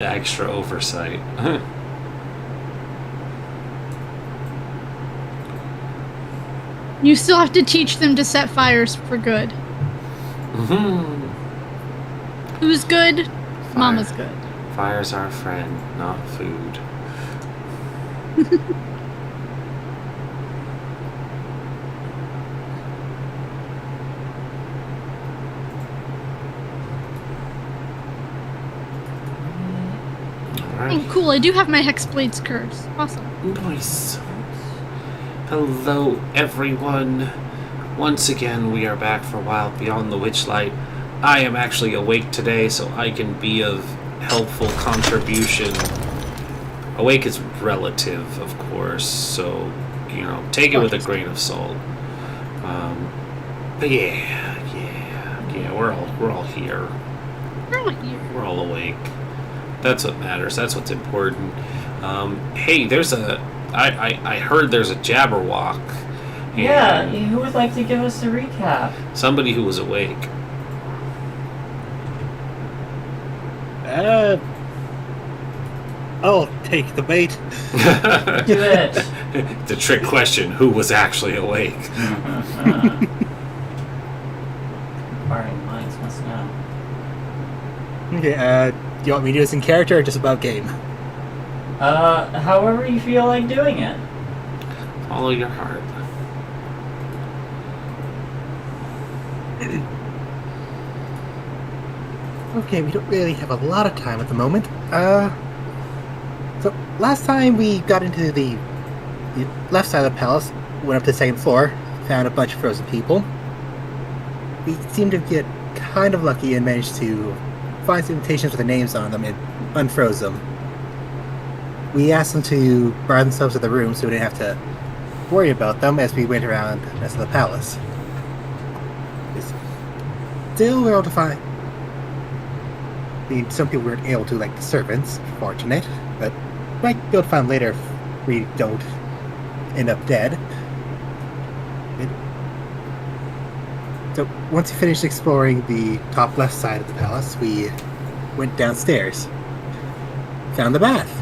Extra oversight. You still have to teach them to set fires for good. Who's good? Mama's good. Fire's our friend, not food. Oh, cool. I do have my Hexblade's curse. Awesome. Nice. Hello, everyone. Once again, we are back for Wild Beyond the Witchlight. I am actually awake today, so I can be of helpful contribution. Awake is relative, of course, so, you know, take it with a grain of salt. But yeah, we're all here. We're all here. We're all awake. That's what matters. That's what's important. Hey, I heard there's a Jabberwock. Yeah, who would like to give us a recap? Somebody who was awake. I'll take the bait. Do it. The trick question, who was actually awake? Inquiring minds must know. Okay, do you want me to do this in character or just about game? However you feel like doing it. Follow your heart. Okay, we don't really have a lot of time at the moment. So last time we got into the left side of the palace, went up to the second floor, found a bunch of frozen people. We seemed to get kind of lucky and managed to find some invitations with their names on them and unfroze them. We asked them to bar themselves to the room so we didn't have to worry about them as we went around the rest of the palace. Still, we were able to find... I mean, some people weren't able to, like the servants, fortunate, but might be able to find later if we don't end up dead. So, once we finished exploring the top left side of the palace, we went downstairs. Found the bath.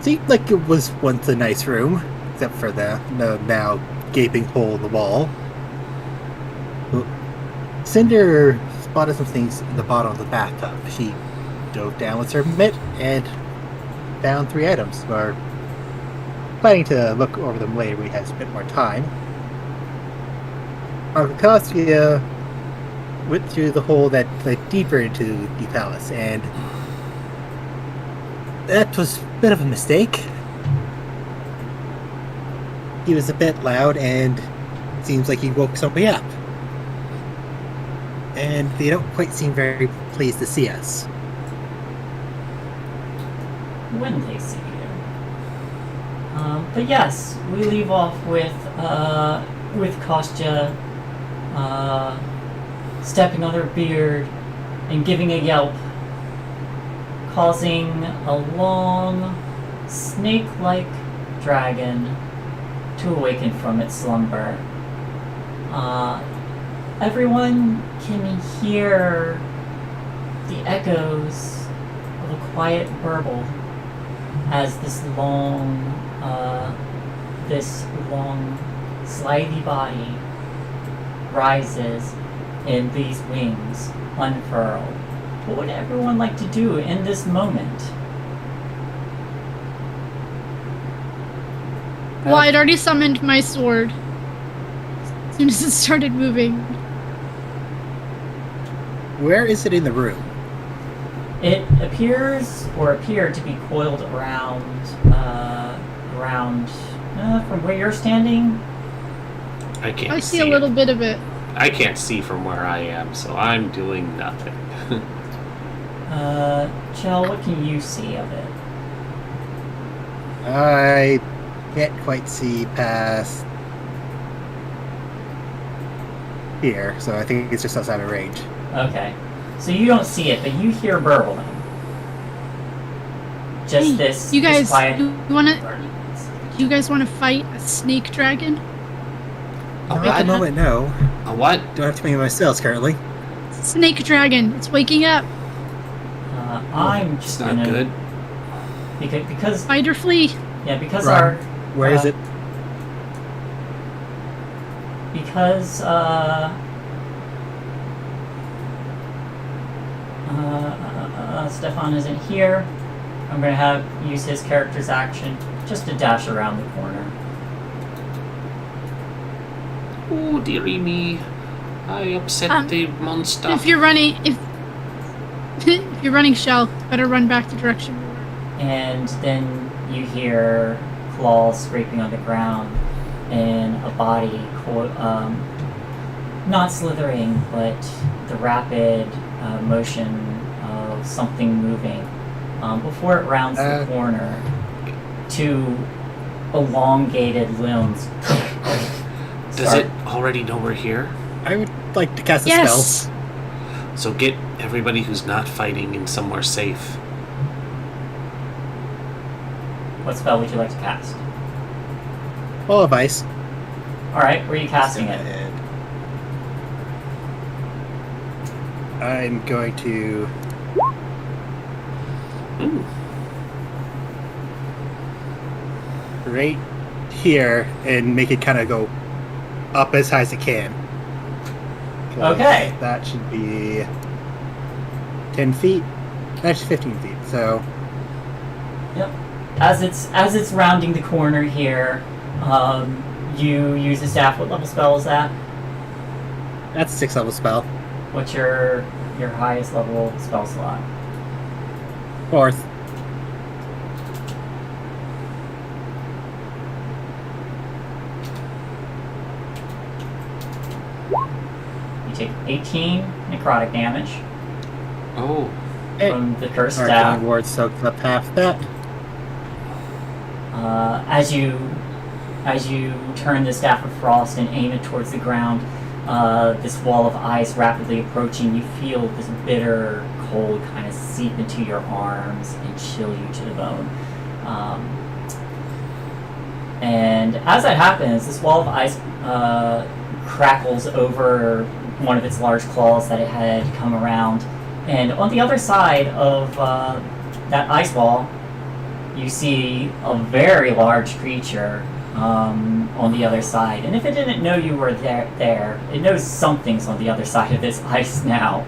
Seemed like it was once a nice room, except for the now gaping hole in the wall. Cinder spotted some things in the bottom of the bathtub. She dove down with her mitt and found 3 items. We're planning to look over them later when we have a bit more time. Arcasia went through the hole that led deeper into the palace, and that was a bit of a mistake. He was a bit loud and seems like he woke somebody up. And they don't quite seem very pleased to see us. When they see you. But yes, we leave off with Kostya stepping on her beard and giving a yelp, causing a long, snake-like dragon to awaken from its slumber. Everyone can hear the echoes of a quiet burble as this long, slithy body rises and these wings unfurl. What would everyone like to do in this moment? Well, I'd already summoned my sword as soon as it started moving. Where is it in the room? It appeared to be coiled around from where you're standing. I can't I see a little bit of it. I can't see from where I am, so I'm doing nothing. Chell, what can you see of it? I can't quite see past here, so I think it's just outside of range. Okay. So you don't see it, but you hear burbling. Just Hey, this you guys, this quiet... you guys want to fight a snake dragon? Not at the moment, no. A what? Don't have too many of my spells currently. Snake dragon, it's waking up. I'm It's just not gonna good. because Fight or flee. yeah, because Run. our Where is it? because Stefan isn't here. I'm gonna use his character's action just to dash around the corner. Oh, dearie me. I upset the monster. If you're running, if you're running, Shell, better run back the direction we were. And then you hear claws scraping on the ground and a body, not slithering, but the rapid motion of something moving. Before it rounds the corner, two elongated limbs. Does it already know we're here? I would like to cast a Yes. spell. So get everybody who's not fighting in somewhere safe. What spell would you like to cast? Ball of ice. Alright, where are you casting it? Ahead. I'm going to. Ooh. Right here and make it kind of go up as high as it can. 'Cause Okay. That should be 10 feet. That's 15 feet. So Yep. As it's rounding the corner here, you use the staff. What level spell is that? that's a 6th level spell. What's your highest level spell slot? 4th. You take 18 necrotic damage Oh. from the cursed Alright, staff. Healing Ward soaks up half that. As you turn the staff of frost and aim it towards the ground, this wall of ice rapidly approaching, you feel this bitter cold kind of seep into your arms and chill you to the bone. And as that happens, this wall of ice crackles over one of its large claws that it had come around. And on the other side of that ice wall, you see a very large creature on the other side. And if it didn't know you were there, it knows something's on the other side of this ice now.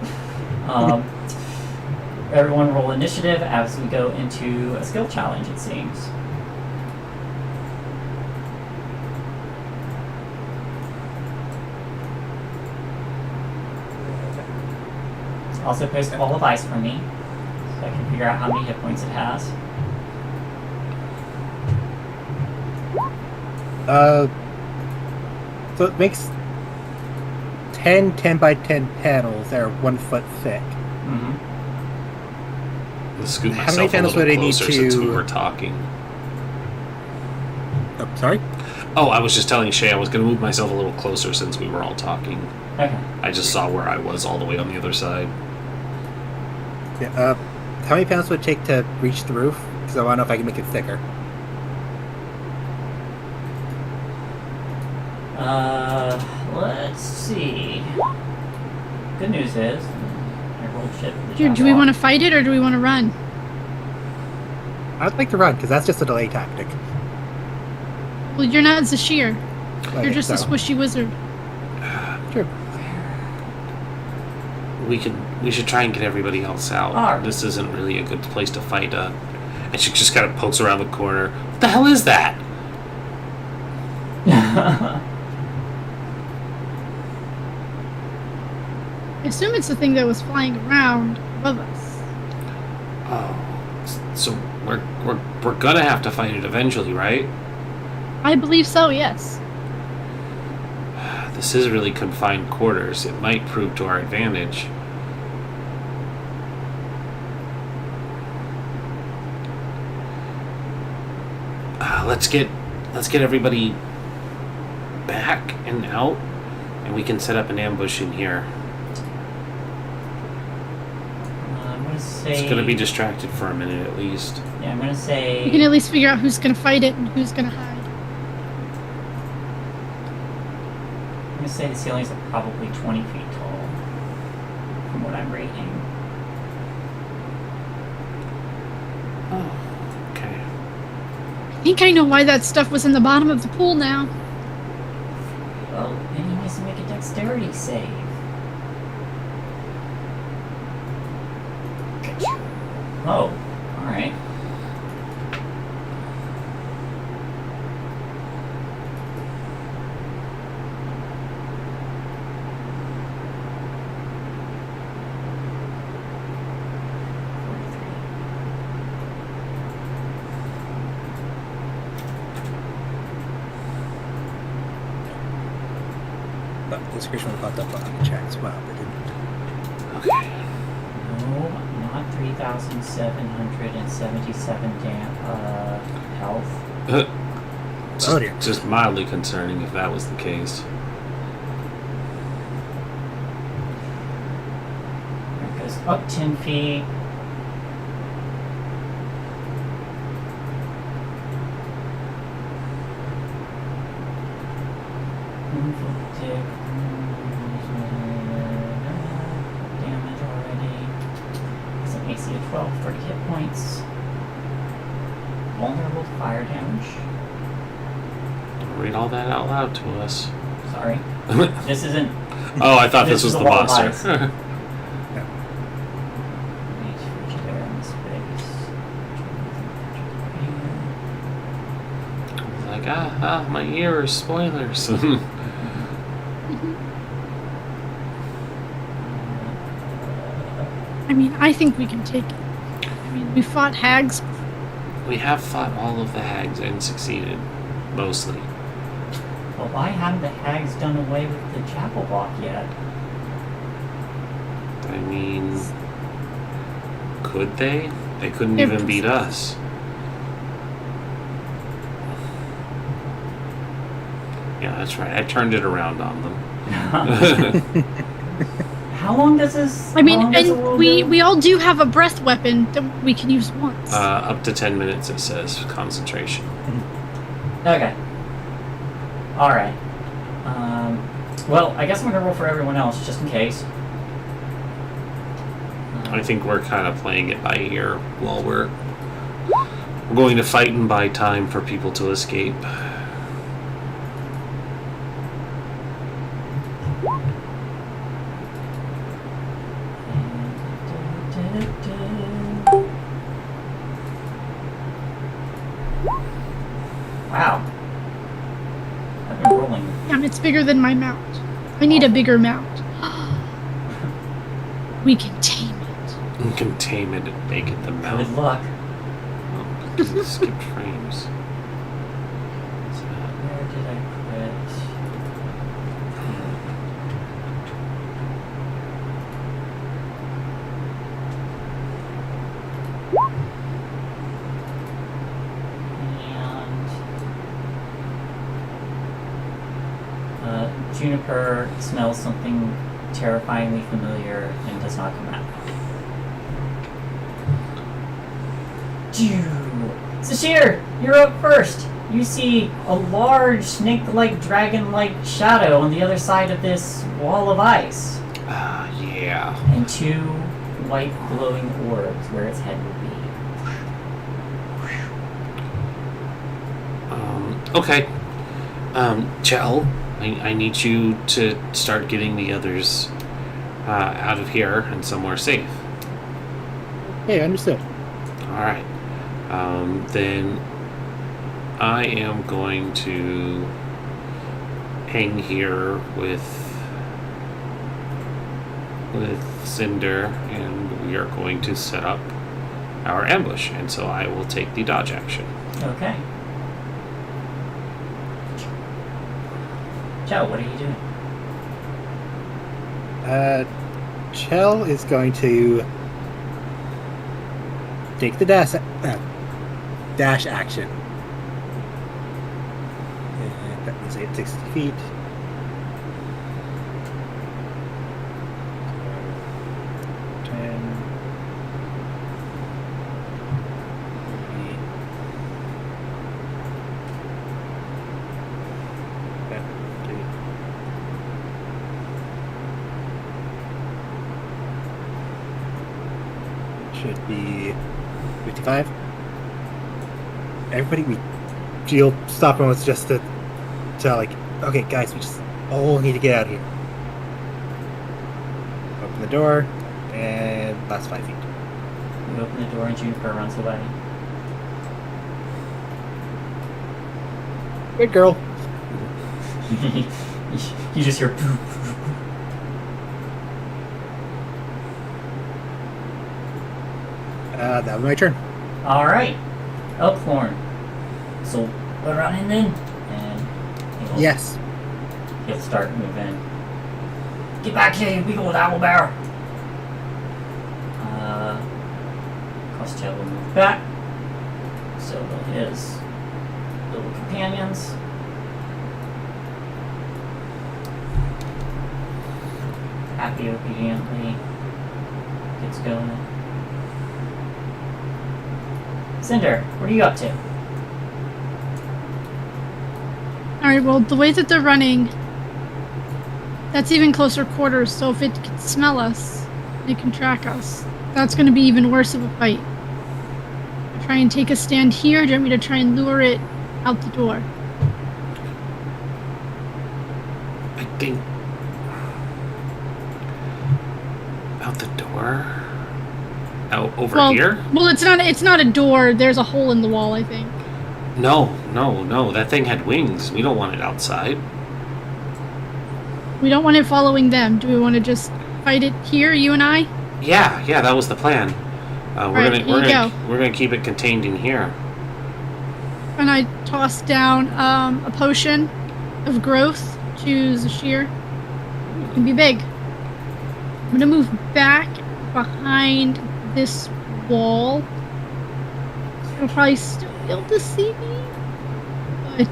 Everyone roll initiative as we go into a skill challenge, it seems. Also post a wall of ice for me, so I can figure out how many hit points it has. So it makes 10 by 10 panels that are 1 foot thick. Mm-hmm. Let's scoot How many myself a panels little would I need closer since we to- were talking. Oh, sorry? Oh, I was just telling Shay I was going to move myself a little closer since we were all talking. Okay. I just saw where I was all the way on the other side. Yeah, how many panels would it take to reach the roof? Because I want to know if I can make it thicker. Let's see. Good news is, I rolled shit for the Do we want to fight it or do we want to run? I'd like to run, because that's just a delay tactic. Well, you're not Zashir. Okay, You're just a so- squishy wizard. Sure. We should try and get everybody else out. Alright. This isn't really a good place to fight. And she just kind of pokes around the corner. What the hell is that? I assume it's the thing that was flying around above us. Oh, so we're gonna have to fight it eventually, right? I believe so, yes. This is really confined quarters. It might prove to our advantage. Let's get everybody back and out, and we can set up an ambush in here. I'm gonna say. It's gonna be distracted for a minute at least. Yeah, I'm gonna say. We can at least figure out who's going to fight it and who's going to hide. I'm gonna say the ceilings are probably 20 feet tall, from what I'm rating. Oh, okay. I think I know why that stuff was in the bottom of the pool now. Oh, and he needs to make a dexterity save. Oh, alright. But the description would have popped up on the chat as well, but didn't. Okay. No, not 3,777 health. Oh dear. Just mildly concerning if that was the case. There it goes up 10 feet. Inflicted damage already. It's an AC of 12, 30 hit points. Vulnerable to fire damage. Read all that out loud to us. Sorry. This isn't. Oh, I thought this was is the a wall of monster. ice. Need to there in space. Like, my ears, spoilers. I mean, I think we can take it. I mean, we fought hags. We have fought all of the hags and succeeded, mostly. Well, why haven't the hags done away with the Jabberwock yet? I mean, could they? They couldn't They're even beat us. Yeah, that's right. I turned it around on them. How long does this? I mean, how long does the and world we go? we all do have a breath weapon that we can use once. Up to 10 minutes, it says, concentration. Okay. All right. Well, I guess I'm gonna roll for everyone else just in case. I think we're kind of playing it by ear while we're going to fight and buy time for people to escape. Wow. I've been rolling. Damn, it's bigger than my mount. I need a bigger mount. We can tame it. And contain it and make it the Good mouth. luck. Oh, because it skipped frames. Where did I put? And Juniper smells something terrifyingly familiar and does not come out. Sashir, you're up first. You see a large snake-like, dragon-like shadow on the other side of this wall of ice, Yeah. and two white glowing orbs where its head would be. Okay. Chell, I need you to start getting the others out of here and somewhere safe. Hey, understood. Alright. Then I am going to hang here with Cinder, and we are going to set up our ambush, and so I will take the dodge action. Okay. Joe, what are you doing? Chell is going to take the dash action. And that means I get 60 feet. So, 10. 8, 2. Should be 55. everybody, you'll stop moments just to like, okay, guys, we just all need to get out of here. Open the door, and last 5 feet. You open the door and Juniper runs away. Good girl. You just hear. That was my turn. All right, Elkhorn. So we're running then, and Yes. he'll start moving. Get back here, you big old owlbear! Costello will move back. So will his little companions. Happy obediently gets going. Cinder, what are you up to? Alright, well, the way that they're running, that's even closer quarters, so if it can smell us, it can track us. That's going to be even worse of a fight. Try and take a stand here. Do you want me to try and lure it out the door? I think out the door. Out over here? Well, it's not a door. There's a hole in the wall, I think. No. That thing had wings. We don't want it outside. We don't want it following them. Do we want to just fight it here, you and I? Yeah, that was the plan. Right, here you go. We're gonna keep it contained in here. And I toss down a potion of growth. Choose a shear. It can be big. I'm gonna move back behind this wall. You'll probably still be able to see me. But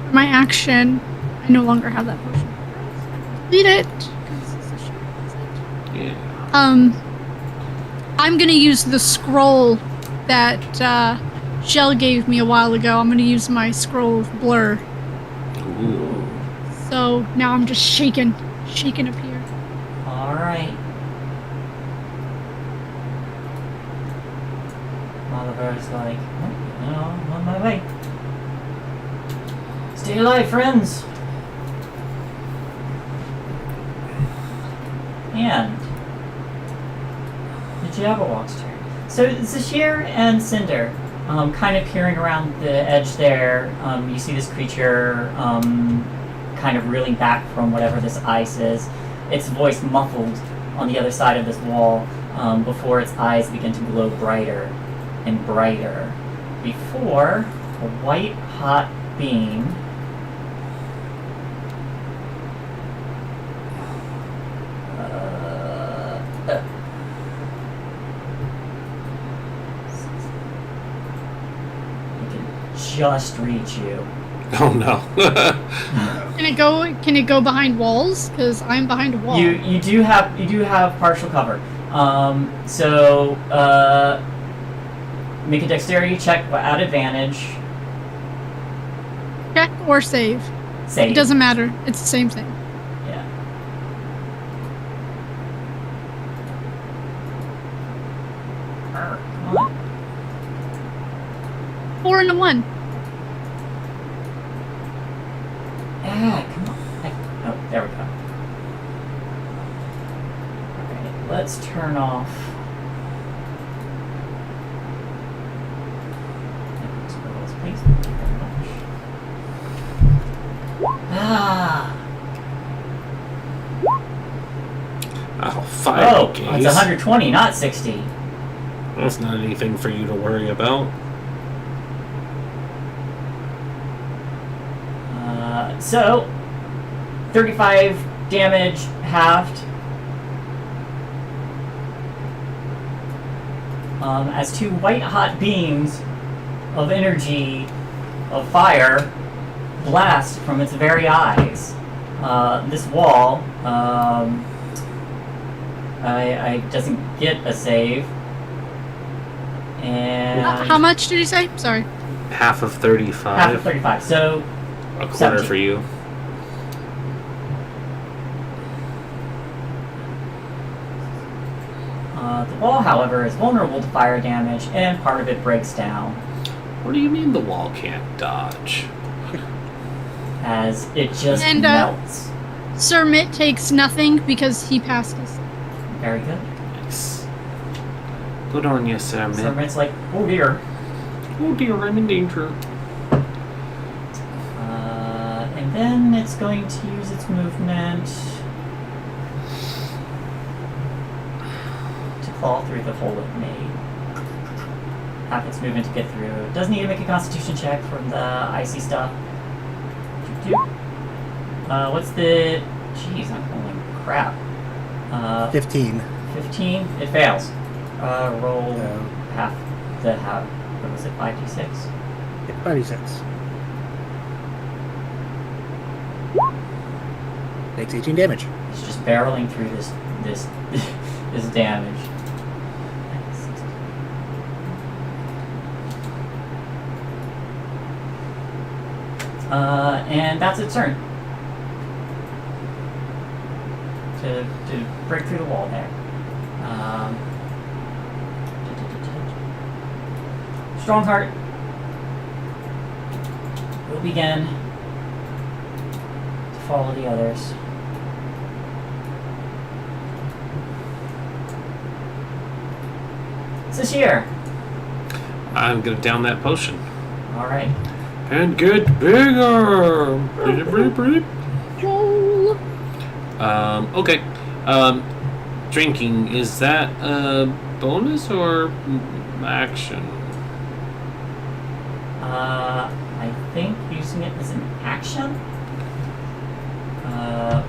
for my action, I no longer have that potion. Delete it. 'Cause it's a shear, is it? Yeah. I'm gonna use the scroll that Shell gave me a while ago. I'm gonna use my scroll of blur. Ooh. So now I'm just shaking up here. Alright. Oliver's like, oh, no, I'm on my way. Stay alive, friends! And the Jabberwock's turn. So Zashir and Cinder, kind of peering around the edge there, you see this creature kind of reeling back from whatever this ice is. Its voice muffled on the other side of this wall before its eyes begin to glow brighter and brighter before a white hot beam just reach you. Oh no. Can it go behind walls? Because I'm behind a wall. You do have partial cover. So make a dexterity check at advantage. Check or save. Save. It doesn't matter. It's the same thing. Yeah. Come on. 4 and a 1. Ah, come on. Oh, there we go. Alright, let's turn off. Please. Thank you very much. Ah! Oh, 5 Oh, days. it's 120, not 60. That's not anything for you to worry about. So, 35 damage halved. As 2 white hot beams of energy, of fire, blast from its very eyes. This wall, I doesn't get a save. And How much did you say? Sorry. Half of 35. half of 35. So, A quarter 17. for you. The wall, however, is vulnerable to fire damage, and part of it breaks down. What do you mean the wall can't dodge? As it just And, melts. Sir Mitt takes nothing because he passed us. Very good. Nice. Good on you, Sir So Mitt. Mitt's like, oh dear. Oh dear, I'm in danger. And then it's going to use its movement to claw through the hole it made. Half its movement to get through. It does need to make a constitution check from the icy stuff. What's the... Jeez, holy crap. 15. 15? It fails. Roll No. half. What was it, 5d6? Yeah, 56. Takes 18 damage. It's just barreling through this this damage. And that's its turn. To break through the wall there. Strongheart will begin to follow the others. This year. I'm gonna down that potion. Alright. And get bigger! Bleep, bleep, bleep. Roll. Okay. Drinking, is that a bonus or action? I think using it as an action.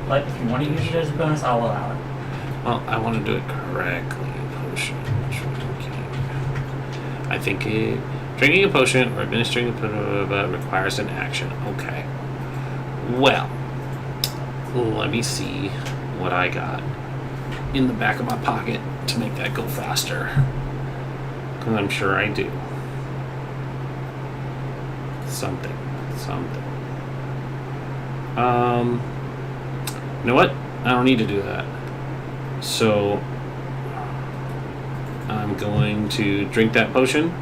But if you want to use it as a bonus, I'll allow it. Well, I want to do it correctly. Potion. Drinking. I think drinking a potion or administering a potion requires an action. Okay. Well, let me see what I got in the back of my pocket to make that go faster. Because I'm sure I do. Something. You know what? I don't need to do that. So I'm going to drink that potion,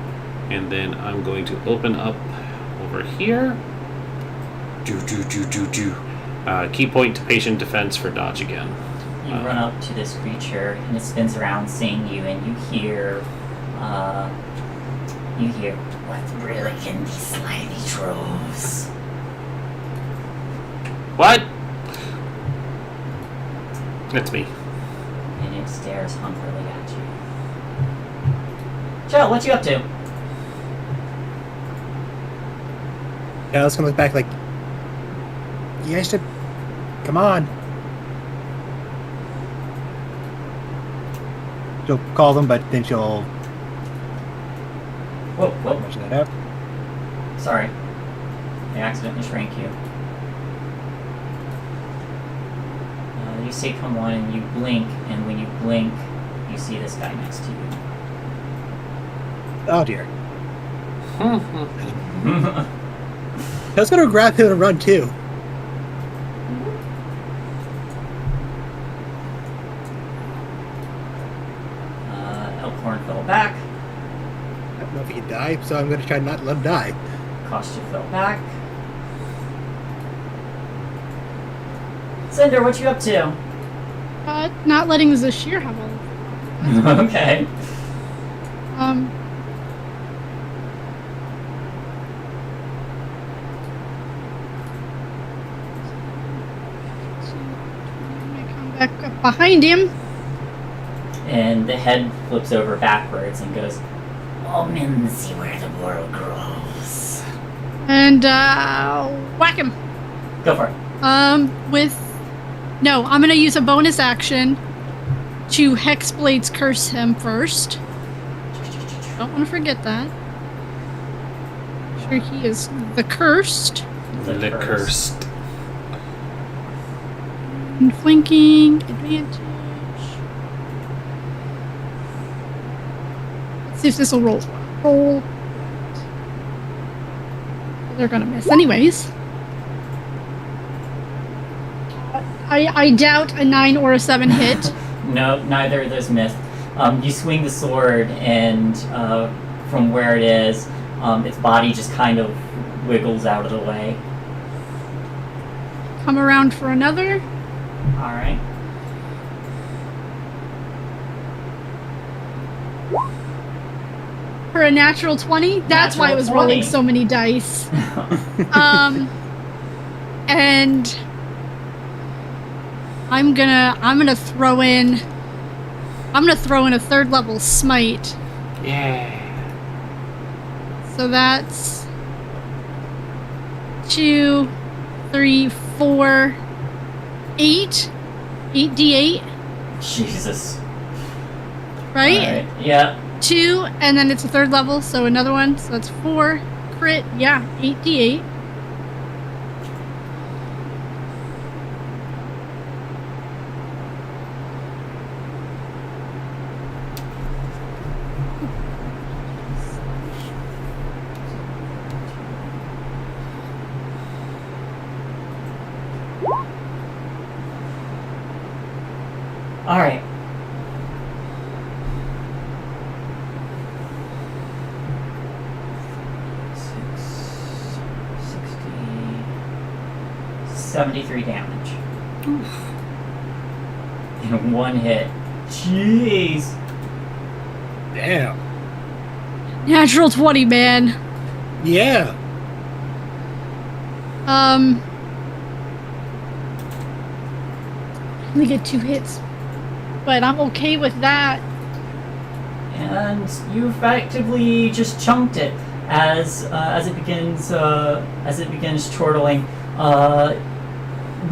and then I'm going to open up over here. Key point to patient defense for dodge again. You run up to this creature, and it spins around seeing you, and you hear, what's really in these slimy troves? What? That's me. And it stares hungrily at you. Joe, what you up to? Alice comes back like, you guys should, come on. She'll call them, but then she'll Whoa. mention that out. Sorry. I accidentally shrank you. You say come on and you blink, and when you blink, you see this guy next to you. Oh dear. I was gonna grab him and run too. Elkhorn fell back. I don't know if he can die, so I'm gonna try not to let him die. Costa fell back. Cinder, what you up to? Not letting the Zashir have all of it. Okay. I'm gonna come back up behind him. And the head flips over backwards and goes, all men see where the world grows. And whack him. Go for it. No, I'm gonna use a bonus action to Hexblade's curse him first. Don't want to forget that. Sure, he is the cursed. The cursed. And flanking advantage. Let's see if this will roll. Roll. They're gonna miss anyways. I doubt a 9 or a 7 hit. No, neither of those missed. You swing the sword, and from where it is, its body just kind of wiggles out of the way. Come around for another. All right. For a natural 20. That's why I was rolling so many dice. And I'm gonna throw in a 3rd level smite. Yeah. So that's 2, 3, 4, 8. 8d8. Jesus. Right? All right. Yeah. 2, and then it's a 3rd level, so another one. So that's 4. Crit, yeah, 8d8. All right. Six, 73 damage. Oof. In one hit. Jeez. Damn. Natural 20, man. Yeah. We get 2 hits. But I'm okay with that. And you effectively just chunked it as it begins chortling,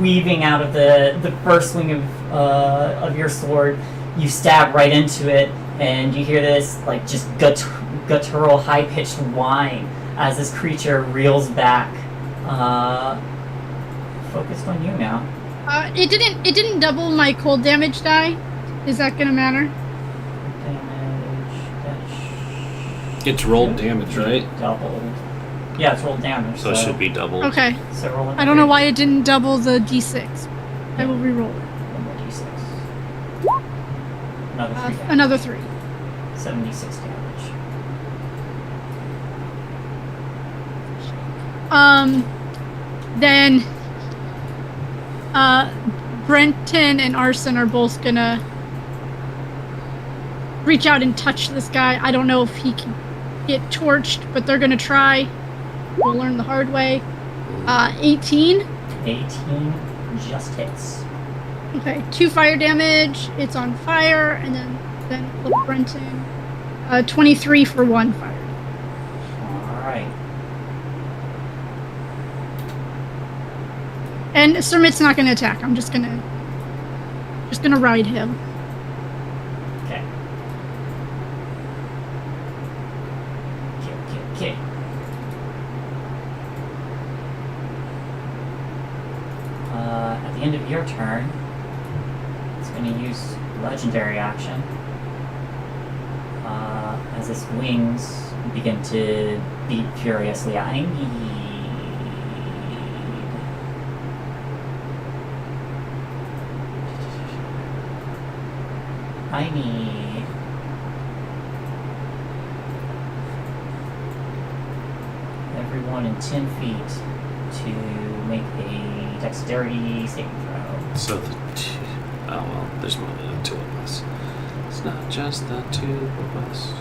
weaving out of the first swing of your sword. You stab right into it, and you hear this like just guttural, high-pitched whine as this creature reels back. Focused on you now. It didn't double my cold damage die. Is that gonna matter? Damage. It's rolled damage, right? Doubled. Yeah, it's rolled damage. So it should be doubled. Okay. So roll I don't know why it didn't double the d6. I will re-roll it. One more d6. Another 3 damage. Another 3. 76 damage. Then Brenton and Arson are both gonna reach out and touch this guy. I don't know if he can get torched, but they're gonna try. We'll learn the hard way. 18. 18 just hits. Okay, 2 fire damage. It's on fire, and then little Brenton. 23 for 1 fire. Alright. And Sir Mitt's not gonna attack. I'm just gonna ride him. Okay. Okay. At the end of your turn, it's going to use legendary action. As its wings begin to beat furiously. I need everyone in 10 feet to make a dexterity saving throw. So oh well, there's more than the 2 of us. It's not just the 2 of us.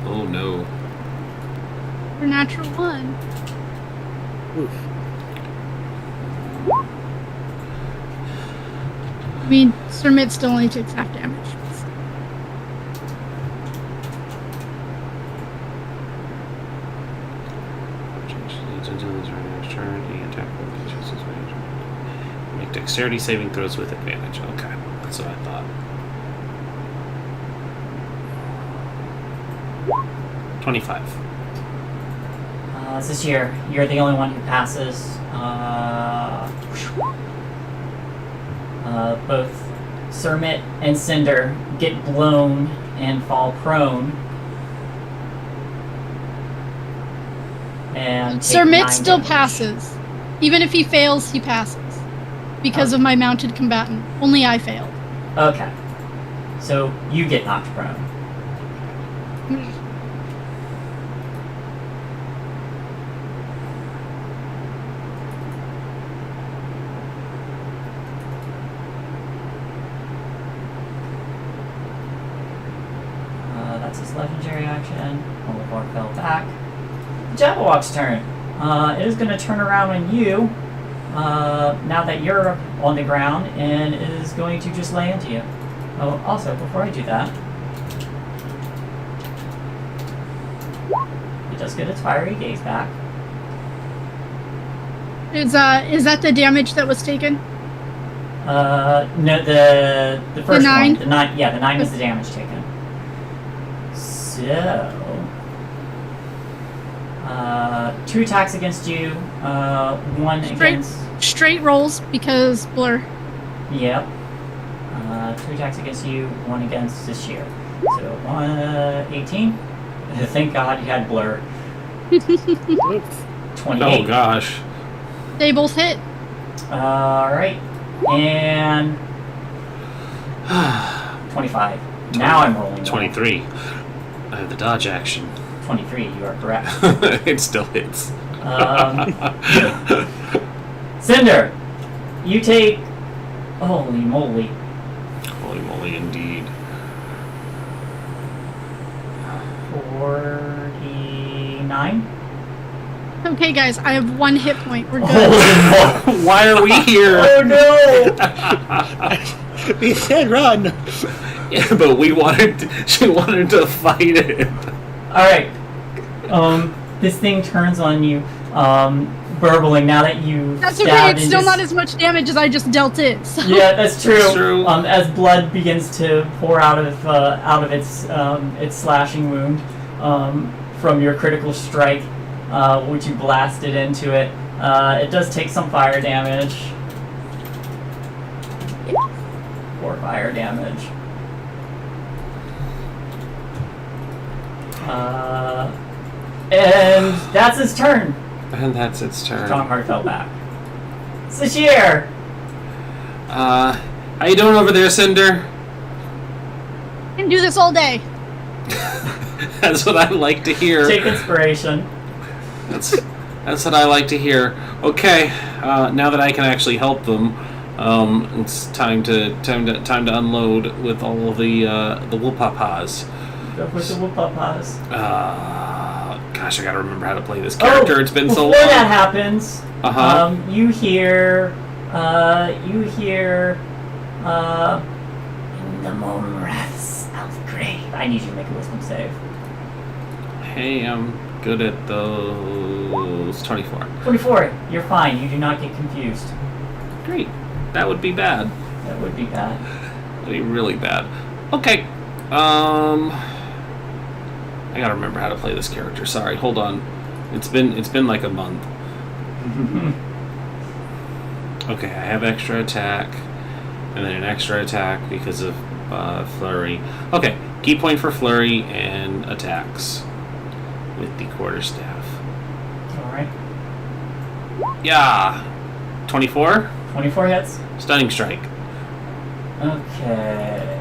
Oh no. For natural 1. Oof. I mean, Sir Mitt still only takes half damage. Make dexterity saving throws with advantage. Okay, that's what I thought. 25. This year, you're the only one who passes. Both Sermit and Cinder get blown and fall prone. And Sir take Mitt 9 still damage. passes. Even if he fails, he passes. Because of my mounted combatant. Only I failed. Okay. So you get knocked prone. That's his legendary action. Olivar fell back. Jabberwock's turn. It is going to turn around on you now that you're on the ground, and it is going to just lay into you. Oh, also, before I do that, it does get its fiery gaze back. Is that the damage that was taken? No, the first The 9? one. The 9, yeah, the 9 is the damage taken. So, 2 attacks against you, 1 against... Straight rolls because blur. Yep. 2 attacks against you, 1 against this year. So, 18. Thank God you had blur. 28. Oh gosh. They both hit. Alright. And 25. Now I'm rolling. 23. I have the dodge action. 23, you are correct. It still hits. Cinder, you take... Holy moly. Holy moly, indeed. 49? Okay, guys, I have 1 hit point. We're good. Oh, Why are we here? oh no! We said run. Yeah, but she wanted to fight it. Alright. This thing turns on you, burbling now that you That's okay. stabbed It's into still not as much damage as I just dealt it. So. Yeah, that's true. That's true. As blood begins to pour out of its slashing wound from your critical strike, which you blasted into it, it does take some fire damage. 4 fire damage. And that's its turn. And that's its turn. Strongheart fell back. Sashir! How you doing over there, Cinder? I can do this all day. That's what I like to hear. Take inspiration. That's what I like to hear. Okay, now that I can actually help them, it's time to unload with all of the Woopapas. Go push the whoop-up-paws. Gosh, I gotta remember how to play this character. It's been so long. Before that happens, Uh-huh. you hear, in the moon wraths of the grave. I need you to make a wisdom save. Hey, I'm good at those. 24. 24. You're fine. You do not get confused. Great. That would be bad. That would be bad. That'd be really bad. Okay. I gotta remember how to play this character. Sorry, hold on. It's been like a month. Okay, I have extra attack, and then an extra attack because of flurry. Okay, key point for flurry and attacks with the quarterstaff. All right. Yeah, 24. 24 hits. Stunning strike. Okay.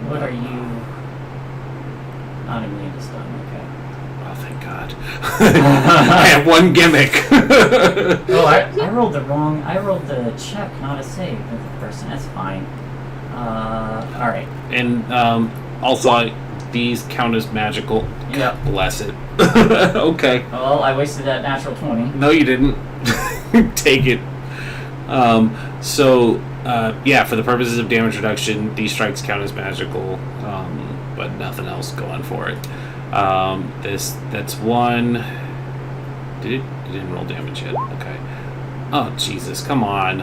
What are you? Not immune to stun. Okay. Oh, thank God. I have one gimmick. Oh, I rolled the wrong. I rolled the check, not a save with the person. That's fine. All right. And also, these count as magical. Yep. Bless it. Okay. Well, I wasted that natural 20. No, you didn't. Take it. Yeah, for the purposes of damage reduction, these strikes count as magical, but nothing else going for it. That's 1. Did it? It didn't roll damage yet. Okay. Oh Jesus! Come on.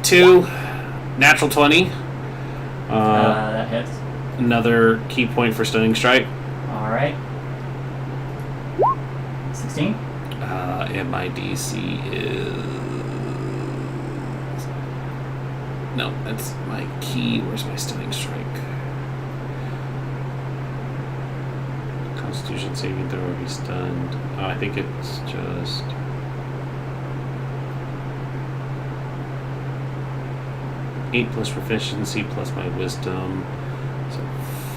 2, natural 20. That hits. Another key point for stunning strike. All right. 16. And my DC is... No, that's my key. Where's my stunning strike? Constitution saving throw or be stunned. Oh, I think it's just... +8 proficiency plus my wisdom. So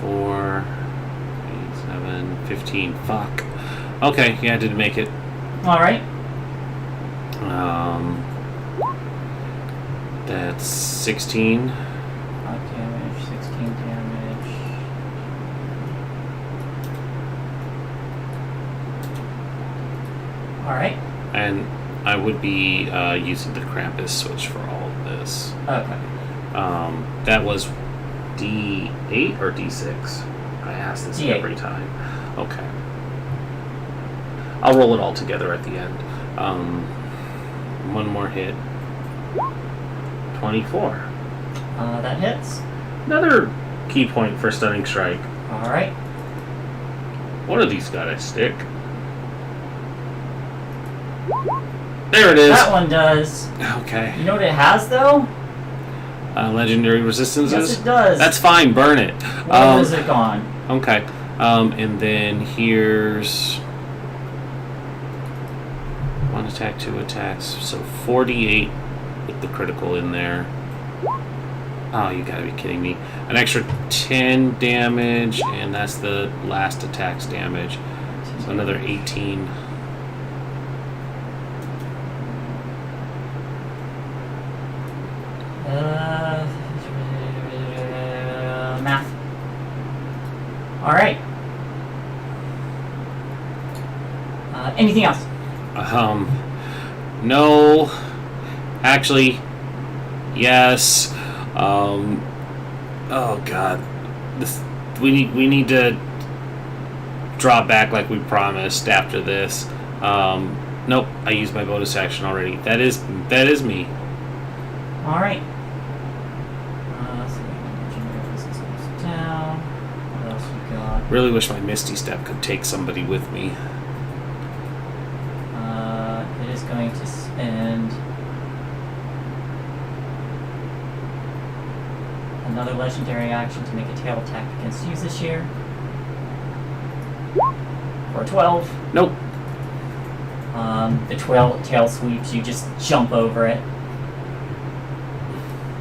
4, 8, 7, 15. Fuck. Okay, yeah, I didn't make it. All right. That's 16. 5 damage, 16 damage. All right. And I would be using the Krampus switch for all of this. Okay. That was D8 or D6? I ask this D8. every time. Okay. I'll roll it all together at the end. One more hit. 24. That hits. Another key point for Stunning Strike. All right. One of these got a stick. There it is. That one does. Okay. You know what it has, though? Legendary resistances? Yes, it does. That's fine. Burn it. Where is it gone? Okay. And then here's 1 attack, 2 attacks. So 48 with the critical in there. Oh, you gotta be kidding me. An extra 10 damage, and that's the last attack's damage. So another 18. Math. All right. Anything else? No. Actually, yes. Oh God. We need to drop back like we promised after this. Nope. I used my bonus action already. That is me. All right. So legendary resistance down. What else we got? Really wish my Misty Step could take somebody with me. It is going to spend another legendary action to make a tail attack against you this year. For 12. Nope. The tail sweeps, you just jump over it.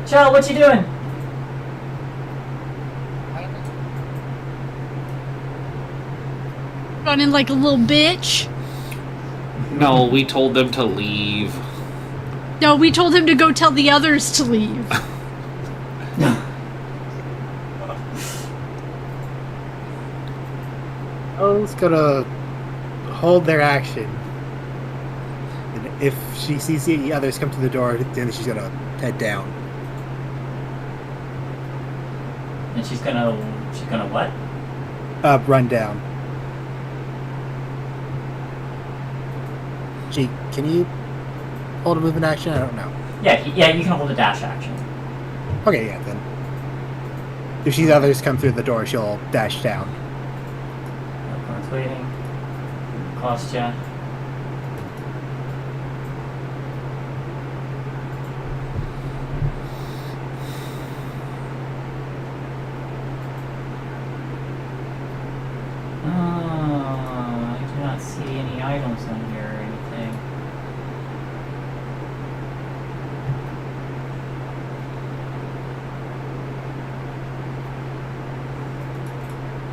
Child, what you doing? Running like a little bitch. No, we told them to leave. No, we told him to go tell the others to leave. O's gonna hold their action. And if she sees the others come to the door, then she's gonna head down. And she's gonna what? Run down. Gee, can you hold a movement action? I don't know. Yeah, you can hold a dash action. Okay, yeah, then. If she sees others come through the door, she'll dash down. Opponent's waiting. Cost ya. I do not see any items on here or anything.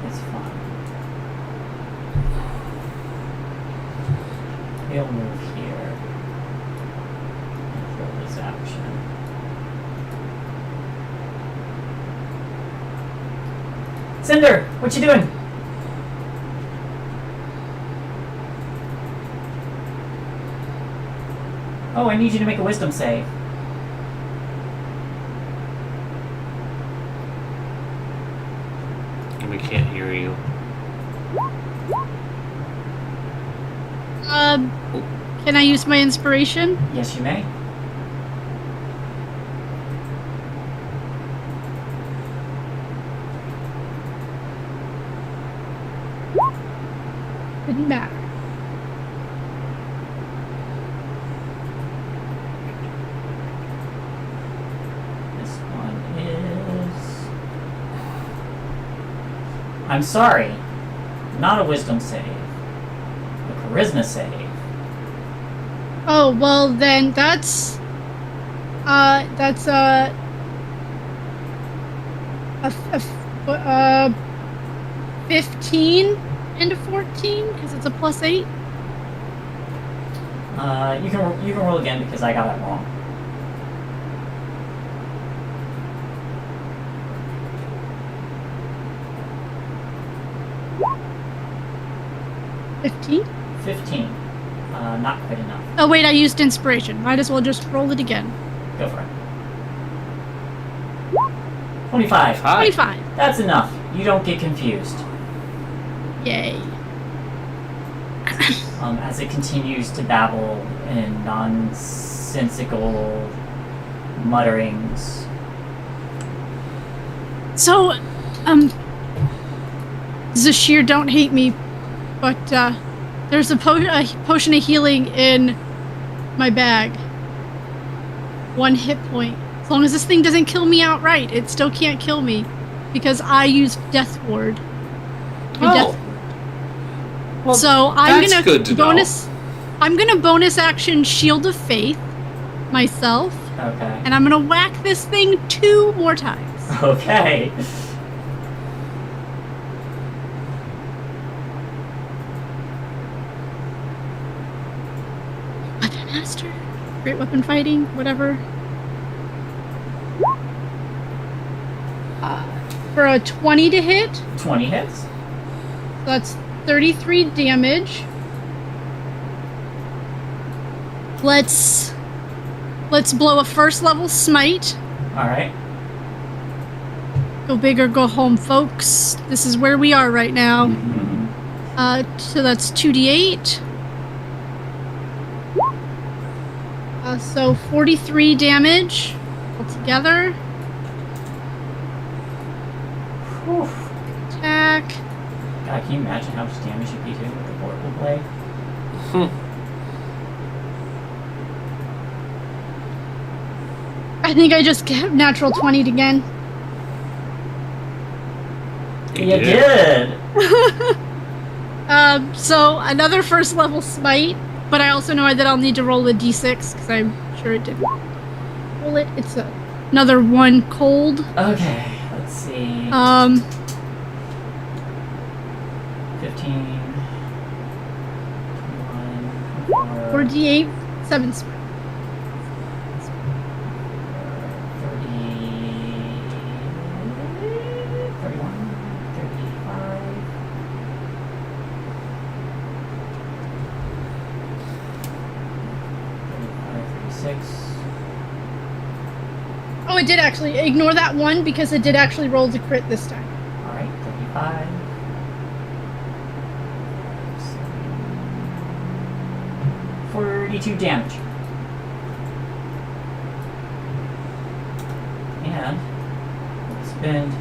It's fine. He'll move here. And throw this action. Cinder, what you doing? Oh, I need you to make a wisdom save. We can't hear you. Can I use my inspiration? Yes, you may. Didn't matter. This one is... I'm sorry. Not a wisdom save. A charisma save. Oh, well then that's a 15 into 14 because it's a +8. You can roll again because I got it wrong. 15. 15. Not quite enough. Oh wait, I used inspiration. Might as well just roll it again. Go for it. 25. 25. That's enough. You don't get confused. Yay. As it continues to babble in nonsensical mutterings. So, Zashir, don't hate me, but there's a potion of healing in my bag. 1 hit point. As long as this thing doesn't kill me outright, it still can't kill me because I used Death Ward. Well, so I'm that's gonna good to bonus. I'm gonna bonus action Shield of Faith myself, Okay. and I'm gonna whack this thing 2 more times. Okay. Weapon Master, Great Weapon Fighting, whatever. For a 20 to hit, 20 hits. that's 33 damage. Let's blow a 1st level smite. Alright. Go big or go home, folks. This is where we are right now. Mm-hmm. So that's 2d8. So 43 damage altogether. Whew. Attack. God, can you imagine how much damage you'd be doing with the portable blade? I think I just get natural 20'd again. You did! So another 1st level smite, but I also know that I'll need to roll a d6 because I'm sure it didn't roll it. It's another 1 cold. Okay, let's see. 15, 21, 4d8, 7 smite. 30, 31, 35. 36. Oh, it did actually. Ignore that 1 because it did actually roll to crit this time. Alright, 35. 42 damage. And we'll spend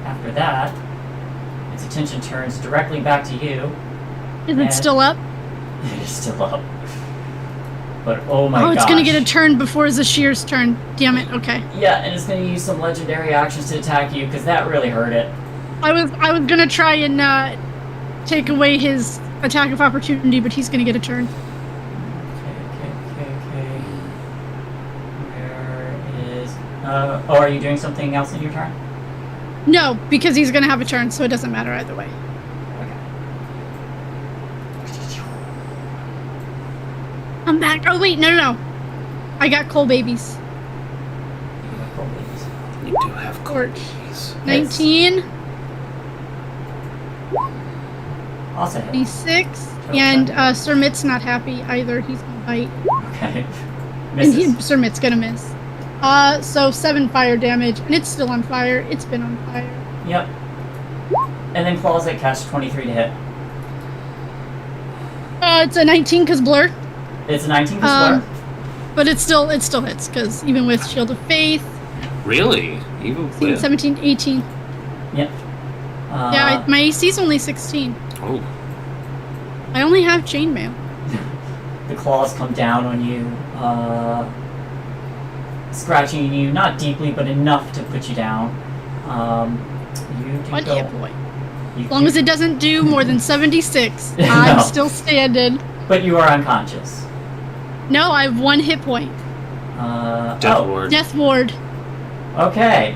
after that, its attention turns directly back to you. Is it still up? It is still up. But oh my Oh, it's gosh. gonna get a turn before Zashir's turn. Damn it. Okay. Yeah, and it's gonna use some legendary actions to attack you because that really hurt it. I was gonna try and take away his attack of opportunity, but he's gonna get a turn. Okay. Where is... oh, are you doing something else in your turn? No, because he's gonna have a turn, so it doesn't matter either way. Okay. I'm back. Oh wait, no. I got coal babies. You do have Torch. cords. 19, Also hit. d6, and Sir Mitt's not happy either. He's gonna bite. Okay. And Misses. Sir Mitt's gonna miss. So 7 fire damage, and it's still on fire. It's been on fire. Yep. And then claws that catch 23 to hit. It's a 19 because blur. It's a 19 for Slur. But it still hits because even with Shield of Faith, Really? Even 16, with... 17, 18. Yep. Yeah, my AC's only 16. Oh. I only have chainmail. The claws come down on you, scratching you, not deeply, but enough to put you down. You do 1 go... hit point. You As long as it doesn't do more than 76, I'm No. still standing. But you are unconscious. No, I have 1 hit point. Death oh, ward. Death ward. okay.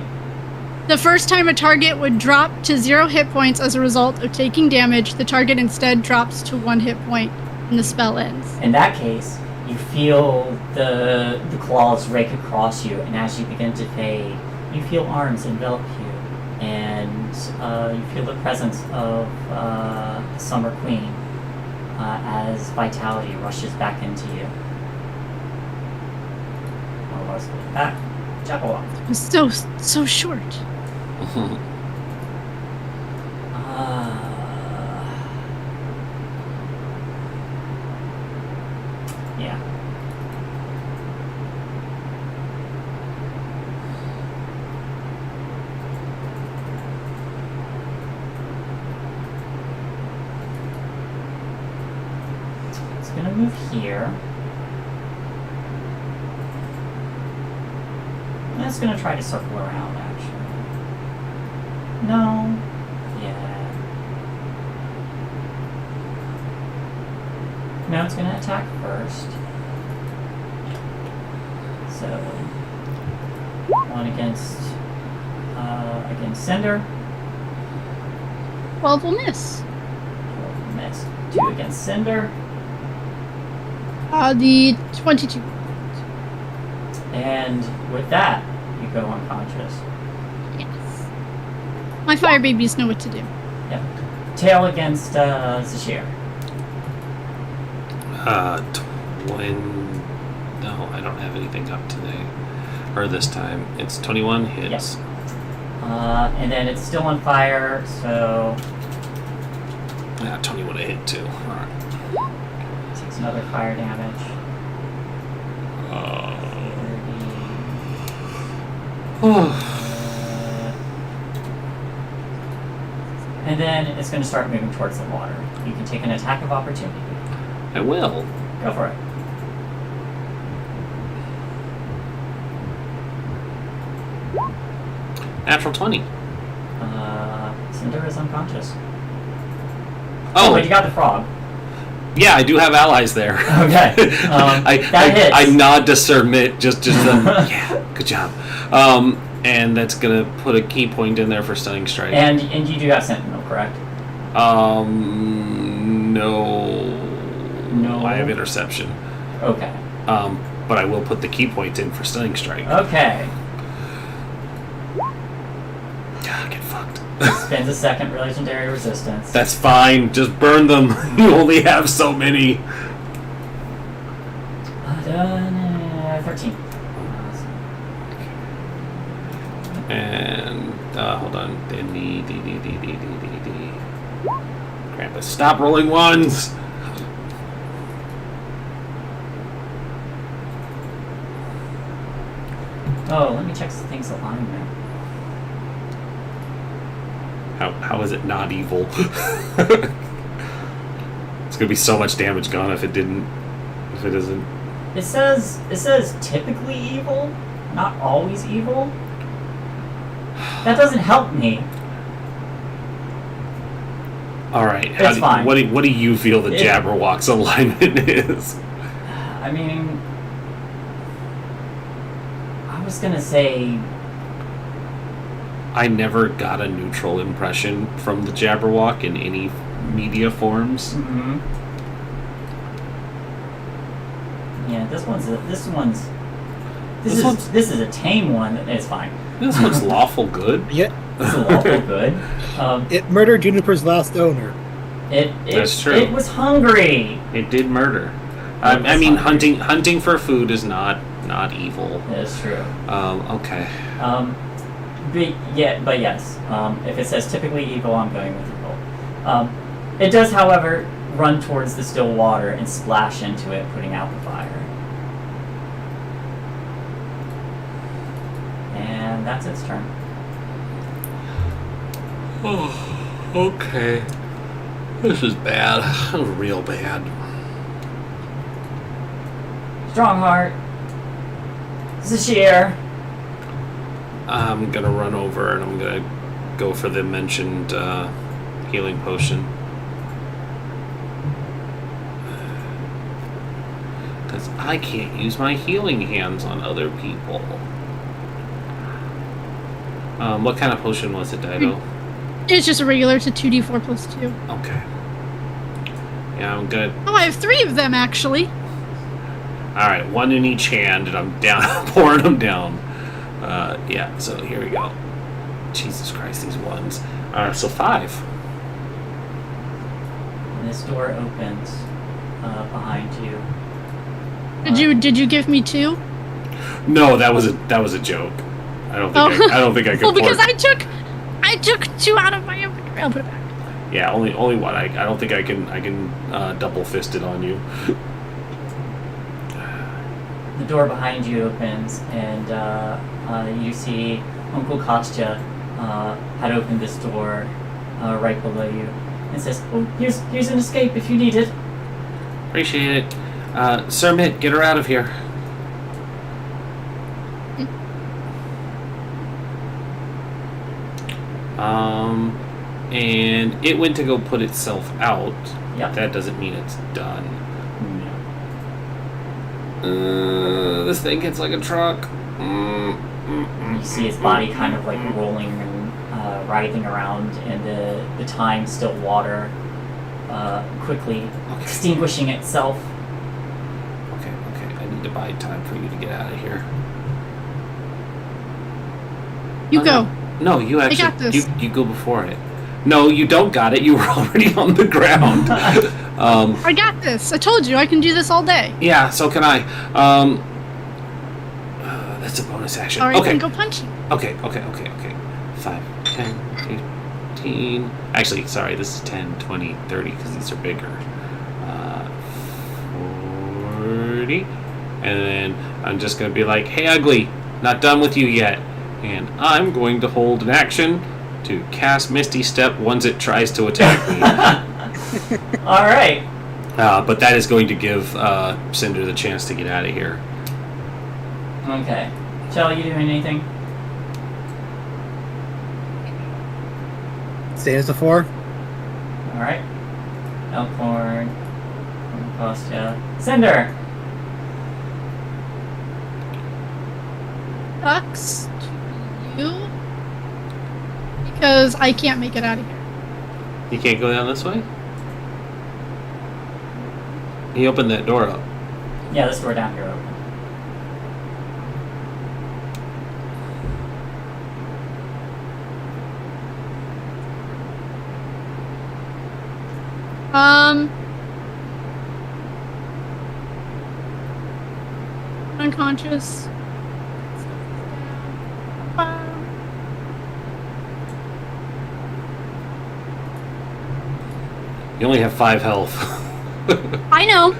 The first time a target would drop to 0 hit points as a result of taking damage, the target instead drops to 1 hit point when the spell ends. In that case, you feel the claws rake across you, and as you begin to fade, you feel arms envelop you, and you feel the presence of the Summer Queen as vitality rushes back into you. All of us go back. Jabberwock. It was so short. Yeah. It's gonna move here. And it's gonna try to circle around, actually. No. Yeah. No, it's gonna attack first. So, one against Cinder. 12 will miss. Miss. 2 against Cinder. The 22. And with that, you go unconscious. Yes. My fire babies know what to do. Yep. Tail against Zashir. 20. No, I don't have anything up today. Or this time. It's 21 hits. Yep. And then it's still on fire, so Yeah, 20 would have hit too. Alright. takes another fire damage. 30. And then it's going to start moving towards the water. You can take an attack of opportunity. I will. Go for it. Natural 20. Cinder is unconscious. Oh, but you got the frog. yeah, I do have allies there. Okay. That hits. I nod to Submit, just yeah, good job. And that's gonna put a key point in there for stunning strike. And you do have Sentinel, correct? No, I have interception. Okay. But I will put the key point in for stunning strike. Okay. God, get fucked. Spends a second legendary resistance. That's fine. Just burn them. You only have so many. 13. And hold on. Krampus, stop rolling ones. Oh, let me check things alignment. How is it not evil? It's gonna be so much damage gone if it isn't. It says typically evil, not always evil. That doesn't help me. All right. It's fine. What do you feel the Jabberwock's alignment is? I mean, I was gonna say I never got a neutral impression from the Jabberwock in any media forms. Mm-hmm. Yeah, this is a tame one. It's fine. This one's lawful good. Yeah, This is lawful good. it murdered Juniper's last owner. That's true. It was hungry. It did murder. I mean, hunting for food is not evil. That's true. Okay. But yes. If it says typically evil, I'm going with evil. It does, however, run towards the still water and splash into it, putting out the fire. And that's its turn. Oh, okay. This is bad. Real bad. Strongheart. Zashir. I'm gonna run over and I'm gonna go for the mentioned healing potion. Because I can't use my healing hands on other people. What kind of potion was it, Dido? It's just a regular. It's a 2d4 plus 2. Okay. Yeah, I'm good. Oh, I have 3 of them, actually. Alright, 1 in each hand, and I'm down, pouring them down. Yeah, so here we go. Jesus Christ, these ones. So 5. And this door opens behind you. Did you give me 2? No, that was a joke. I don't think I could. Well, because pour- I took 2 out of my inventory. I'll put it back. Yeah, only 1. I don't think I can double fist it on you. The door behind you opens, and you see Uncle Kostya had opened this door right below you, and says, "Oh, here's an escape if you need it." Appreciate it. Sir Mitt, get her out of here. And it went to go put itself out. Yep. That doesn't mean it's done. This thing hits like a truck. You see his body kind of like rolling and writhing around, and the time still water quickly extinguishing itself. Okay. I need to buy time for you to get out of here. You go. No, you actually. got this. You go before it. No, you don't got it. You were already on the ground. I got this. I told you I can do this all day. Yeah, so can I. That's a bonus action. Or I Okay. can go punch you. Okay. 5, 10, 15. Actually, sorry, this is 10, 20, 30, because these are bigger. 40. And then I'm just going to be like, hey, ugly, not done with you yet. And I'm going to hold an action to cast Misty Step once it tries to attack me. All right. But that is going to give Cinder the chance to get out of here. Okay. Shell, you doing anything? Same as before. All right. Elkhorn, Kostya, Cinder. Sucks to you because I can't make it out of here. You can't go down this way? He opened that door up. Yeah, this door down here open. Unconscious. You only have 5 health. I know.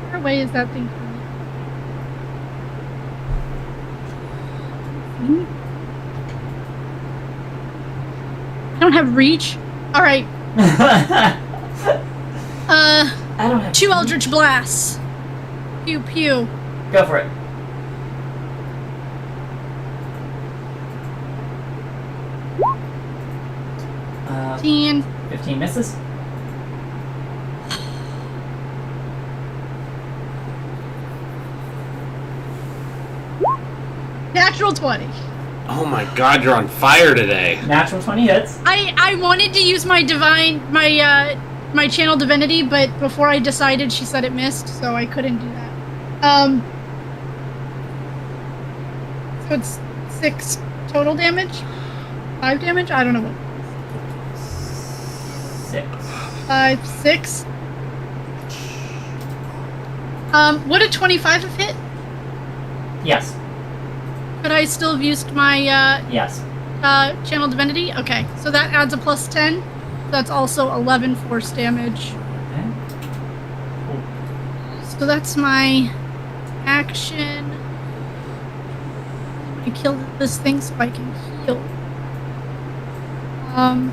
Where away is that thing from me? I don't have reach. All right. I don't have 2 Eldritch Blasts. Pew pew. Go for it. Uh, 15. 15 misses. Natural 20. Oh my god, you're on fire today. Natural 20 hits. I wanted to use my my channel divinity, but before I decided, she said it missed, so I couldn't do that. So it's 6 total damage? 5 damage? I don't know what. 6. 5, 6. Would a 25 have hit? Yes. Could I still have used my Yes. channel divinity? Okay, so that adds a plus 10. That's also 11 force damage. Okay. Cool. So that's my action. I kill this thing so I can heal. I'm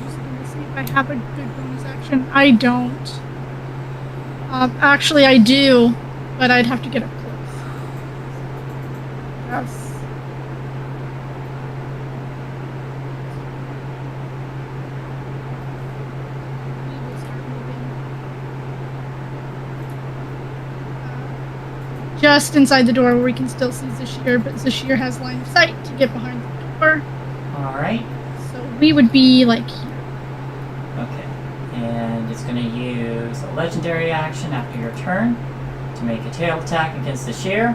just gonna see if I have a good bonus action. I don't. Actually, I do, but I'd have to get up close. Yes. We will start moving. Just inside the door where we can still see Zashir, but Zashir has line of sight to get behind the door. Alright. So we would be like here. Okay. And it's going to use a legendary action after your turn to make a tail attack against the shear.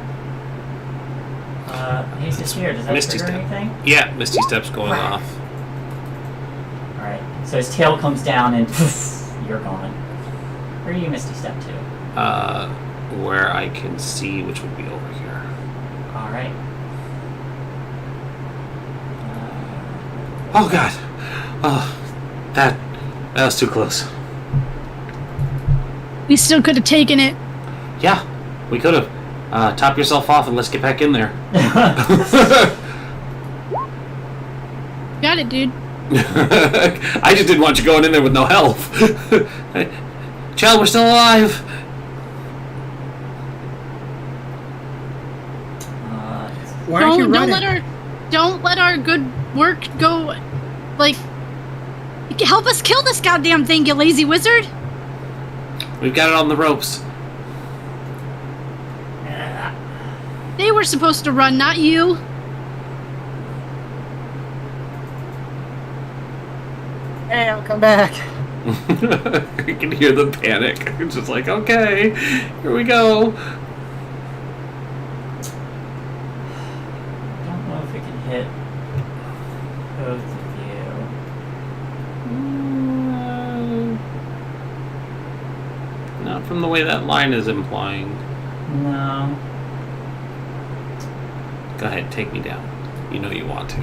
Hey, the shear, does that Misty trigger Step. anything? Yeah, Misty Step's going Right. off. Alright. So his tail comes down and poof, you're gone. Where do you Misty Step to? Where I can see, which would be over here. Alright. Oh god! Oh, that was too close. We still could have taken it. Yeah, we could have. Top yourself off and let's get back in there. Got it, dude. I just didn't want you going in there with no health. Chell, we're still alive. Why aren't you running? Don't let our good work go. Like, help us kill this goddamn thing, you lazy wizard. We've got it on the ropes. They were supposed to run, not you. Hey, I'll come back. You can hear the panic. It's just like, okay, here we go. I don't know if we can hit both of you. Not from the way that line is implying. No. Go ahead, take me down. You know you want to.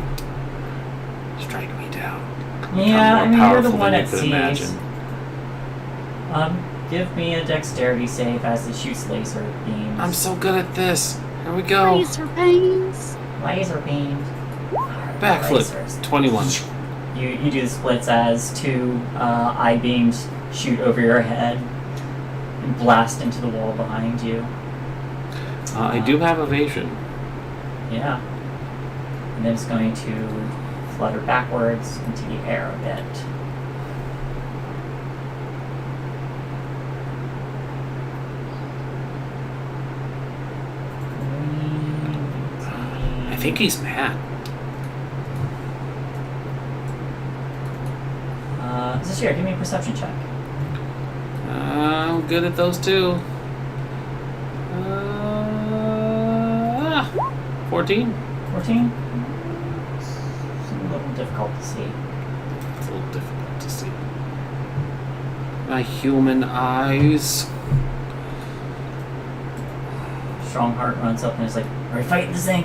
Strike me down. Yeah, I I'm mean, more you're the powerful one than that you could sees. imagine. Give me a dexterity save as it shoots laser beams. I'm so good at this. Here we go. Laser pains. Laser beams. Backflip. Lasers. 21. You do the splits as two eye beams shoot over your head and blast into the wall behind you. I do have evasion. Yeah. And then it's going to flutter backwards into the air a bit. I think he's mad. Zashir, give me a perception check. I'm good at those too. 14? 14? It's a little difficult to see. It's a little difficult to see. My human eyes. Strongheart runs up and is like, "Are we fighting this thing?"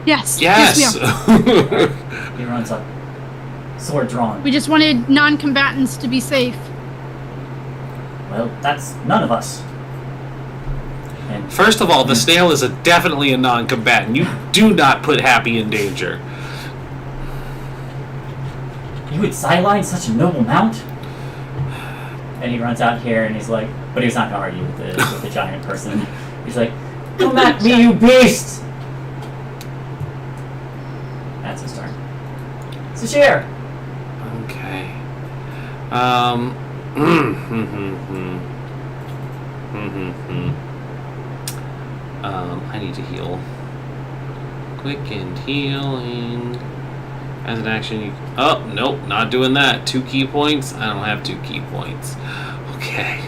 Yes. Yes! we are. He runs up, sword drawn. We just wanted non-combatants to be safe. Well, that's none of us. And First of all, the snail is definitely a non-combatant. You do not put Happy in danger. you would sideline such a noble mount? And he runs out here and he's like, but he's not gonna argue with the giant person. He's like, "Come at me, you beast!" That's his turn. Zashir! Okay. I need to heal. Quick and healing. As an action, you... Oh, nope, not doing that. 2 key points? I don't have 2 key points. Okay.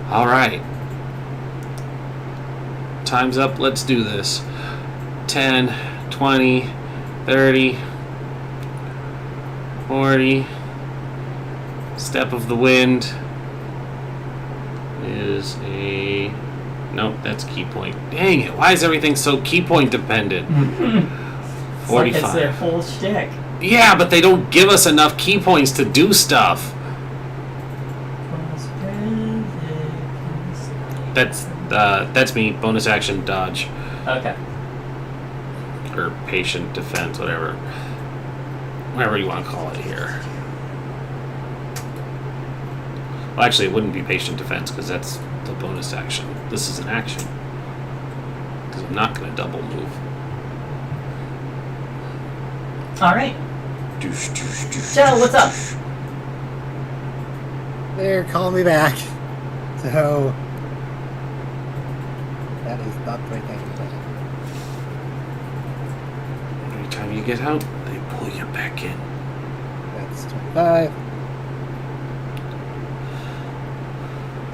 Alright. Time's up. Let's do this. 10, 20, 30, 40. Step of the Wind is a... Nope, that's key point. Dang it, why is everything so key point dependent? It's 45. like it's their whole shtick. Yeah, but they don't give us enough key points to do stuff. That's me. Bonus action dodge. Okay. Or patient defense, whatever you want to call it here. Well, actually, it wouldn't be patient defense because that's the bonus action. This is an action. Because I'm not going to double move. All right. Doosh, doosh, doosh, Joe, what's up? They're calling me back. So that is not the right thing to say. Every time you get out, they pull you back in. That's 25.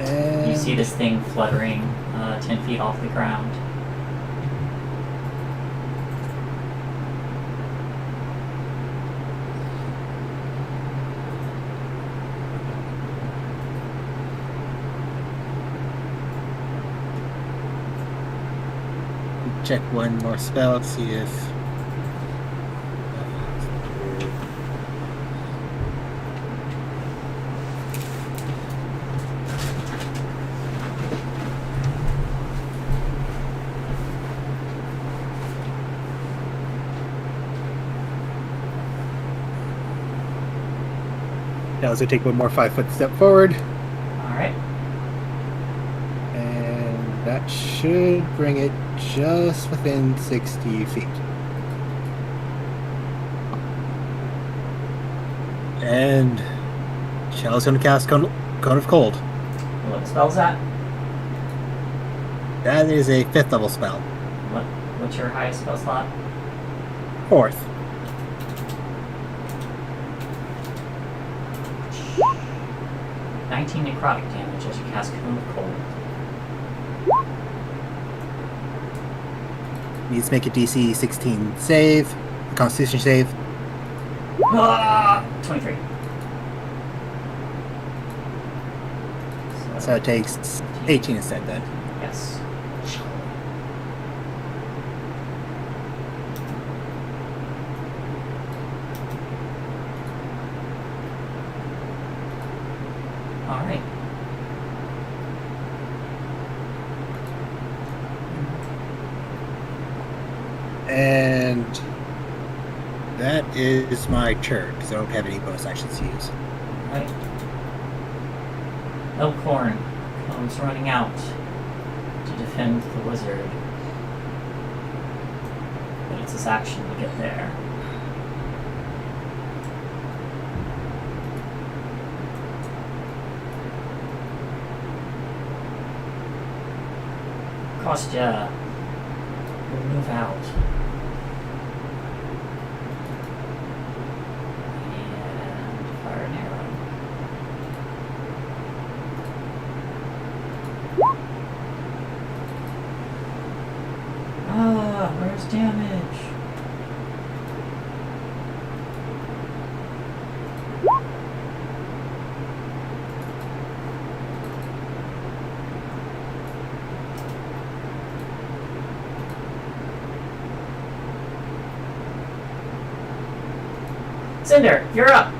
And You see this thing fluttering 10 feet off the ground. check one more spell to see if I was going to take one more 5-foot step forward, Alright. and that should bring it just within 60 feet. And Shell's going to cast Cone of Cold. What spell's that? That is a 5th level spell. What's your highest spell slot? 4th. Necrotic damage as you cast Cone of Cold. Needs to make a DC 16 save, Constitution save. 23. So it takes 18 instead then. Yes. Alright. And that is my turn, because I don't have any bonus actions to use. Right. Elkhorn comes running out to defend the wizard. But it's his action to get there. Kostya will move out. And fire an arrow. Where's damage? Cinder, you're up.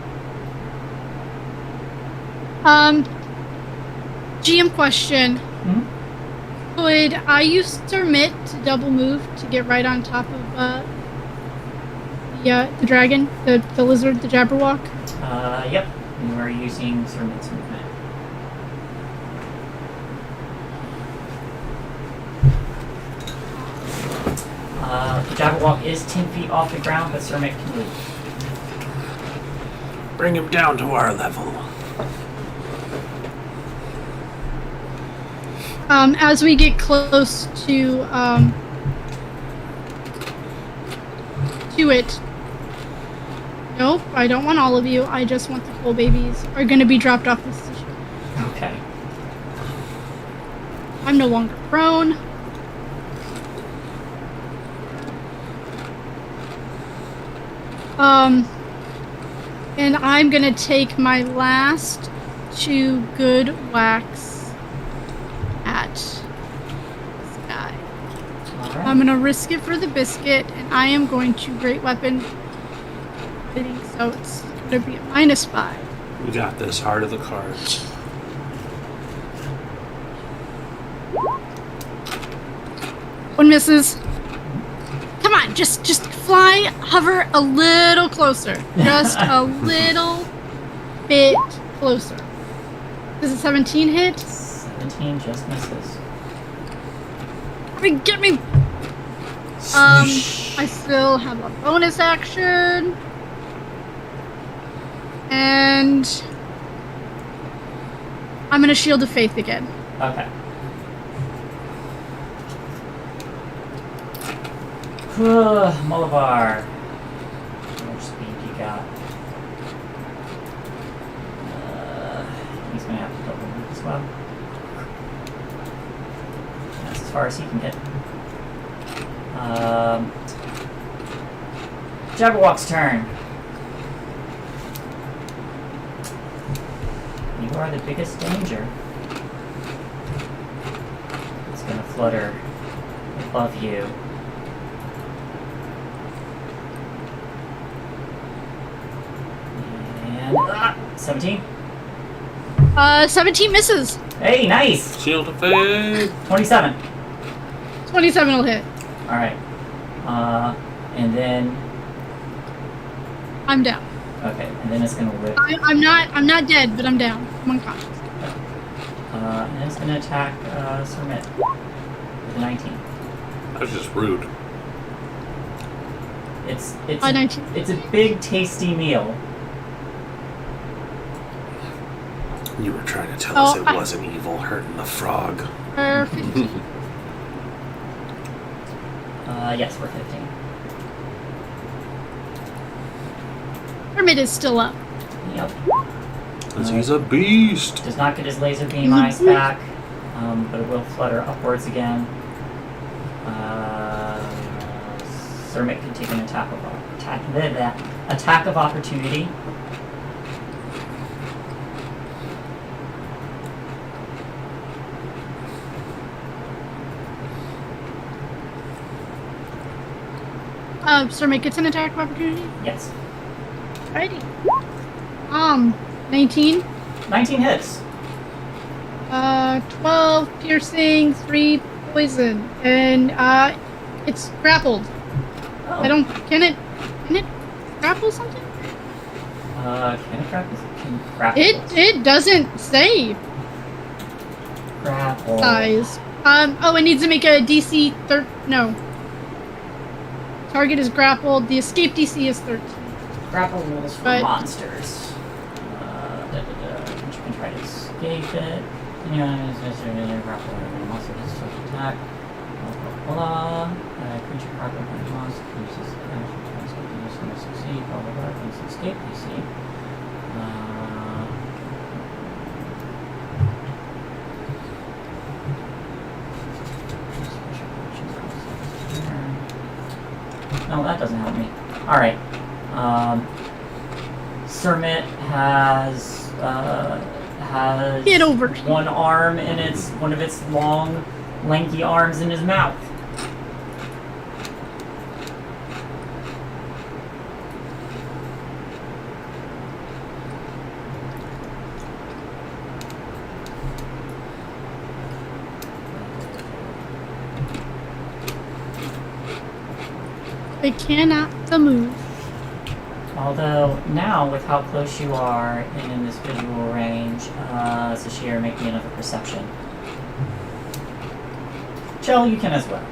GM question. Hmm? Could I use Submit to double move to get right on top of the dragon, the lizard, the Jabberwock? Yep. You are using Sermons movement. The Jabberwock is 10 feet off the ground, but Sermon can move. Bring him down to our level. As we get close to it. Nope, I don't want all of you. I just want the full babies are going to be dropped off this station. Okay. I'm no longer prone. And I'm going to take my last 2 good whacks at this guy. Alright. I'm going to risk it for the biscuit, and I am going to Great Weapon hitting, so it's going to be a -5. We got this. Heart of the cards. One misses. Come on, just fly, hover a little closer. Just a little bit closer. Does a 17 hit? 17 just misses. Get me! I still have a bonus action. And I'm gonna Shield of Faith again. Okay. Molivar. How much speed you got? He's gonna have to double move as well. That's as far as he can get. Jabberwock's turn. You are the biggest danger. It's gonna flutter above you. And 17. 17 misses. Hey, nice. Shield of Faith. 27. 27 will hit. All right. And then I'm down. okay, and then it's gonna whip. I'm not dead, but I'm down. I'm unconscious. And it's gonna attack Sir Mitt with a 19. That's just rude. It's 19. it's a big tasty meal. You were trying to tell us Oh, it wasn't evil hurting the frog. Perfect. Yes, we're 15. Hermit is still up. Yep. Because he's a beast. Does not get his laser beam eyes back, but it will flutter upwards again. Sir Mitt can take an attack of opportunity. Sir Mitt gets an attack of opportunity. Yes. Alrighty. 19. 19 hits. 12 piercing, 3 poison, and it's grappled. Oh. Can it grapple something? Can it grapple? Can grapple? It doesn't say grapple. size. Oh, it needs to make a DC no. Target is grappled. The escape DC is 13. Grapple rules for But- monsters. You can try to escape it. Grapple monster gets to attack. Blah blah blah. Creature grappled by monster uses action to escape. Use to succeed. Blah blah blah. Against escape DC. No, that doesn't help me. Alright. Sir Mitt has Get over. one arm in one of its long, lanky arms in his mouth. They cannot move. Although, now, with how close you are and in this visual range, Sashir, make me another perception. Chell, you can as well.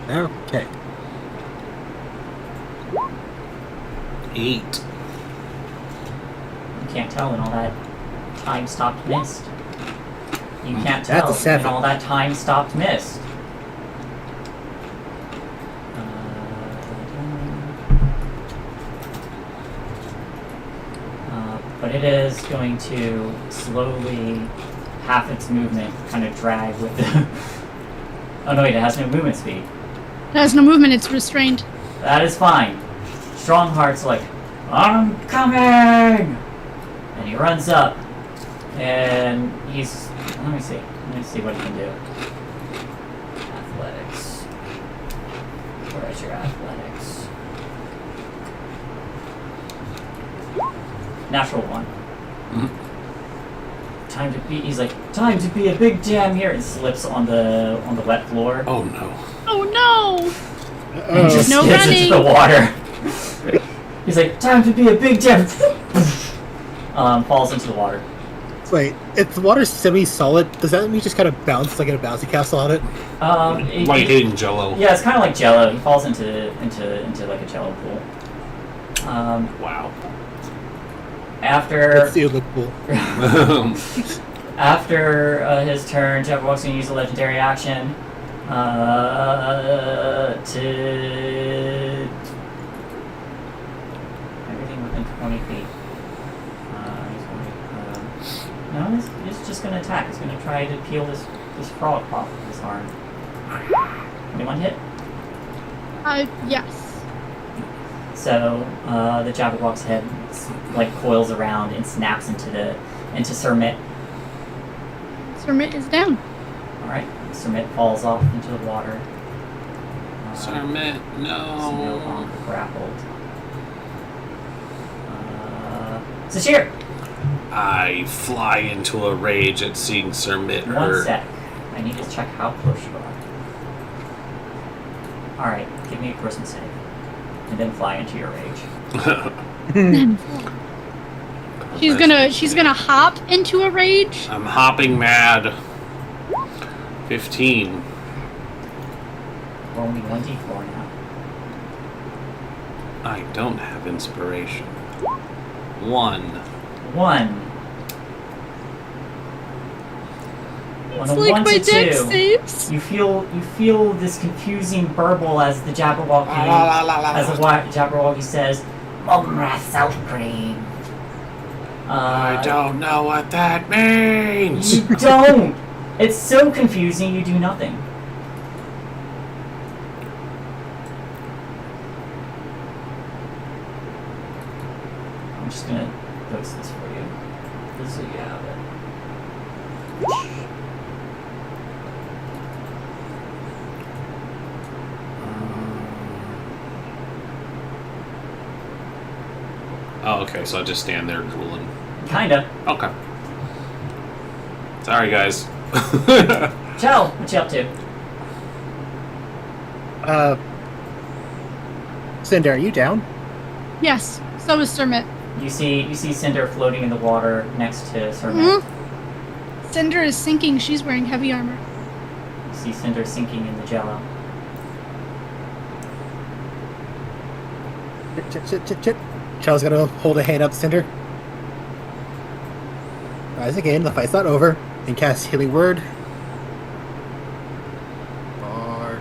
Okay. 8. You can't tell in all that time-stopped mist. You can't That's a tell in 7. all that time-stopped mist. But it is going to slowly, half its movement, kind of drag with the... Oh no, wait, it has no movement speed. It has no movement. It's restrained. That is fine. Strongheart's like, I'm coming! And he runs up, and he's... Let me see what he can do. Athletics. Where's your athletics? Natural 1. Time to be. He's like, time to be a big jam here, and slips on the wet floor. Oh no. Oh no! And just No skids running. into the water. He's like, time to be a big jam. Falls into the water. Wait, if the water's semi-solid, does that mean you just kind of bounce like in a bouncy castle on it? Like hitting Jello. Yeah, it's kind of like Jello. He falls into like a Jello pool. Wow. After Let's see, it look cool. after his turn, Jabberwock's going to use a legendary action to everything within 20 feet. No, he's just going to attack. He's going to try to peel this frog off of his arm. Anyone hit? Yes. So the Jabberwock's head like coils around and snaps into Sir Mitt. Sir Mitt is down. All right, Sir Mitt falls off into the water. Sir Mitt, Is no no. longer grappled. Sashir! I fly into a rage at seeing Sir Mitt One hurt. sec. I need to check how close you are. Alright, give me a person save. And then fly into your rage. She's gonna hop into a rage. I'm hopping mad. 15. Roll me 1d4 now. I don't have inspiration. 1. 1. It's On a like 1 my to deck 2, saves. you feel this confusing burble as the Jabberwocky says, Mumra Selfcream. I don't know what that means. You don't! It's so confusing, you do nothing. I'm just gonna post this for you. Just so you have it. Oh, okay, so I just stand there drooling. Kinda. Okay. Sorry, guys. Chell, what you up to? Cinder, are you down? Yes. So is Sir Mitt. You see Cinder floating in the water next to Sir Mitt. Cinder is sinking. She's wearing heavy armor. You see Cinder sinking in the jello. Chit. Chell's gonna hold a hand up, Cinder. Rise again, the fight's not over, and cast Healing Word. Or...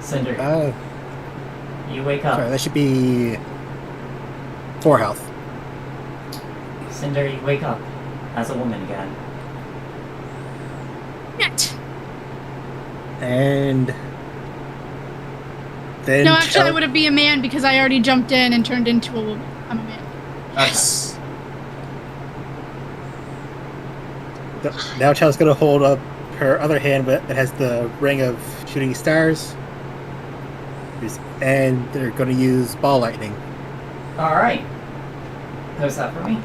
Cinder, you wake up. sorry, that should be 4 health. Cinder, you wake up as a woman again. Yet. And then No, actually, I Chell- would be a man because I already jumped in and turned into a woman. I'm a man. Yes. Now Chell's gonna hold up her other hand that has the ring of shooting stars. And they're gonna use ball lightning. Alright. Post that for me.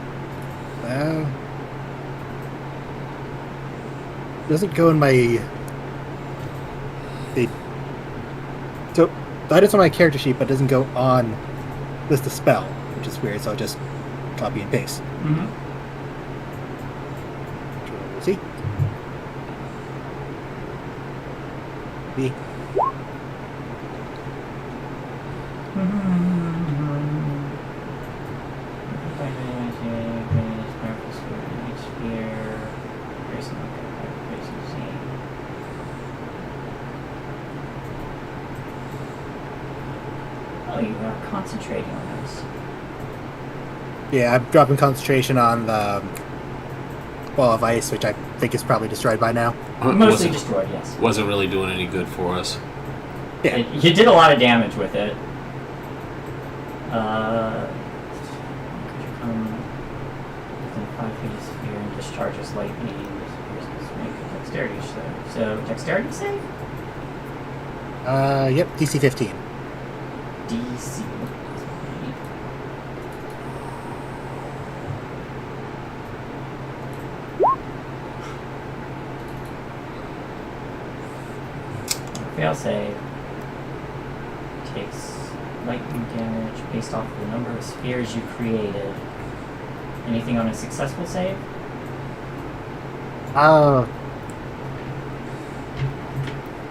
Doesn't go in my... So, that is on my character sheet, but doesn't go on list of spell, which is weird, so I'll just copy and paste. Mm-hmm. See? B. Oh, you are concentrating on this. Yeah, I'm dropping concentration on the ball of ice, which I think is probably destroyed by now. Mostly wasn't, destroyed, yes. wasn't really doing any good for us. Yeah. You did a lot of damage with it. Come within 5 feet of sphere and discharges lightning. Make a dexterity save. So, dexterity save? Yep, DC 15. DC. Fail save. Takes lightning damage based off of the number of spheres you created. Anything on a successful save?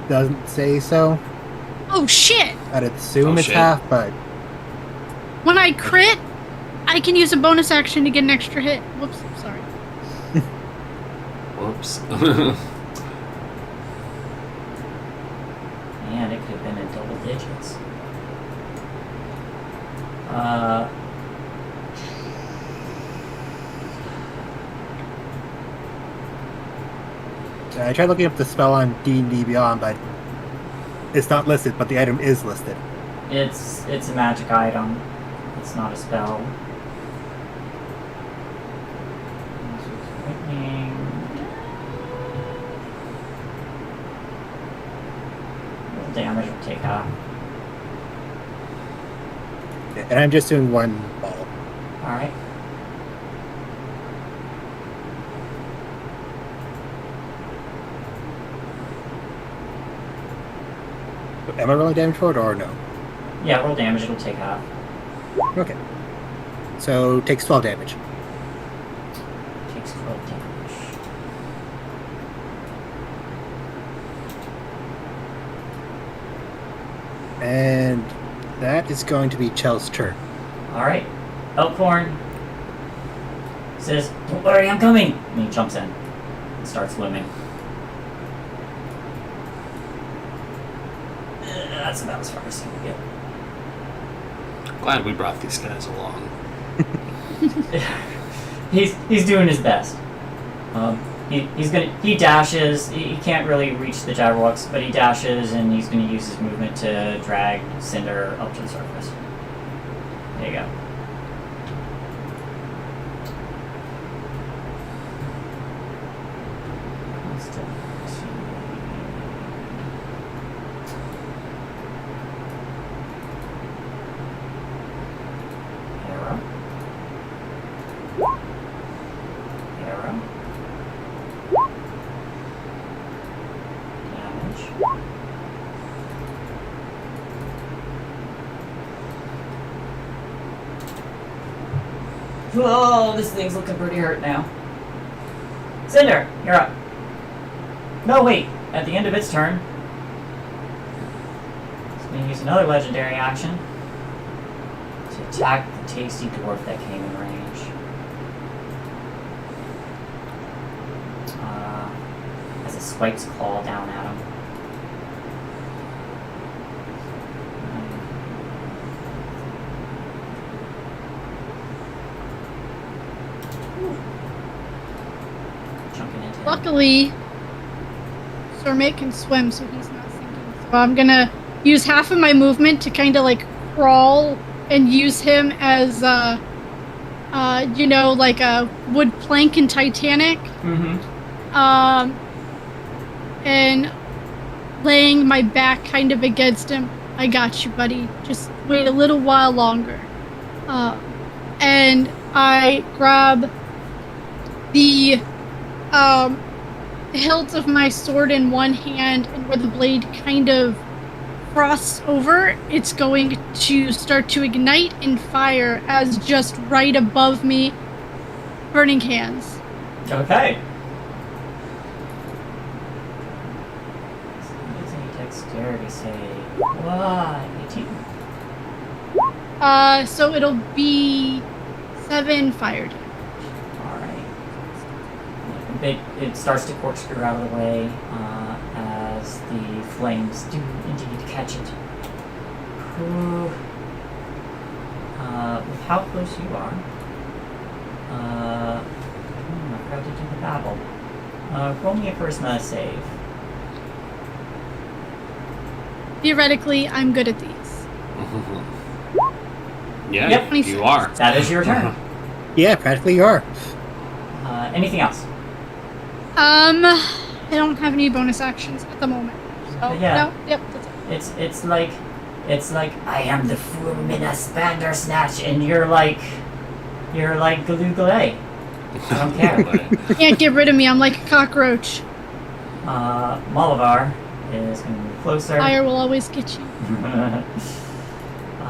Doesn't say so. Oh shit! I'd assume Oh, it's shit. half, but When I crit, I can use a bonus action to get an extra hit. Whoops, sorry. Whoops. Man, it could have been in double digits. I tried looking up the spell on D&D Beyond, but it's not listed, but the item is listed. It's a magic item. It's not a spell. Lightning. Roll damage will take off. And I'm just doing one ball. Alright. Am I rolling damage for it or no? Yeah, roll damage, it'll take half. Okay. So takes 12 damage. Takes 12 damage. And that is going to be Chell's turn. Alright. Elkhorn says, "Don't worry, I'm coming!" And he jumps in and starts swimming. That's about as far as he can get. Glad we brought these guys along. He's doing his best. He dashes. He can't really reach the Jabberwocks, but he dashes, and he's gonna use his movement to drag Cinder up to the surface. There you go. Arrow. Arrow. Damage. Whoa, this thing's looking pretty hurt now. Cinder, you're up. No, wait. At the end of its turn, it's going to use another legendary action to attack the tasty dwarf that came in range. As it swipes claw down at him. Jumping into him. Luckily, Sormate can swim, so he's not sinking. So I'm gonna use half of my movement to kind of like crawl and use him as, like a wood plank in Titanic. Mm-hmm. And laying my back kind of against him. I got you, buddy. Just wait a little while longer. And I grab the hilt of my sword in one hand, and where the blade kind of crosses over, it's going to start to ignite and fire as just right above me, burning hands. Okay. It's a dexterity save. What? 18. So it'll be 7 fire damage. Alright. It starts to corkscrew out of the way as the flames do indeed catch it. With how close you are, I forgot to do the babble. Roll me a charisma save. Theoretically, I'm good at these. Yeah, Yep. you are. That is your turn. Yeah, practically you are. Anything else? I don't have any bonus actions at the moment. So, Yeah. no, yep, that's it. It's like I am the Fulminous Bandersnatch, and you're like Galoogalay. I don't care. You can't get rid of me, I'm like a cockroach. Malavar is going to move closer. Fire will always get you.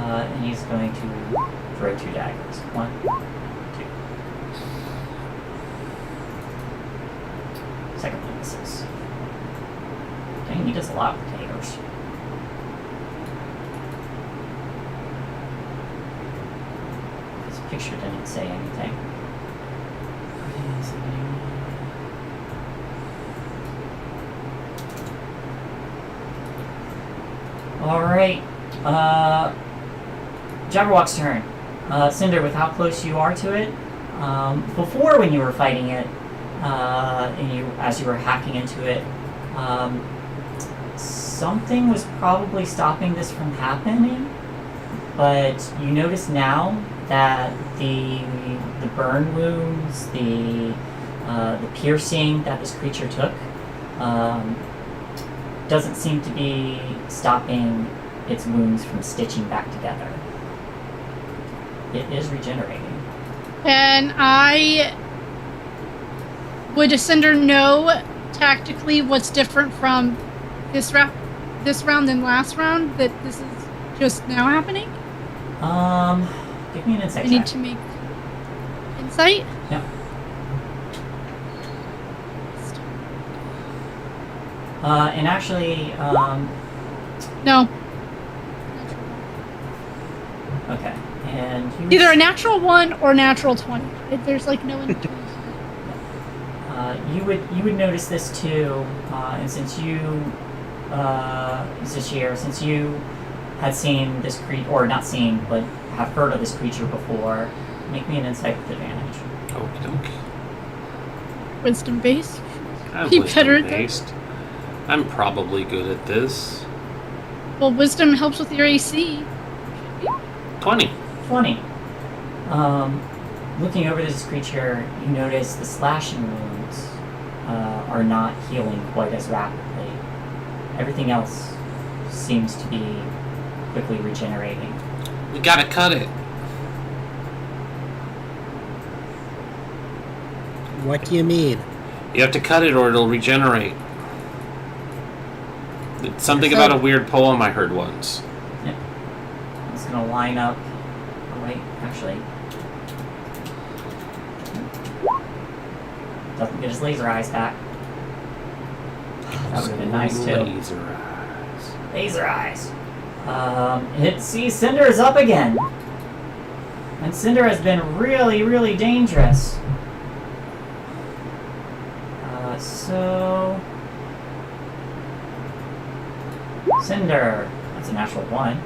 And he's going to throw 2 daggers. 1, 2. Second one misses. Dang, he does a lot with potatoes. This picture didn't say anything. Alright. Jabberwock's turn. Cinder, with how close you are to it, before when you were fighting it, as you were hacking into it, something was probably stopping this from happening, but you notice now that the burn wounds, the piercing that this creature took, doesn't seem to be stopping its wounds from stitching back together. It is regenerating. And would Cinder know tactically what's different from this round than last round? That this is just now happening? Give me an insight I need check. to make insight. Yeah. And actually, No. okay. And you Either a natural 1 or natural 20. There's like no in between. you would notice this too, and since you, Zashir, since you had seen this creature, or not seen, but have heard of this creature before, make me an insight with advantage. Okie dokie. Wisdom based. I'm Be better at wisdom-based. I'm probably good at this. Well, wisdom helps with your AC. 20. 20. Looking over this creature, you notice the slashing wounds are not healing quite as rapidly. Everything else seems to be quickly regenerating. We gotta cut it. What do you mean? You have to cut it or it'll regenerate. It's something about a weird poem I heard once. Yep. I'm just gonna line up. Oh, wait, actually. Doesn't get his laser eyes back. That would have been nice too. Laser eyes. Laser eyes. Cinder is up again. And Cinder has been really, really dangerous. So... Cinder. That's a natural 1.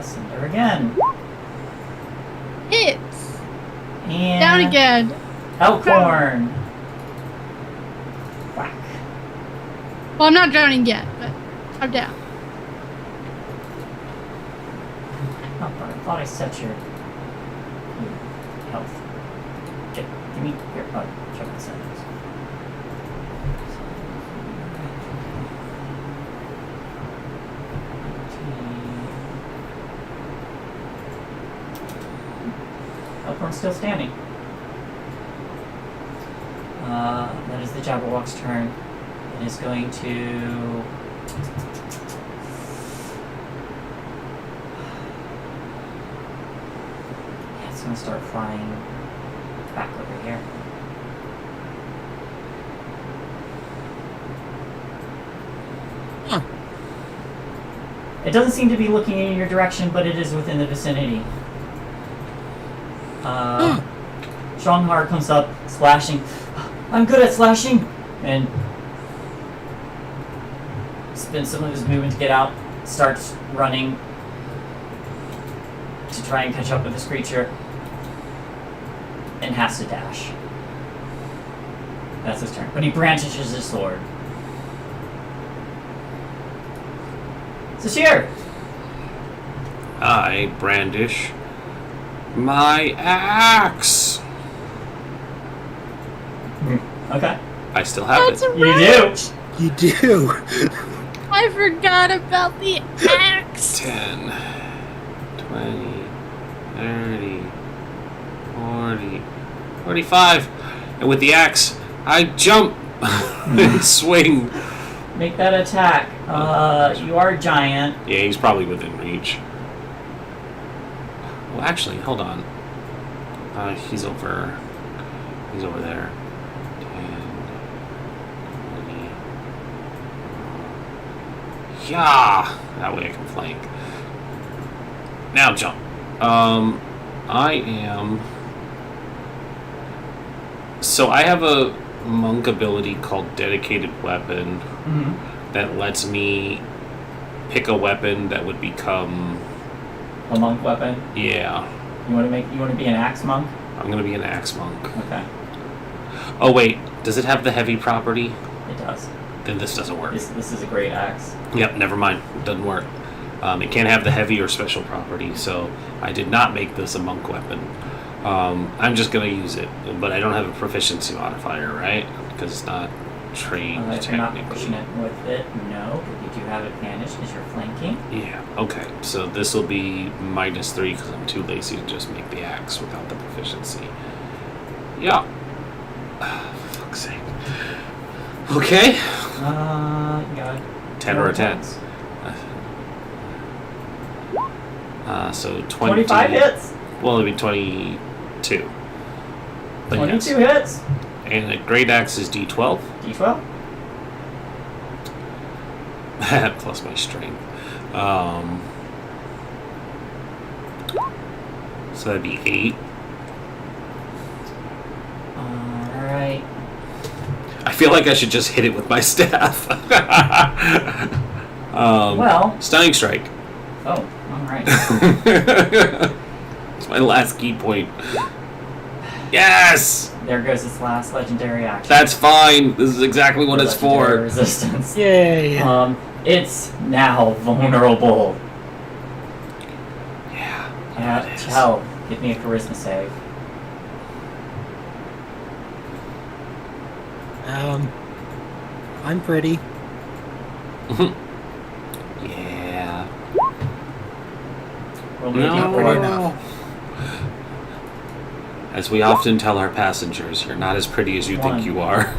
Cinder again. Hits. And... Down again. Elkhorn. Whack. Well, I'm not drowning yet, but I'm down. Oh, I thought I set your health. Give me your... Oh, check the settings. Elkhorn's still standing. That is the Jabberwock's turn. It is going to... Yeah, it's going to start flying back over here. Huh. It doesn't seem to be looking in your direction, but it is within the vicinity. Stronghar comes up, slashing. I'm good at slashing! And spends some of his movement to get out, starts running to try and catch up with this creature, and has to dash. That's his turn. But he brandishes his sword. Sashir! I brandish my axe. Okay. I still have That's it. right. You do! You do. I forgot about the axe. 10, 20, 30, 40, 45. And with the axe, I jump and swing. Make that attack. You are a giant. Yeah, he's probably within reach. Well, actually, hold on. He's over He's over there. 10, 20. Yeah! That way I can flank. Now jump. I am... So I have a monk ability called Dedicated Weapon that lets me pick a weapon that would become... A monk weapon? Yeah. You want to be an axe monk? I'm going to be an axe monk. Okay. Oh wait, does it have the heavy property? It does. Then this doesn't work. This is a great axe. Yep, never mind. It doesn't work. It can't have the heavy or special property, so I did not make this a monk weapon. I'm just going to use it, but I don't have a proficiency modifier, right? Because it's not trained If you're not technically. proficient with it, no, but you do have advantage because you're flanking. Yeah, okay. So this will be -3 because I'm too lazy to just make the axe without the proficiency. Yeah. For fuck's sake. Okay. You got 10 or a 10. attacks. So 20, 25 hits. Well, it'd be 22. But 22 yes. hits. And a great axe is D12 D12. plus my strength. So that'd be 8. Alright. I feel like I should just hit it with my staff. Well. Stunning strike. Oh, alright. It's my last key point. Yes! There goes its last legendary action. That's fine. This is exactly what it's Legendary for. Resistance. Yay! It's now vulnerable. Yeah. It is. Chell, give me a charisma save. I'm pretty. Yeah. Roll me a Pretty d4. enough. As we often tell our passengers, you're not as pretty as you One. think you are.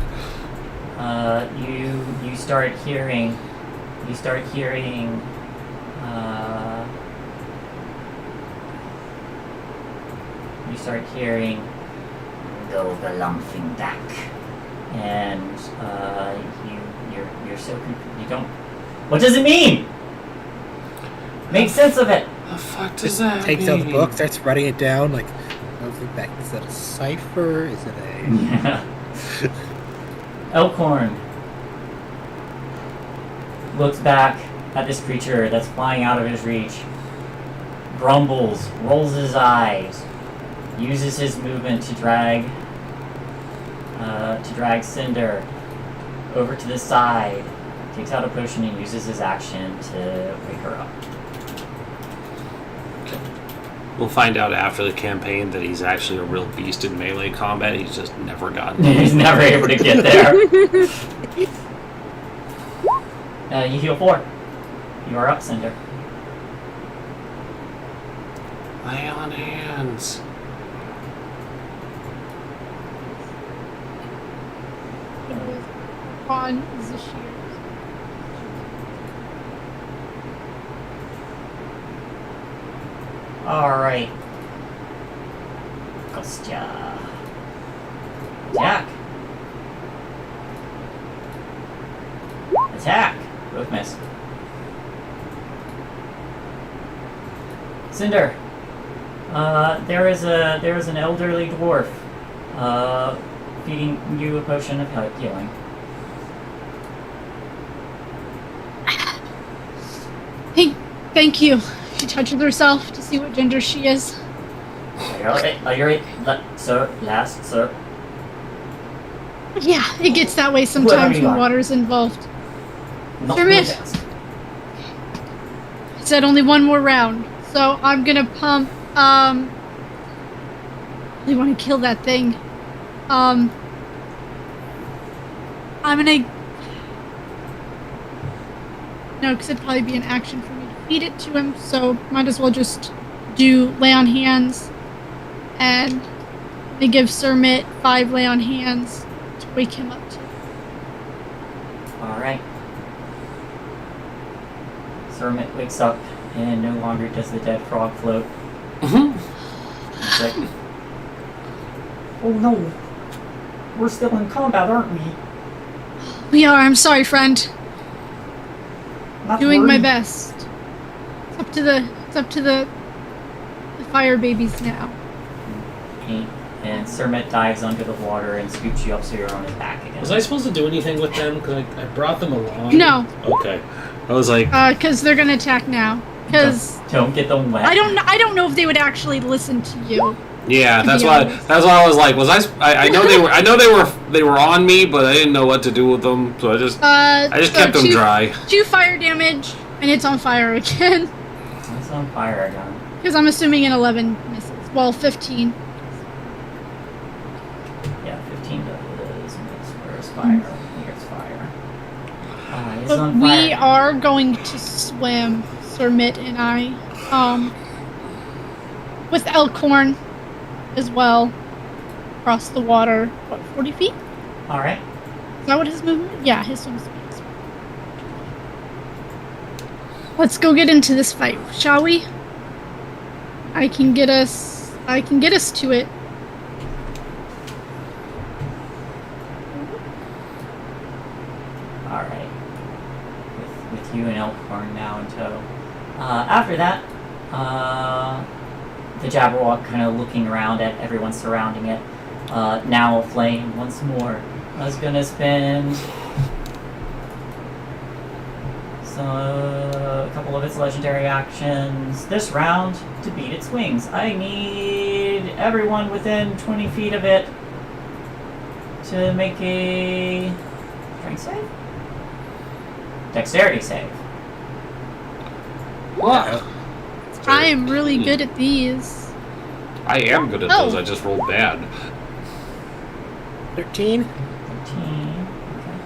You start hearing go the lumping back, and you're so you don't. What does it mean? Make sense of it. The fuck does that Takes mean? out the book, starts writing it down, like, moves it back. Is that a cipher? Is it a... Yeah. Elkhorn looks back at this creature that's flying out of his reach, grumbles, rolls his eyes, uses his movement to drag Cinder over to the side, takes out a potion and uses his action to wake her up. We'll find out after the campaign that he's actually a real beast in melee combat. He's just never gotten it. He's never able to get there. You heal 4. You are up, Cinder. Lay on hands. On Zashir. Alright. Kostya. Attack. Attack. Both miss. Cinder. There is an elderly dwarf feeding you a potion of healing. Hey, thank you. She touches herself to see what gender she is. Are you alright? Sir, last, sir. Yeah, it gets that way Whatever sometimes you when want. water's involved. Not Sir too Miff. fast. It said only one more round, so I'm gonna pump. I really want to kill that thing. I'm gonna. No, because it'd probably be an action for me to feed it to him, so might as well just do lay on hands, and they give Sir Mitt 5 lay on hands to wake him up to. Alright. Sermit wakes up and no longer does the dead frog float. It's like, oh no. we're still in combat, aren't we? We are. I'm sorry, friend. Not to Doing my worry. best. It's up to the fire babies now. And Sermet dives under the water and scoops you up so you're on his back again. Was I supposed to do anything with them? Because I brought them along. No, Okay. I was like, because they're gonna attack now. Because Don't get them wet. I don't know if they would actually listen to you. yeah, To that's be why. honest. That's why I was like, was I know they were on me, but I didn't know what to do with them, so I just So kept them dry. 2 fire damage, and it's on fire again. It's on fire again. Because I'm assuming an 11 misses. Well, 15. Yeah, 15 does miss. Where's fire? Here's fire. It's But on we fire. are going to swim, Sir Mitt and I, with Elkhorn as well, across the water. What, 40 feet? Alright. Is that what his movement? Yeah, his swim speed is. Let's go get into this fight, shall we? I can get us to it. Alright. With you and Elkhorn now in tow. After that, the Jabberwock kind of looking around at everyone surrounding it. Now aflame once more. I was gonna spend a couple of its legendary actions this round to beat its wings. I need everyone within 20 feet of it to make a strength save? Dexterity save. What? I am really good at these. I am good at those. I just rolled bad. 13. 13. Okay.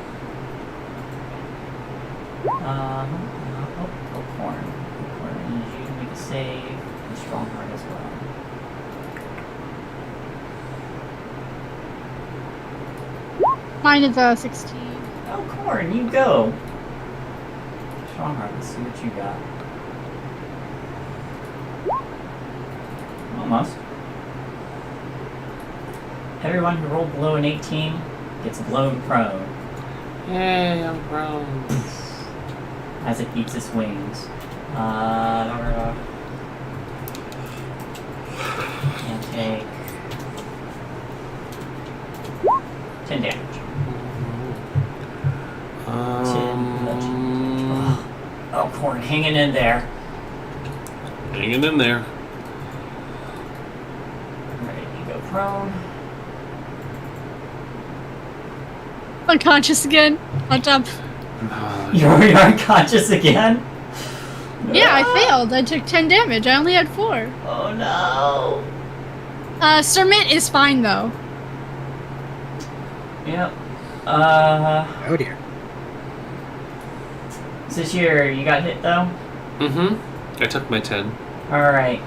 Elkhorn. Elkhorn, I need you to make a save. And Strongheart as well. Mine is a 16. Elkhorn, you go. Strongheart, let's see what you got. Almost. Everyone who rolled below an 18 gets blown prone Yay, I'm prone. as it beats its wings. And take 10 damage. Elkhorn hanging in there. Hanging in there. Ready to go prone. Unconscious again. On top. You're unconscious again? Yeah, I failed. I took 10 damage. I only had 4. Oh no. Sir Mitt is fine though. Yep. Oh dear. Sashir, you got hit though? Mm-hmm. I took my 10. Alright,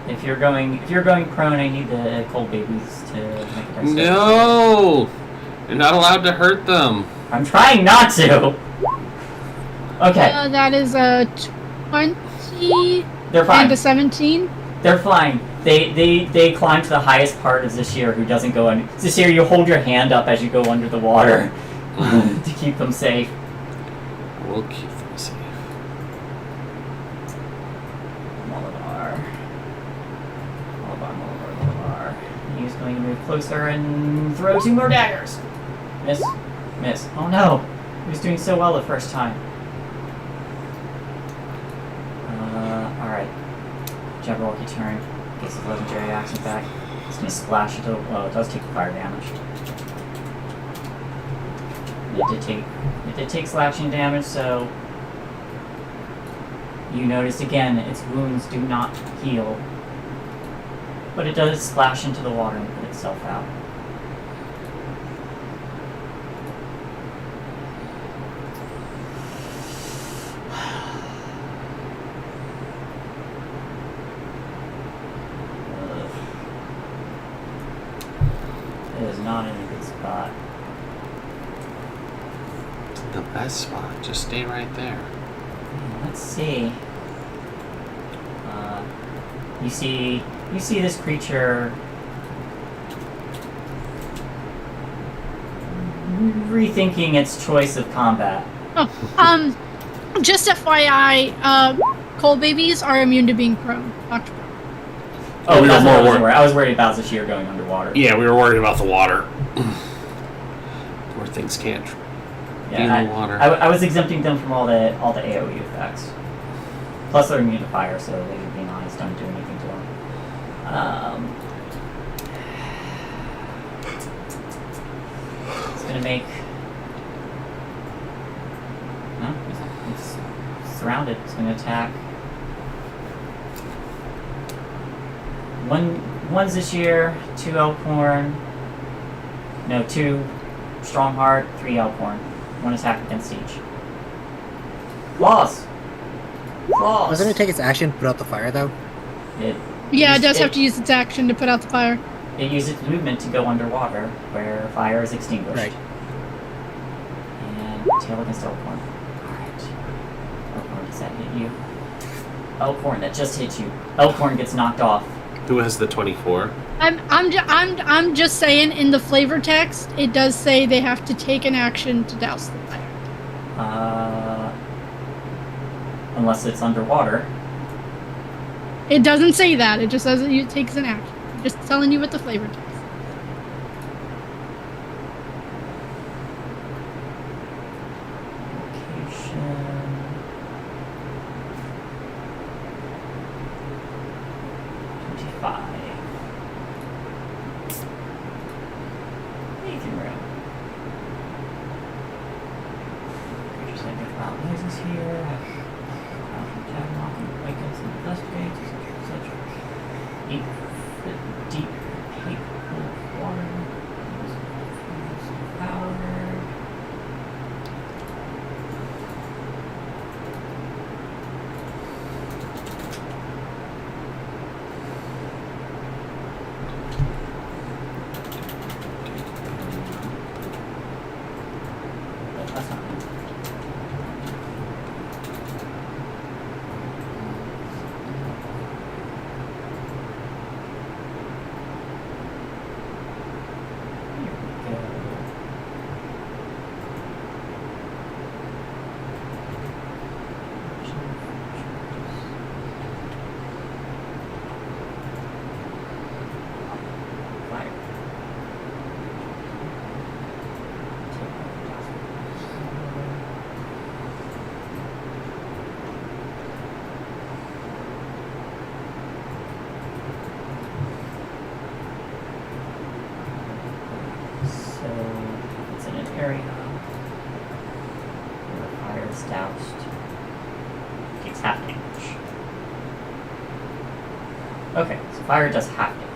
If you're going prone, I need the cold babies to make a dexterity. No! You're not allowed to hurt them. I'm trying not to! Okay, That is a 20 they're fine. and a 17. They're fine. They climb to the highest part of Zashir, who doesn't go under. Zashir, you hold your hand up as you go under the water to keep them safe. We'll keep them safe. Molivar. He's going to move closer and throw 2 more daggers. Miss. Miss. Oh no! He was doing so well the first time. Alright. Jabberwock, your turn. Gets his legendary action back. It's going to splash into. Well, it does take fire damage. It did take slashing damage, so you notice again its wounds do not heal. But it does splash into the water and put itself out. It is not in a good spot. The best spot. Just stay right there. Let's see. You see this creature rethinking its choice of combat. Oh, just FYI, coal babies are immune to being prone. Dr. Oh, we were that's more what I was worried. worried. I was worried about Zashir going underwater. Yeah, we were worried about the water. Where things can't be in the water. I was exempting them from all the AoE effects. Plus, they're immune to fire, so they, being honest, don't do anything to them. It's gonna make. No, it's surrounded. It's gonna attack. One's this year, 2 Elkhorn. No, 2 Strongheart, 3 Elkhorn. 1 attack against each. Flaws! Wasn't it take its action to put out the fire, though? Yeah, it does have to use its action to put out the fire. It used its movement to go underwater, where fire is extinguished. Right. And tail against Elkhorn. Alright. Elkhorn, does that hit you? Elkhorn, that just hit you. Elkhorn gets knocked off. Who has the 24? I'm just saying, in the flavor text, it does say they have to take an action to douse the fire. Unless it's underwater. It doesn't say that. It just says it takes an action. I'm just telling you what the flavor text. Location. Anything room. Creatures like make loud noises here. Have Jabberwock and awakens and investigates, etc. 8-foot deep, capable of water. Power. That's not good. Here we go. Fire. So it's in an area where fire is doused. Takes half damage. Okay, so fire does half damage.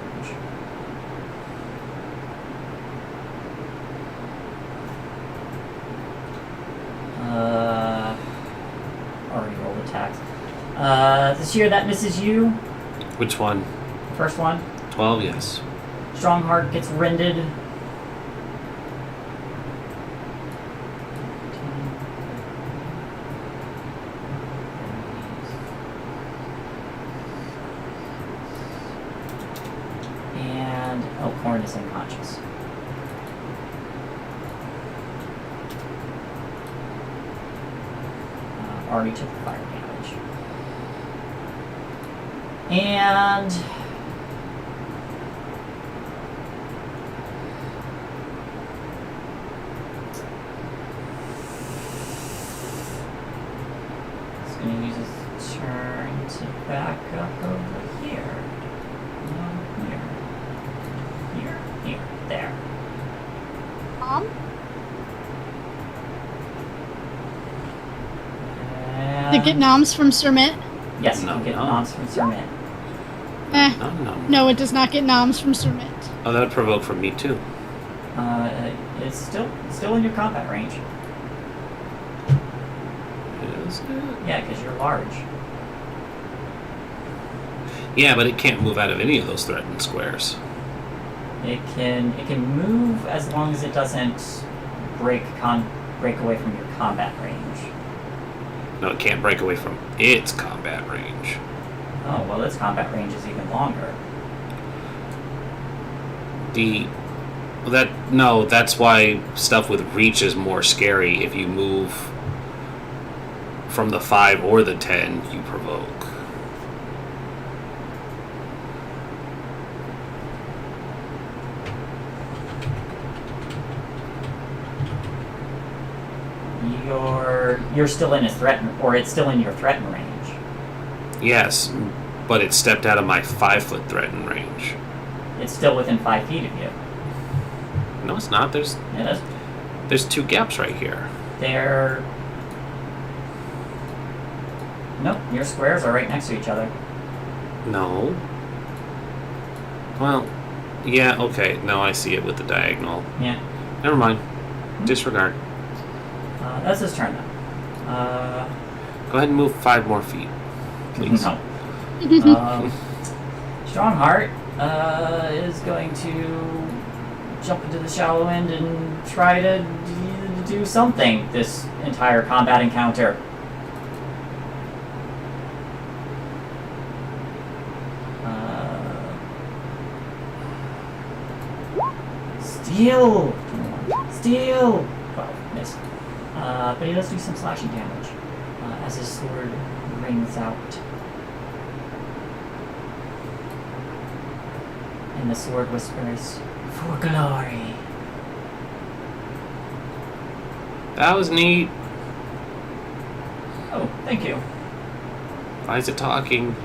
Already rolled attacks. This year that misses you. Which one? First one. 12, yes. Strongheart gets rended. And Elkhorn is unconscious. Already took the fire damage. And it's going to use his turn to back up over here. No, here, there. To get noms from Sir Mitt? Yes, you No, can get no. noms from Sir Mitt. No. No, it does not get noms from Sir Mitt. Oh, that would provoke from me, too. It's still in your combat range. Is it? Yeah, because you're large. Yeah, but it can't move out of any of those threatened squares. It can move as long as it doesn't break away from your combat range. No, it can't break away from its combat range. Oh well. Well, its combat range is even longer. That's why stuff with reach is more scary. If you move from the 5 or the 10, you provoke. You're still in his threaten, or it's still in your threaten range. Yes, but it stepped out of my 5-foot threaten range. It's still within 5 feet of you. No, it's not. There's 2 gaps right here. Nope, your squares are right next to each other. No. Well, yeah, okay. No, I see it with the diagonal. Yeah. Never mind. Disregard. That's his turn, then. Go ahead and move 5 more feet, please. No. Strongheart is going to jump into the shallow end and try to do something this entire combat encounter. Steal! 12, miss. But he does do some slashing damage as his sword rings out. And the sword whispers, "For glory." That was neat. Oh, thank you. Why is it talking?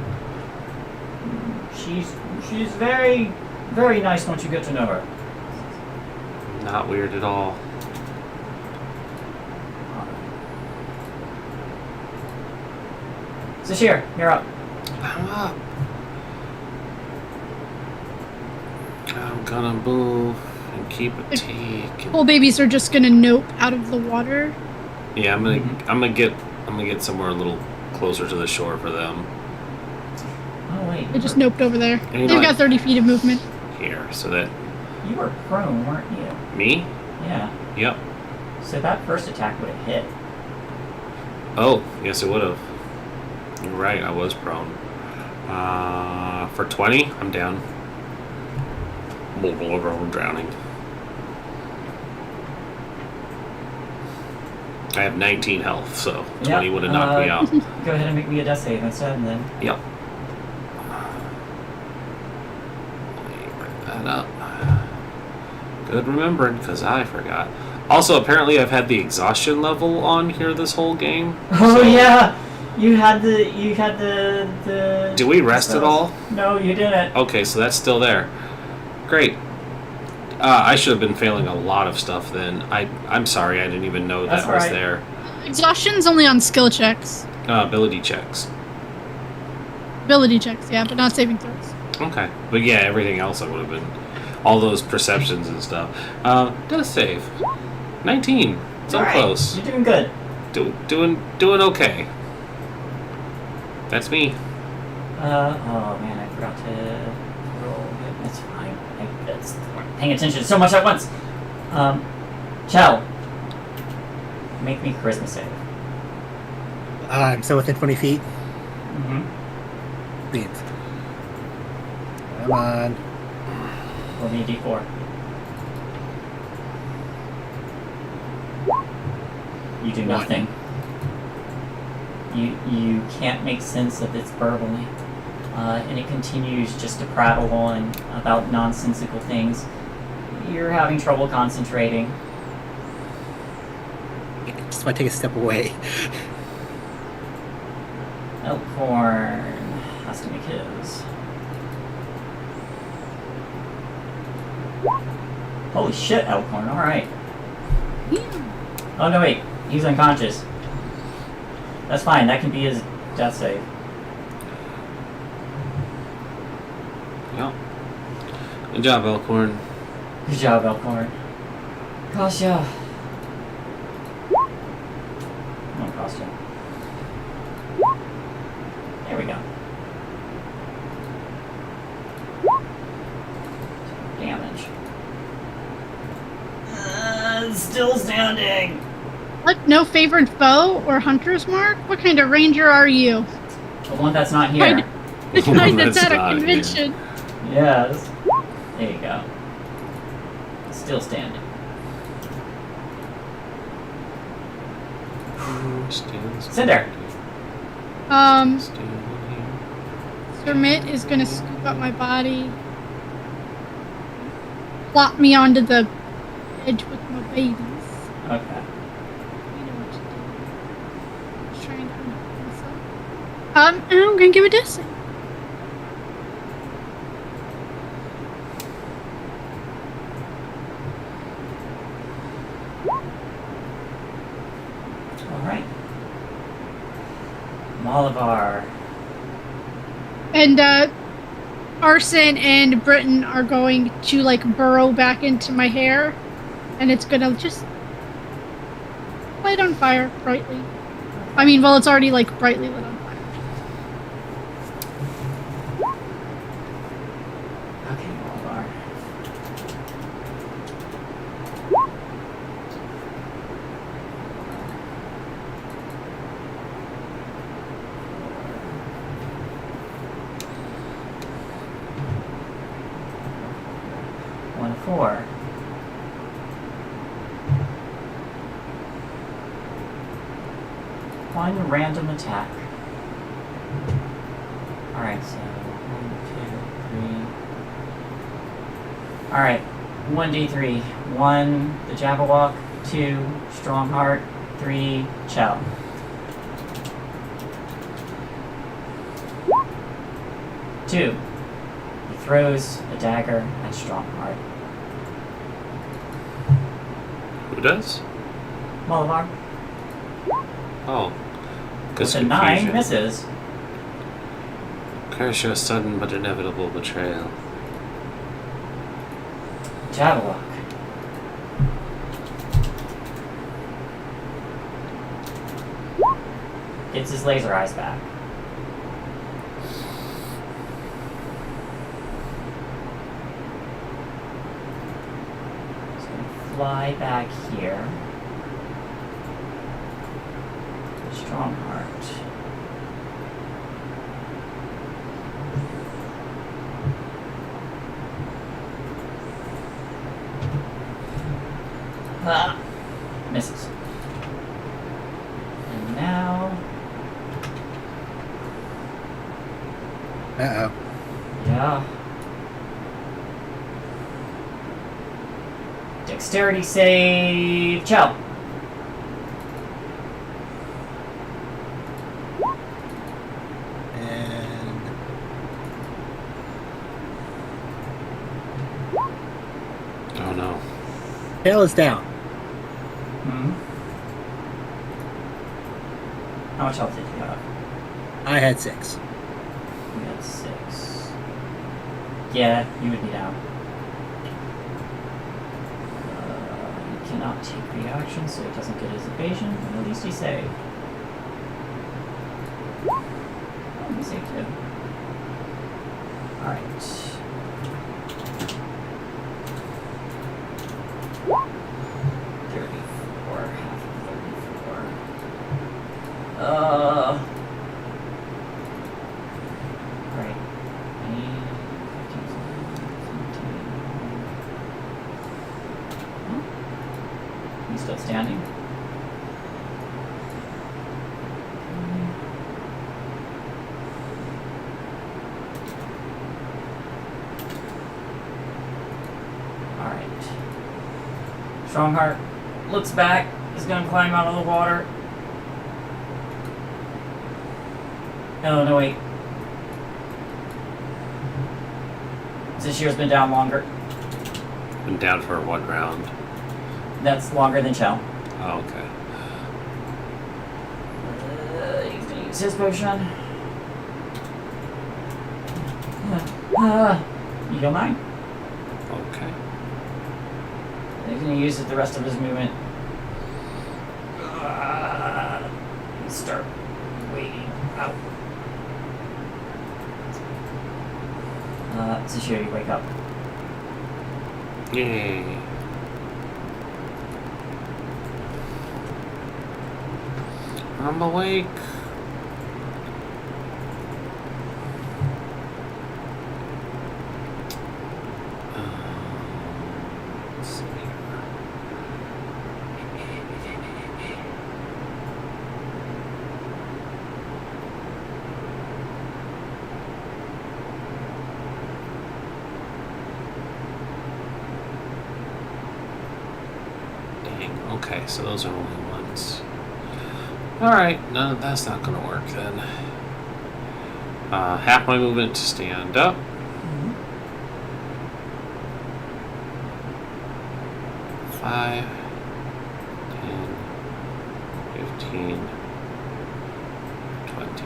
She's very, very nice once you get to know her. Not weird at all. Sashir, you're up. I'm up. I'm gonna move and keep a take. Bull babies are just gonna nope out of the water. Yeah, I'm gonna get somewhere a little closer to the shore for them. Oh wait. They just noped over there. And They've got 30 feet of movement. Here, so that You were prone, weren't you? me? Yeah. Yep. So that first attack would have hit. Oh, yes, it would have. You're right, I was prone. For 20, I'm down. I'm drowning. I have 19 health, so 20 would have knocked me out. Go ahead and make me a death save instead, and then. Yep. Bring that up. Good remembering, because I forgot. Also, apparently I've had the exhaustion level on here this whole game. Oh so yeah! You had the Do we rest at all? No, you didn't. Okay, so that's still there. Great. I should have been failing a lot of stuff then. I'm sorry, I didn't even know That's that was right. there. Exhaustion's only on skill checks. Ability checks. Ability checks, yeah, but not saving throws. Okay. But yeah, everything else I would have been. All those perceptions and stuff. Death save. 19. So All right. close. You're doing good. Doing okay. That's me. Oh man, I forgot to roll it. That's fine. That's paying attention so much at once. Chell, make me charisma save. I'm still within 20 feet. Mm-hmm. Means. Come on. Roll me a d4. You do nothing. You can't make sense of its burbling. And it continues just to prattle on about nonsensical things. You're having trouble concentrating. Just might take a step away. Elkhorn has to make his. Holy shit, Elkhorn, alright. Oh no, wait, he's unconscious. That's fine, that can be his death save. Yep. Good job, Elkhorn. Good job, Elkhorn. Kostya. Come on, Kostya. There we go. Damage. Still standing. What? No favorite foe or hunter's mark? What kind of ranger are you? The one that's not here. The guy One that's that's at a not convention. Yes. There you go. Still standing. Cinder. Sir Mitt is gonna scoop up my body, plop me onto the edge with my babies. Okay. You know what to do. Just trying to unhook myself. And I'm gonna give it a sec. Alright. Malabar. And Arson and Britain are going to like burrow back into my hair, and it's gonna just light on fire brightly. I mean, well, it's already like brightly lit on fire. Okay, Malabar. One, four. One random attack. Alright, so 1, 2, 3. Alright, 1d3. 1, the Jabberwock. 2, Strongheart. 3, Chell. 2. He throws a dagger at Strongheart. Who does? Malabar. Oh. With a 9, misses. Curse your sudden but inevitable betrayal. Jabberwock. Gets his laser eyes back. He's gonna fly back here. Strongheart. Ah, misses. And now, Uh-oh. yeah. Dexterity save, Chell. And... Oh no. Tail is down. Hmm. How much health did you have? I had 6. You had 6. Yeah, you would be down. He cannot take reaction, so he doesn't get his evasion, but at least he saved. Oh, he saved too. Alright. 34, half of 34. Right. 15, 17. He's still standing. Alright. Strongheart looks back, is gonna climb out of the water. Oh, no, wait. Zashir's been down longer. Been down for 1 round. That's longer than Chell. Oh, okay. He's gonna use his potion. You heal 9. Okay. He's gonna use it the rest of his movement. Start waiting out. Zashir, you wake up. Yay. I'm awake. dying. Okay, so those are only ones. Alright, no, that's not going to work then. Half my movement to stand up. 5, 10, 15, 20.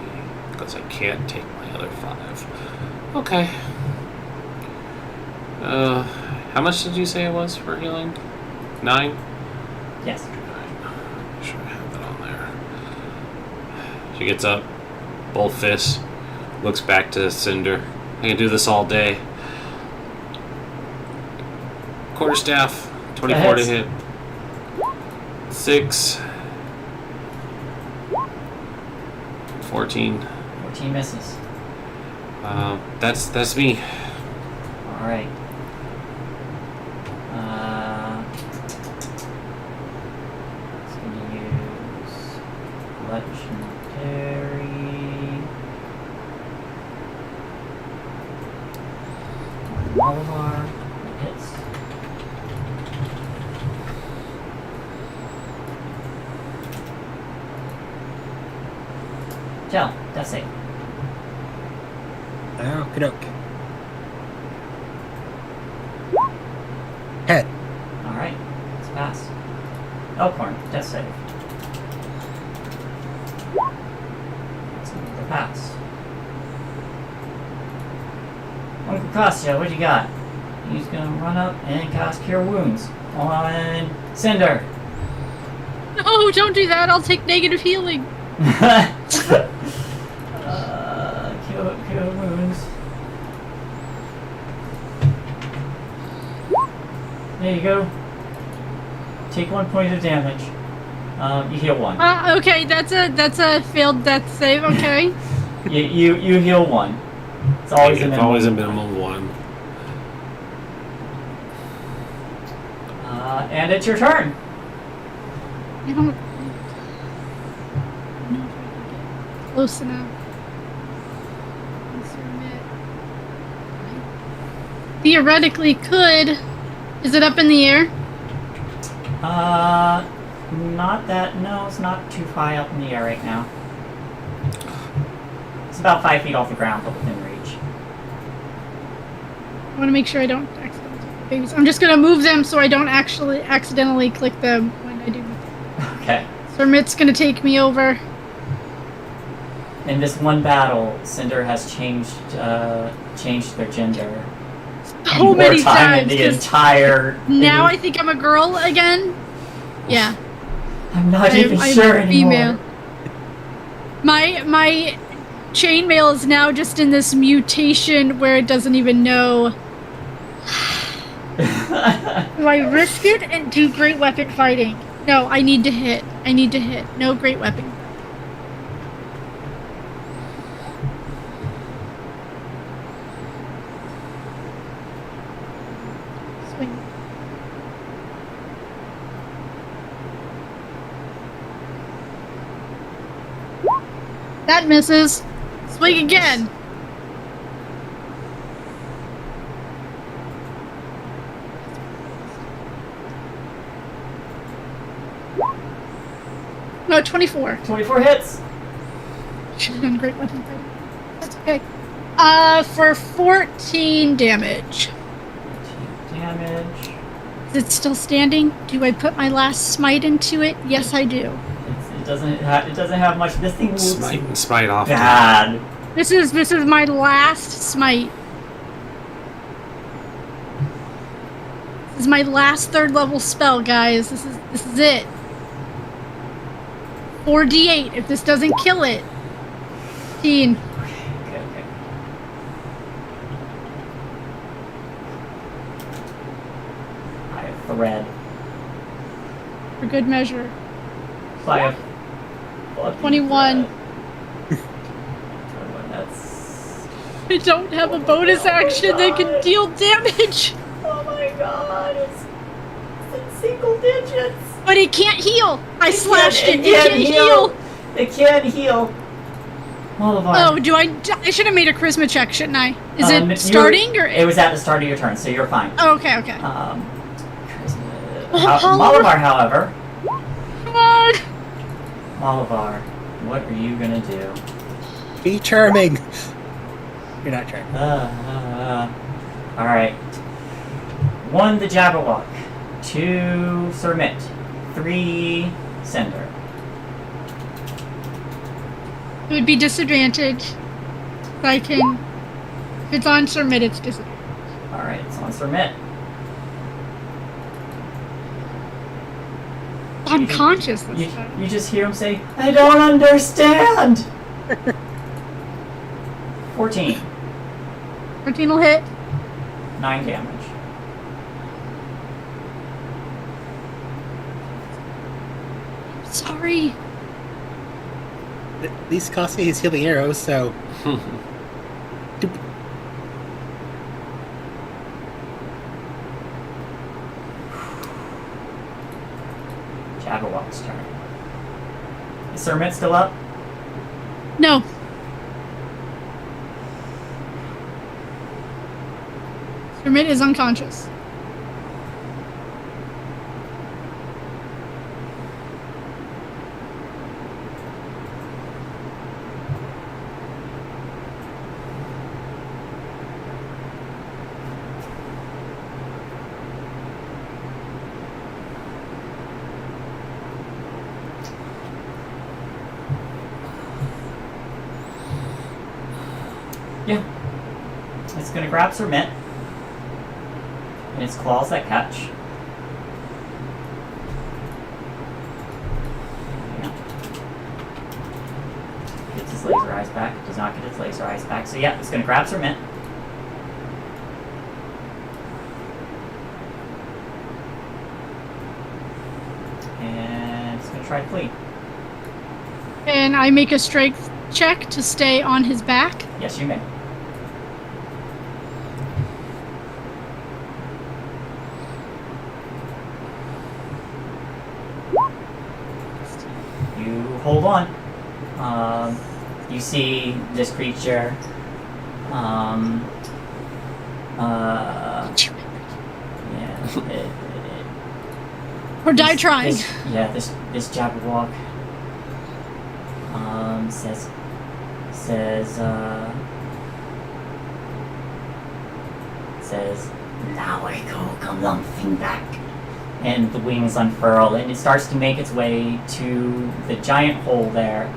Because I can't take my other 5. Okay. How much did you say it was for healing? 9? Yes. 9. Sure, I have that on there. She gets up, both fists, looks back to Cinder. I can do this all day. Quarterstaff, 24 to hit. 6. 14. 14 misses. That's me. All right. Just gonna use legendary. Malamar hits. Tell, that's it. Okie doke. Head. Alright, let's pass. Elkhorn, death save. That's another pass. Uncle Kostya, what you got? He's gonna run up and cast Cure Wounds on Cinder. No, don't do that. I'll take negative healing. Cure Wounds. There you go. Take 1 point of damage. You heal 1. Okay, that's a failed death save. Okay. you heal 1. It's always a minimum. Always a minimum of 1. And it's your turn. I don't know if I can get close enough. I theoretically could. Is it up in the air? Not that. No, it's not too high up in the air right now. It's about 5 feet off the ground, but within reach. I want to make sure I don't accidentally click the babies. I'm just going to move them so I don't actually accidentally click them when I do. Okay. Sir Mitt's going to take me over. In this one battle, Cinder has changed their gender. So many times. In the entire. Now I think I'm a girl again. Yeah. I'm not even sure anymore. Female. My chainmail is now just in this mutation where it doesn't even know. Do I risk it and do great weapon fighting? No, I need to hit. I need to hit. No great weapon. Swing. That misses. Swing again. No, 24. 24 hits. Should have done great weapon fighting. That's okay. For 14 damage. 14 damage. Is it still standing? Do I put my last smite into it? Yes, I do. It doesn't have much. This thing looks Smite off. bad. This is my last smite. This is my last 3rd level spell, guys. This is it. 4d8 if this doesn't kill it. 15. Okay. I have thread. For good measure. So I have 21. That's. I don't have a bonus action that can deal damage. Oh my god! It's in single digits. But it can't heal. I slashed it. It can't can't heal. It can't heal. Oh, I should have made a charisma check, shouldn't I? Is it starting or? It was at the start of your turn, so you're fine. Oh, okay. Charisma Malabar, however. Come on! Malabar, what are you gonna do? Be charming. You're not charming. Alright. 1, the Jabberwock. 2, Surmit. 3, Cinder. It would be disadvantage. I can. If it's on Surmit, it's disadvantage. Alright, it's on Surmit. Unconscious this You, time. you just hear him say, I don't understand! 14. 14 will hit. 9 damage. Sorry. At least cost me his healing arrows, so. Doop. Jabberwock's turn. Is Surmit still up? No. Surmit is unconscious. Yeah. It's gonna grab Surmit. And its claws that catch. Yeah. Gets his laser eyes back. Does not get its laser eyes back. So yeah, it's gonna grab Surmit. And it's gonna try to flee. And I make a strength check to stay on his back. Yes, you may. You hold on. You see this creature. Yeah. Or die trying. This Jabberwock. Says, now I go galumphing back. And the wings unfurl, and it starts to make its way to the giant hole there.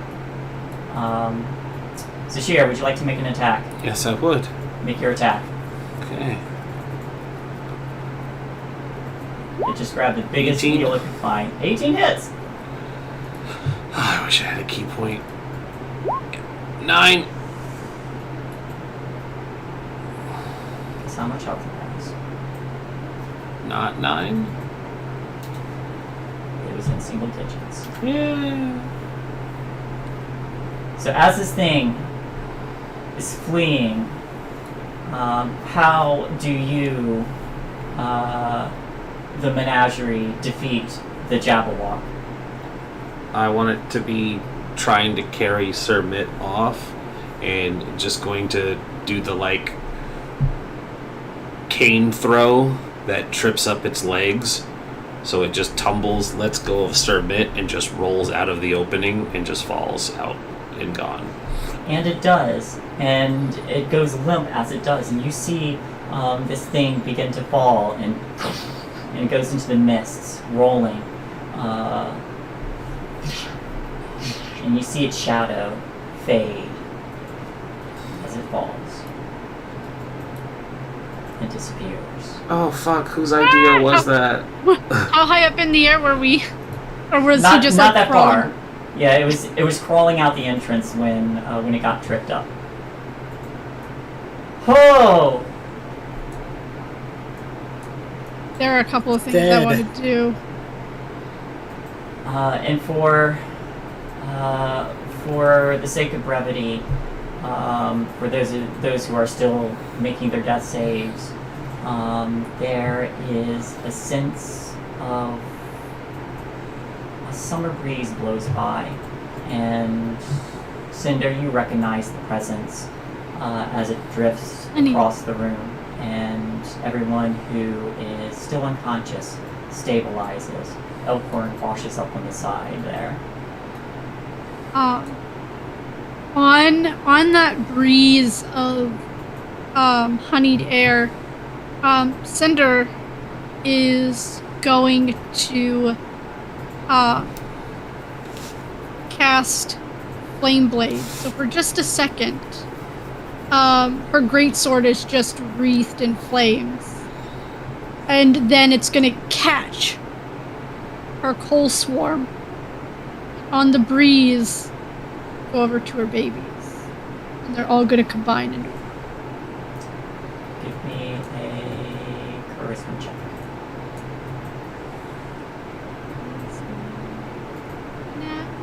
Zashir, would you like to make an attack? Yes, I would. Make your attack. Okay. It just grabbed the biggest 18. needle it could find. 18 hits! I wish I had a key point. 9. Guess how much health it has. Not 9. It was in single digits. Yeah. So as this thing is fleeing, how do you, the menagerie, defeat the Jabberwock? I want it to be trying to carry Sir Mitt off and just going to do the like cane throw that trips up its legs. So it just tumbles, lets go of Sir Mitt, and just rolls out of the opening and just falls out and gone. And it does, and it goes limp as it does, and you see this thing begin to fall, and it goes into the mists, rolling. And you see its shadow fade as it falls and disappears. Oh fuck, whose idea was that? How high up in the air were we? Or was Not he just not like that crawling? far. Yeah, it was crawling out the entrance when it got tripped up. Oh! There are a couple of things I Dead. wanted to do. And for the sake of brevity, for those who are still making their death saves, there is a sense of a summer breeze blows by, and Cinder, you recognize the presence as it drifts Honey. across the room, and everyone who is still unconscious stabilizes. Elkhorn washes up on the side there. On that breeze of honeyed air, Cinder is going to cast Flame Blade. So for just a second, her greatsword is just wreathed in flames. And then it's gonna catch her coal swarm on the breeze, go over to her babies. And they're all gonna combine into one. Give me a charisma check.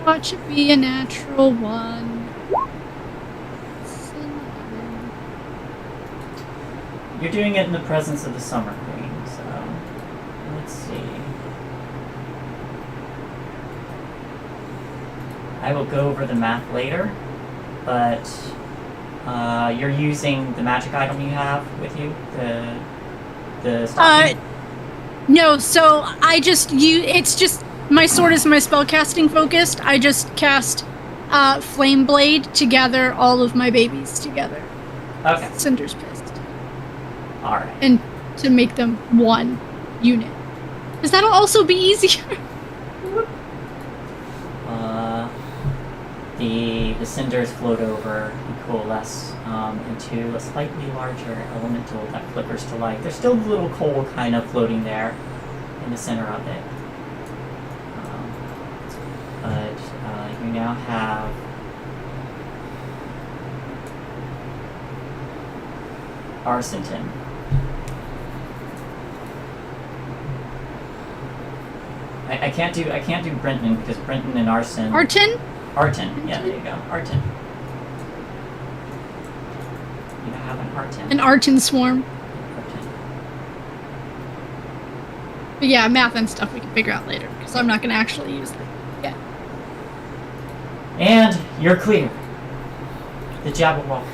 Watch it be a natural one. You're doing it in the presence of the Summer Queen, so let's see. I will go over the math later, but you're using the magic item you have with you, the stocking? No, so I just it's just my sword is my spellcasting focused. I just cast Flame Blade to gather all of my babies together. Okay. Cinder's pissed. Alright. And to make them one unit. Because that'll also be easier. The cinders float over and coalesce into a slightly larger elemental that flickers to life. There's still a little coal kind of floating there in the center of it. But you now have Arsenton. I can't do Brenton because Brenton and Arson. Arton? Arton. Yeah, there you go. Arton. You now have an Arton. An Arton swarm. Arton. But yeah, math and stuff we can figure out later, because I'm not going to actually use them yet. And you're clear. The Jabberwock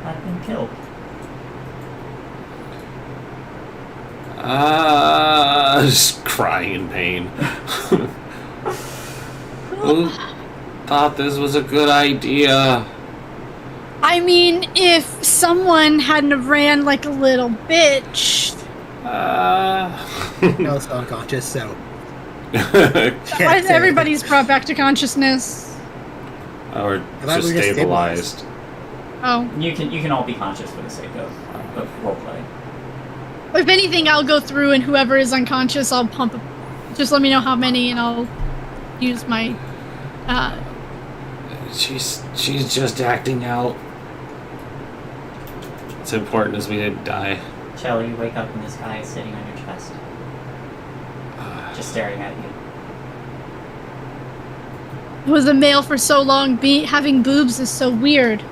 had been killed. Just crying in pain. Who thought this was a good idea? I mean, if someone hadn't have ran like a little bitch. No, it's unconscious, so. Everybody's brought back to consciousness. Or thought just we were just stabilized. Oh. You can all be conscious for the sake of roleplay. If anything, I'll go through and whoever is unconscious, I'll pump. Just let me know how many, and I'll use my. She's just acting out. It's important as we didn't die. Shell, you wake up and this guy is sitting on your chest, just staring at you. Was a male for so long. Having boobs is so weird.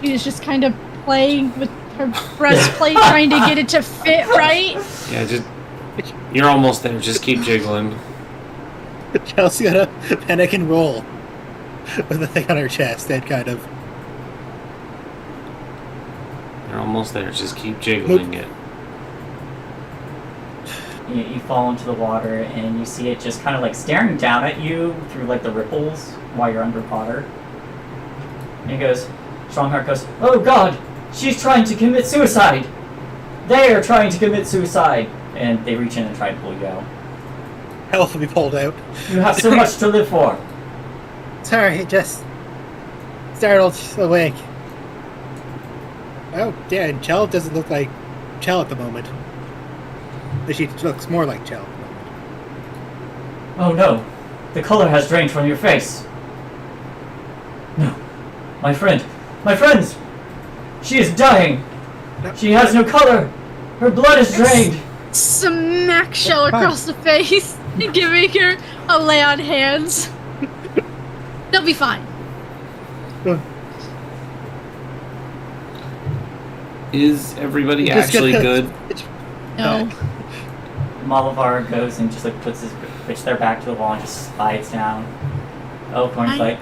She was just kind of playing with her breastplate, trying to get it to fit right. Yeah, you're almost there. Just keep jiggling. Chelsea got a panic and roll with the thing on her chest and kind of. You're almost there. Just keep jiggling it. You fall into the water and you see it just kind of like staring down at you through like the ripples while you're underwater. And he goes, Strongheart goes, "Oh God, she's trying to commit suicide! They are trying to commit suicide!" And they reach in and try to pull you out. Health will be pulled out. You have so much to live for. Sorry, just startled awake. Oh, yeah, and Chell doesn't look like Chell at the moment. But she looks more like Chell at the moment. Oh no, the color has drained from your face. No, my friends! She is dying! No. She has no color! Her blood is drained! Smack Shell across the face, giving her a lay on hands. They'll be fine. Is everybody Just actually get good? No. Malavar goes and just like puts their back to the wall and just slides down. Elkhorn's like,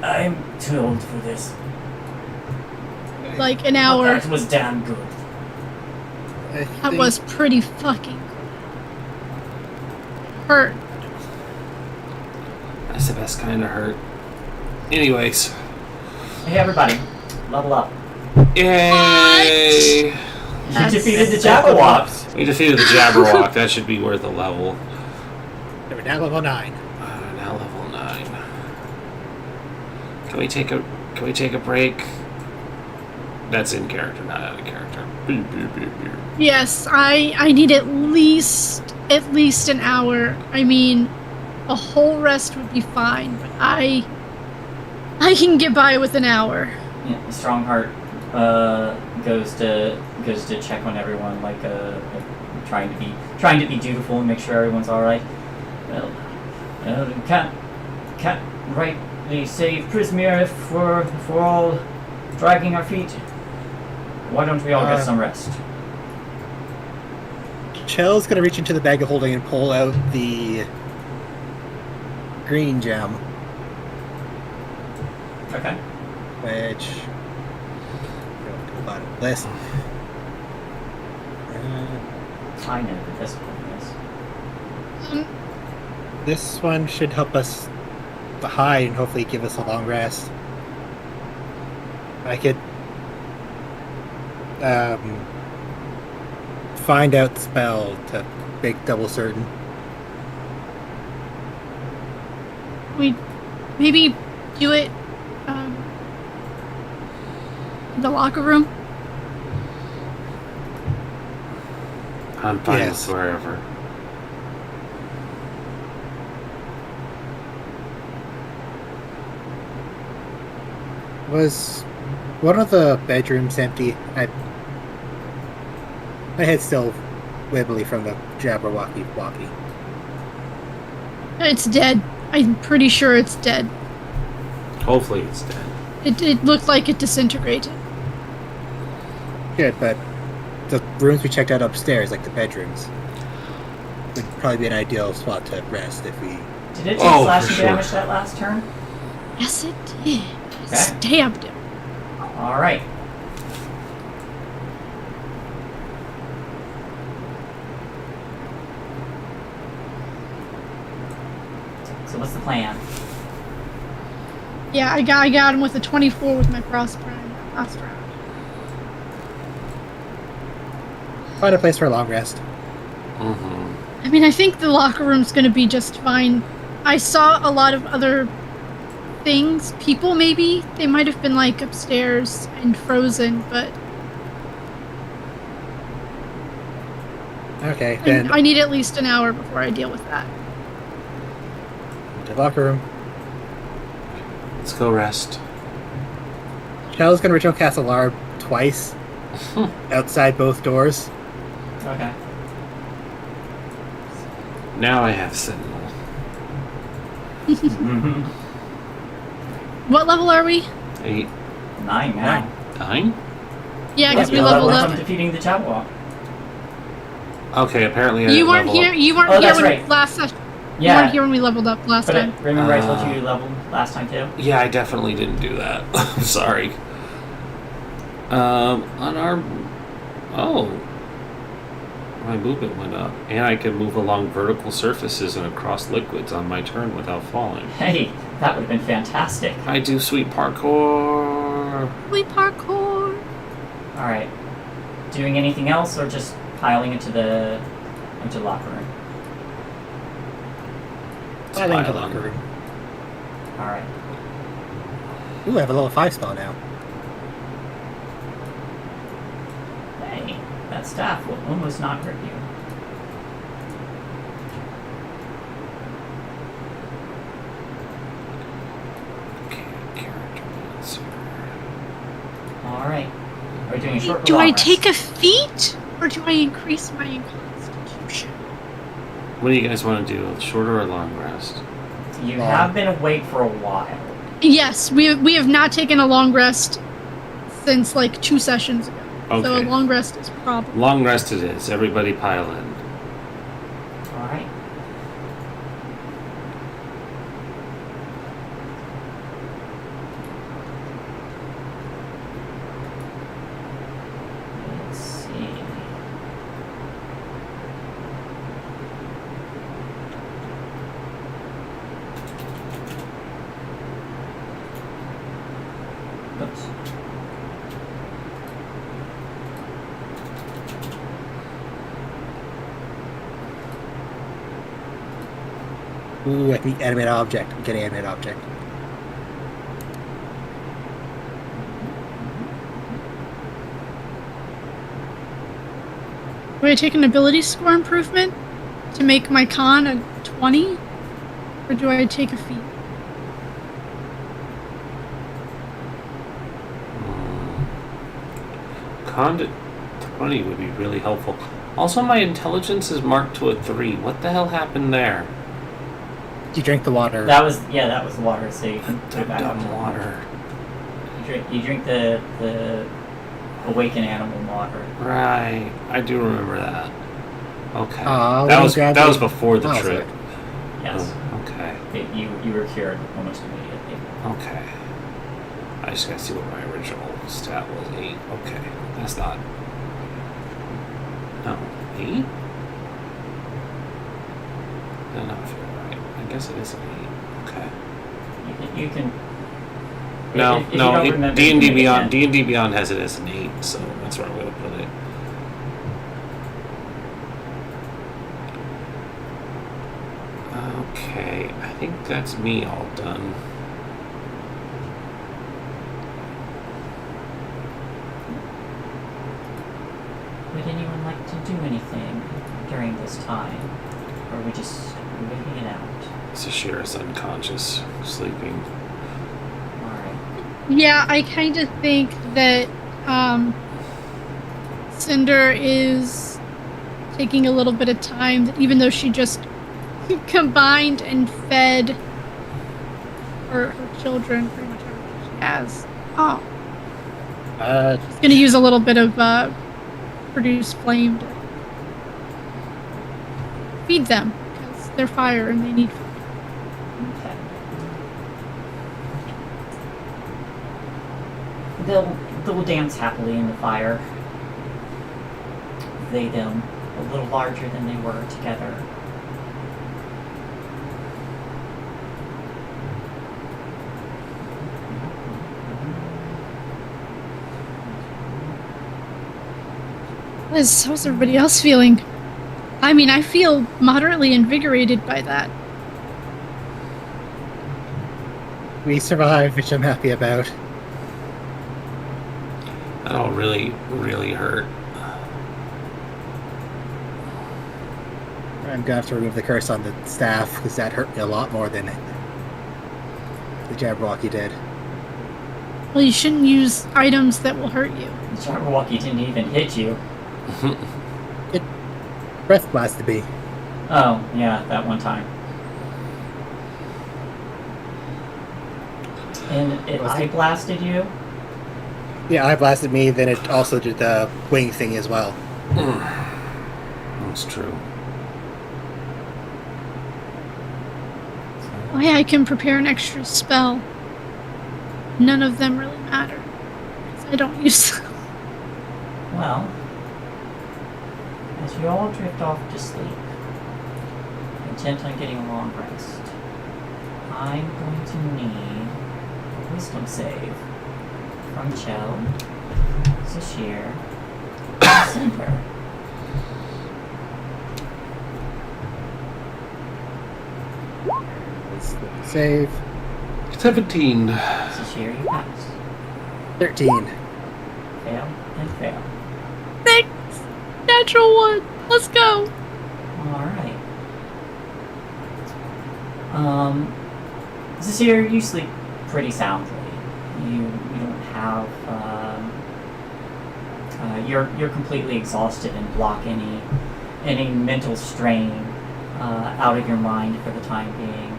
I'm too old for this. Like an But hour. that was damn good. That was pretty fucking hurt. That's the best kind of hurt. Anyways. Hey, everybody. Level up. Yay! You defeated the Jabberwock. We defeated the Jabberwock. That should be worth a level. We're now level 9. Now level 9. Can we take a break? That's in character, not out of character. Yes, I need at least an hour. I mean, a whole rest would be fine, but I can get by with an hour. Yeah, Strongheart goes to check on everyone, like trying to be dutiful and make sure everyone's all right. Well, can't rightly save Prismir if we're all dragging our feet. Why don't we all get some rest? Chell's gonna reach into the bag of holding and pull out the green gem, Okay. which go to the bottom of this. Kind of at this point, yes. This one should help us hide and hopefully give us a long rest. I could find out spell to make double certain. We maybe do it in the locker room. I'm fine Yes. with wherever. Was one of the bedrooms empty? My head's still wibbly from the Jabberwocky walkie. It's dead. I'm pretty sure it's dead. Hopefully it's dead. It looked like it disintegrated. Good, but the rooms we checked out upstairs, like the bedrooms, would probably be an ideal spot to rest if we... Did it take Oh, slashing for sure. damage that last turn? Yes, it did. Okay. Stabbed him. All right. So what's the plan? Yeah, I got him with a 24 with my Frost Prime last round. Find a place for a long rest. Mm-hmm. I mean, I think the locker room's gonna be just fine. I saw a lot of other things. People, maybe. They might have been, like, upstairs and frozen, but Okay, then I need at least an hour before I deal with that. to the locker room. Let's go rest. Shell's gonna ritual cast alarm twice outside both doors. Okay. Now I have Sentinel. What level are we? 8, 9 now. 9? Yeah, because we you're leveled from up. defeating the Jabberwock. Okay, apparently I You didn't weren't level here. up. You weren't Oh, here that's when right. last session. You Yeah. weren't here when we leveled up last But time. remember I told you you leveled last time too? Yeah, I definitely didn't do that. I'm sorry. On our... Oh. My movement went up. And I can move along vertical surfaces and across liquids on my turn without falling. Hey, that would have been fantastic. I do sweet parkour. We parkour. All right. Doing anything else, or just piling into the locker room? I think the Pile locker on. room. All right. Ooh, I have a level 5 spell now. Hey, that staff will almost not hurt you. Okay, character answer. All right. Are we doing a short? or Do long I rest? take a feat or do I increase my constitution? What do you guys want to do? A short or a long rest? You have been awake for a while. Yes, we have not taken a long rest since like 2 sessions ago. So a Okay. long rest is probably. Long rest it is. Everybody pile in. All right. Let's see. Ooh, I can animate object. I'm getting animate object. Do I take an ability score improvement to make my con a 20? Or do I take a feat? Con to 20 would be really helpful. Also, my intelligence is marked to a 3. What the hell happened there? You drink the water. That was water, so you can put it back up to Dumb water. You drink the awaken animal water. Right. I do remember that. Okay. That was before the Oh, trip. Yes. Oh, okay. You were cured almost immediately. Okay. I just gotta see what my original stat was. 8. Okay. That's not. No. 8? That does not feel right. I guess it is an 8. Okay. You can. No, if you no. don't remember, D&D you can make it Beyond. 10. D&D Beyond has it as an 8, so that's where I'm gonna put it. Okay, I think that's me all done. Would anyone like to do anything during this time? Or are we just waiting it out? Sashira's unconscious, sleeping. Alright. Yeah, I kind of think that Cinder is taking a little bit of time, even though she just combined and fed her children pretty much everything she has. Oh, she's going to use a little bit of produce flame to feed them because they're fire and they need food. Okay. They'll dance happily in the fire. They, them, a little larger than they were together. How's everybody else feeling? I mean, I feel moderately invigorated by that. We survived, which I'm happy about. That all really, really hurt. I'm gonna have to remove the curse on the staff because that hurt me a lot more than the Jabberwocky did. Well, you shouldn't use items that will hurt you. The Jabberwocky didn't even hit you. It breath blasted me. Oh, yeah, that one time. And it Was eye it- blasted you? Yeah, I blasted me. Then it also did the wing thing as well. That's true. Oh yeah, I can prepare an extra spell. None of them really matter. 'Cause I don't use them. Well, as you all drift off to sleep, intent on getting a long rest, I'm going to need a wisdom save from Chell, Zashir, and Cinder. Save 17. Zashir, you pass. 13. Fail and fail. Thanks! Natural one! Let's go! Alright. Zashir, you sleep pretty soundly. You don't have you're completely exhausted and block any mental strain out of your mind for the time being.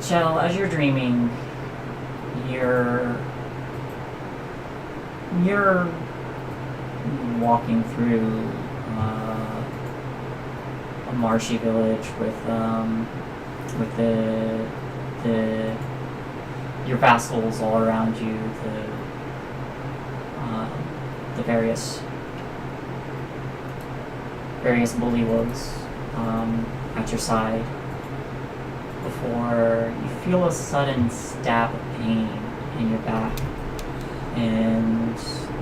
Shell, as you're dreaming, you're walking through a marshy village with the your vassals all around you, the various bullywugs at your side, before you feel a sudden stab of pain in your back, and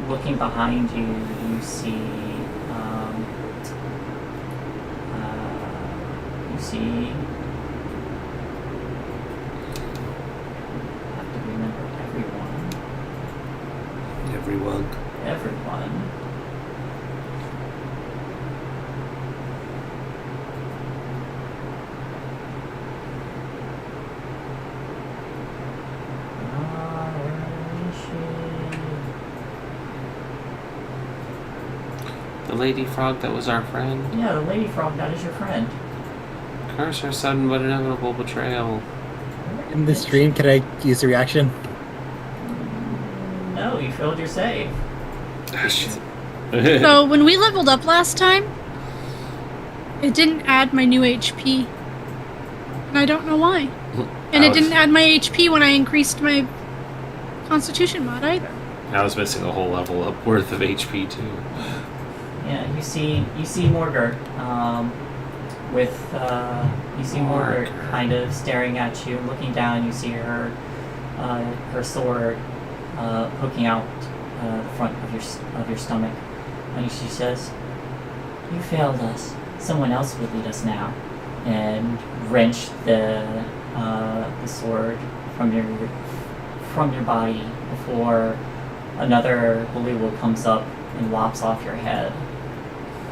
looking behind you, you see see. Have to remember everyone. Everyone. The lady frog that was our friend. Yeah, the lady frog, that is your friend. Curse her sudden but inevitable betrayal. In this dream, can I use the reaction? No, you failed your save. Ah, shit. So when we leveled up last time, it didn't add my new HP. And I don't know why. And it didn't add my HP when I increased my Constitution mod either. I was missing a whole level up worth of HP too. Yeah, you see Morgert, you see Morgert kind of staring at you, looking down. You see her sword poking out the front of your stomach, and she says, "You failed us. Someone else would lead us now," and wrench the sword from your body before another bullywug comes up and lops off your head.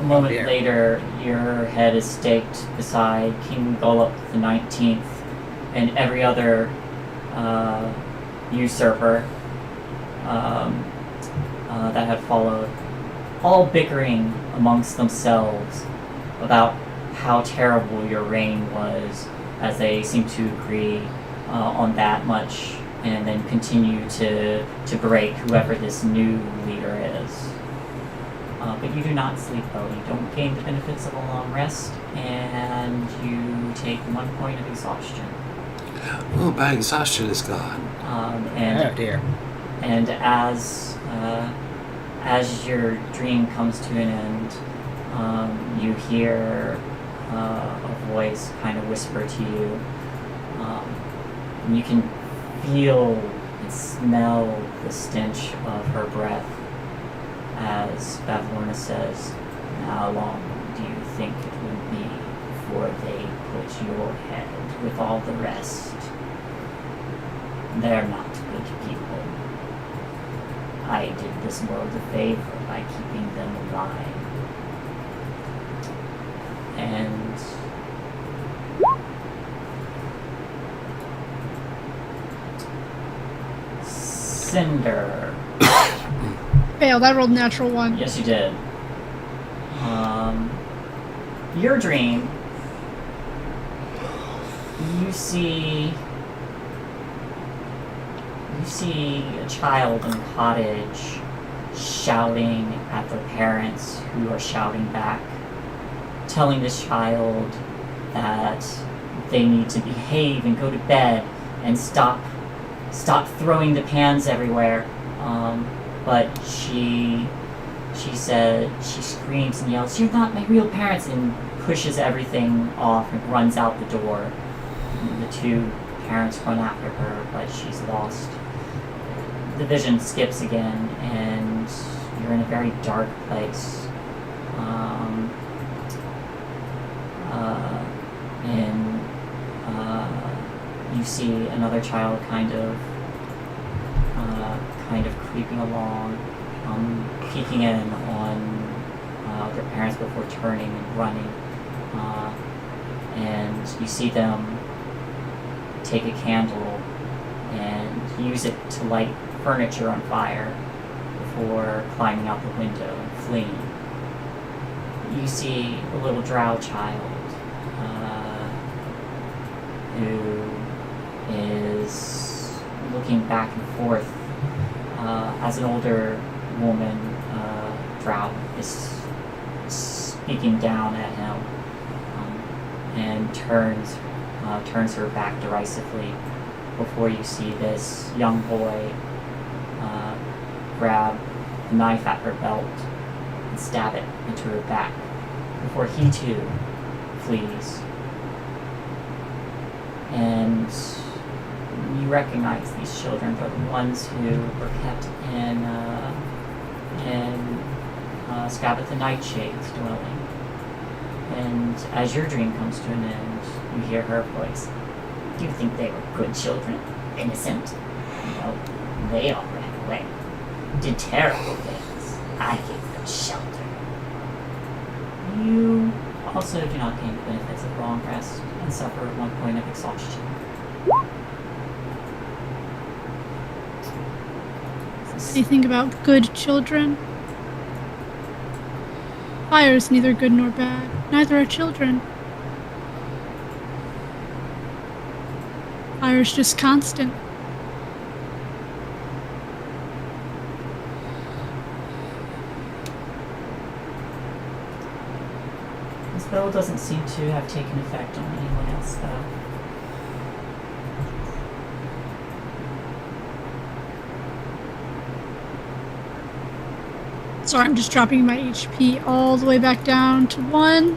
A moment later, your head is staked beside King Gullop the 19th and every other usurper that had followed, all bickering amongst themselves about how terrible your reign was, as they seem to agree on that much, and then continue to berate whoever this new leader is. But you do not sleep though. You don't gain the benefits of a long rest, and you take 1 point of exhaustion. Oh, my exhaustion is gone. Oh dear. And as your dream comes to an end, you hear a voice kind of whisper to you. And you can feel and smell the stench of her breath as Bavlorna says, "How long do you think it will be before they put your head with all the rest? They're not good people. I did this world a favor by keeping them alive." And Cinder. Failed. I rolled natural 1. Yes, you did. Your dream, you see a child in a cottage shouting at their parents, who are shouting back, telling this child that they need to behave and go to bed and stop throwing the pans everywhere. But she screams and yells, "You're not my real parents," and pushes everything off and runs out the door. And the two parents run after her, but she's lost. The vision skips again, and you're in a very dark place. And you see another child kind of creeping along, peeking in on their parents before turning and running. And you see them take a candle and use it to light furniture on fire before climbing out the window and fleeing. You see a little drow child who is looking back and forth as an older woman, drow, is speaking down at him, and turns her back derisively before you see this young boy grab a knife at her belt and stab it into her back before he too flees. And you recognize these children. They're the ones who were kept in Scabbeth the Nightshade's dwelling. And as your dream comes to an end, you hear her voice. Do you think they were good children? Innocent? No, they all ran away. Did terrible things. I gave them shelter. You also do not gain the benefits of long rest and suffer 1 point of exhaustion. Anything about good children? Fire is neither good nor bad. Neither are children. Fire is just constant. The spell doesn't seem to have taken effect on anyone else, though. Sorry, I'm just dropping my HP all the way back down to 1.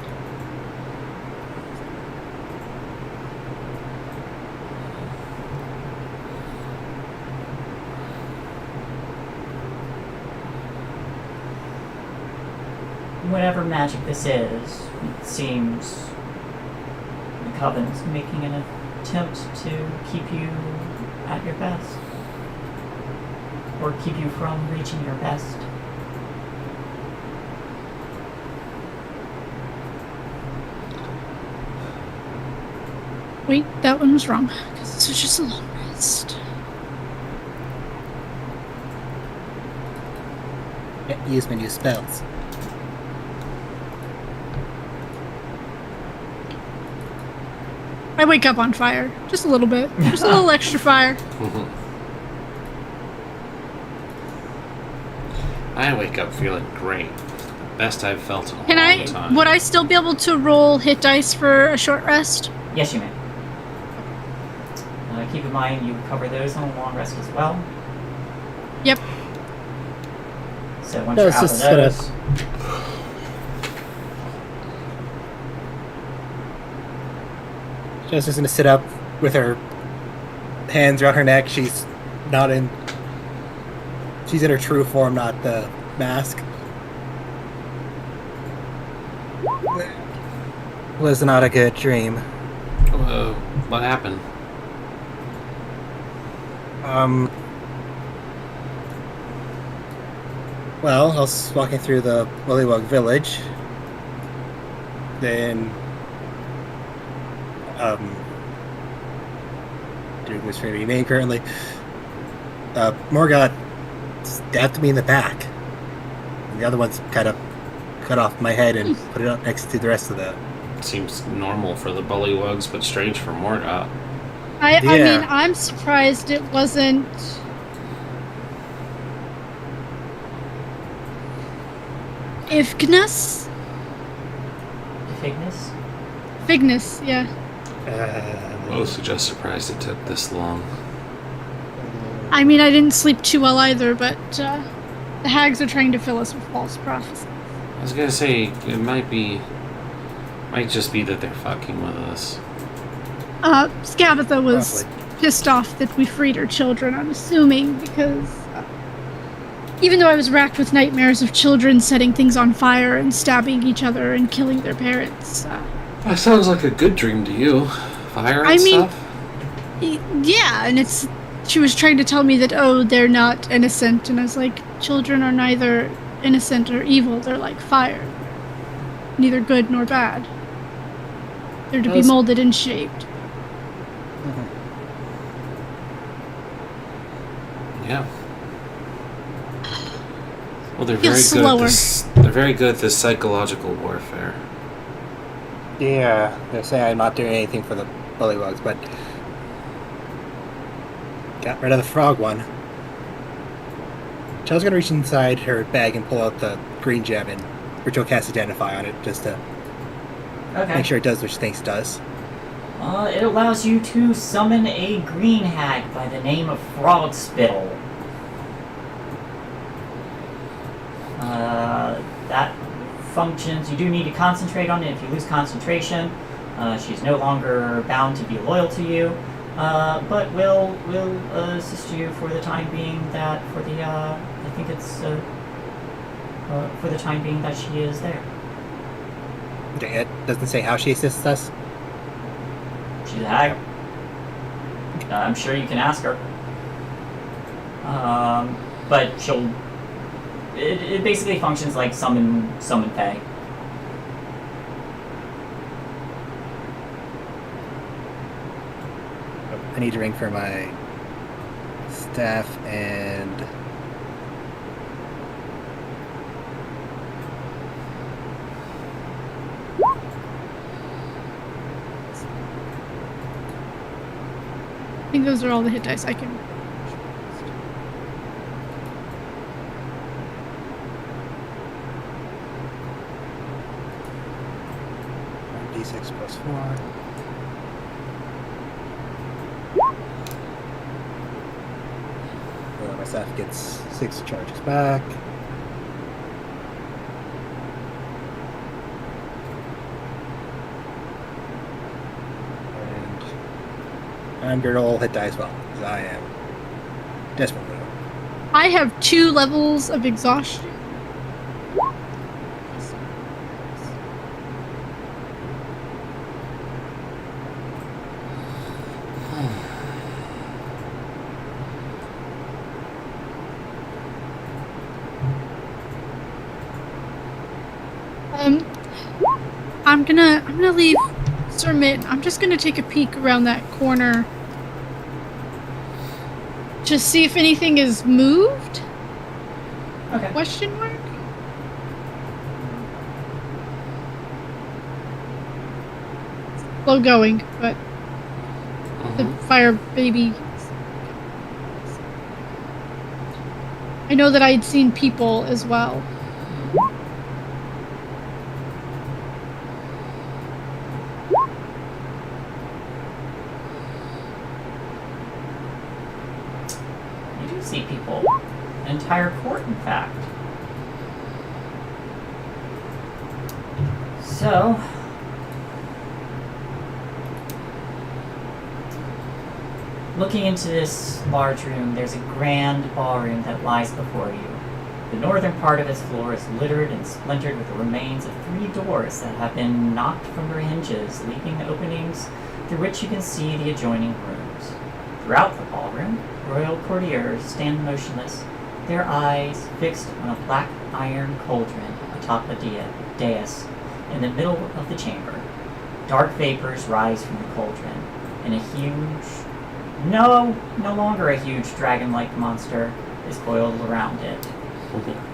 Whatever magic this is, it seems the Covenant's making an attempt to keep you at your best. Or keep you from reaching your best. Wait, that one was wrong, because this was just a long rest. Use my new spells. I wake up on fire. Just a little bit. Just a little extra fire. I wake up feeling great. The best I've felt in a Can long time. would I still be able to roll hit dice for a short rest? Yes, you may. Keep in mind you cover those on a long rest as well. Yep. So once No, you're it's out of just those, She's just gonna sit up with her hands around her neck. She's not in. She's in her true form, not the mask. Was not a good dream. What happened? Well, I was walking through the Witchlight village. Then, doing this for any name currently. Morgoth stabbed me in the back. And the other one's kind of cut off my head and put it up next to the rest of the. Seems normal for the bullywugs, but strange for Morgoth. I Yeah. mean, I'm surprised it wasn't... Ifgnus? Fignus? Fignus, yeah. Mostly just surprised it took this long. I mean, I didn't sleep too well either, but the hags are trying to fill us with false prophecy. I was gonna say, it might just be that they're fucking with us. Scabatha was Probably. pissed off that we freed her children, I'm assuming, because even though I was racked with nightmares of children setting things on fire and stabbing each other and killing their parents. That sounds like a good dream to you. Fire and I mean, stuff? Yeah, and she was trying to tell me that, oh, they're not innocent, and I was like, children are neither innocent or evil, they're like fire. Neither good nor bad. They're to be molded and shaped. Yeah. Well, they're Feels very good. slower. They're very good at this psychological warfare. Yeah, they're saying I'm not doing anything for the bullywugs, but got rid of the frog one. So I was gonna reach inside her bag and pull out the green gem and ritual cast Identify on it just to Okay. make sure it does what she thinks it does. It allows you to summon a green hag by the name of Frog Spittle. That functions. You do need to concentrate on it. If you lose concentration, she's no longer bound to be loyal to you, but will assist you for the time being. That for the I think it's for the time being that she is there. Okay, it doesn't say how she assists us. She's a hag. I'm sure you can ask her. But she'll... It basically functions like summon pay. I need to ring for my staff and... I think those are all the hit dice I can. D6 plus 4. My staff gets 6 charges back. And I'm going to roll hit die as well, because I am desperately low. I have 2 levels of exhaustion. I'm gonna leave Sir Mitt. I'm just gonna take a peek around that corner. Just see if anything is moved? Okay. Question mark? Slow going, but the fire baby. I know that I'd seen people as well. You do see people. An entire court, in fact. So... looking into this large room, there's a grand ballroom that lies before you. The northern part of its floor is littered and splintered with the remains of 3 doors that have been knocked from their hinges, leaving openings through which you can see the adjoining rooms. Throughout the ballroom, royal courtiers stand motionless, their eyes fixed on a black iron cauldron atop a dais in the middle of the chamber. Dark vapors rise from the cauldron, and a huge... no longer a huge dragon-like monster is coiled around it.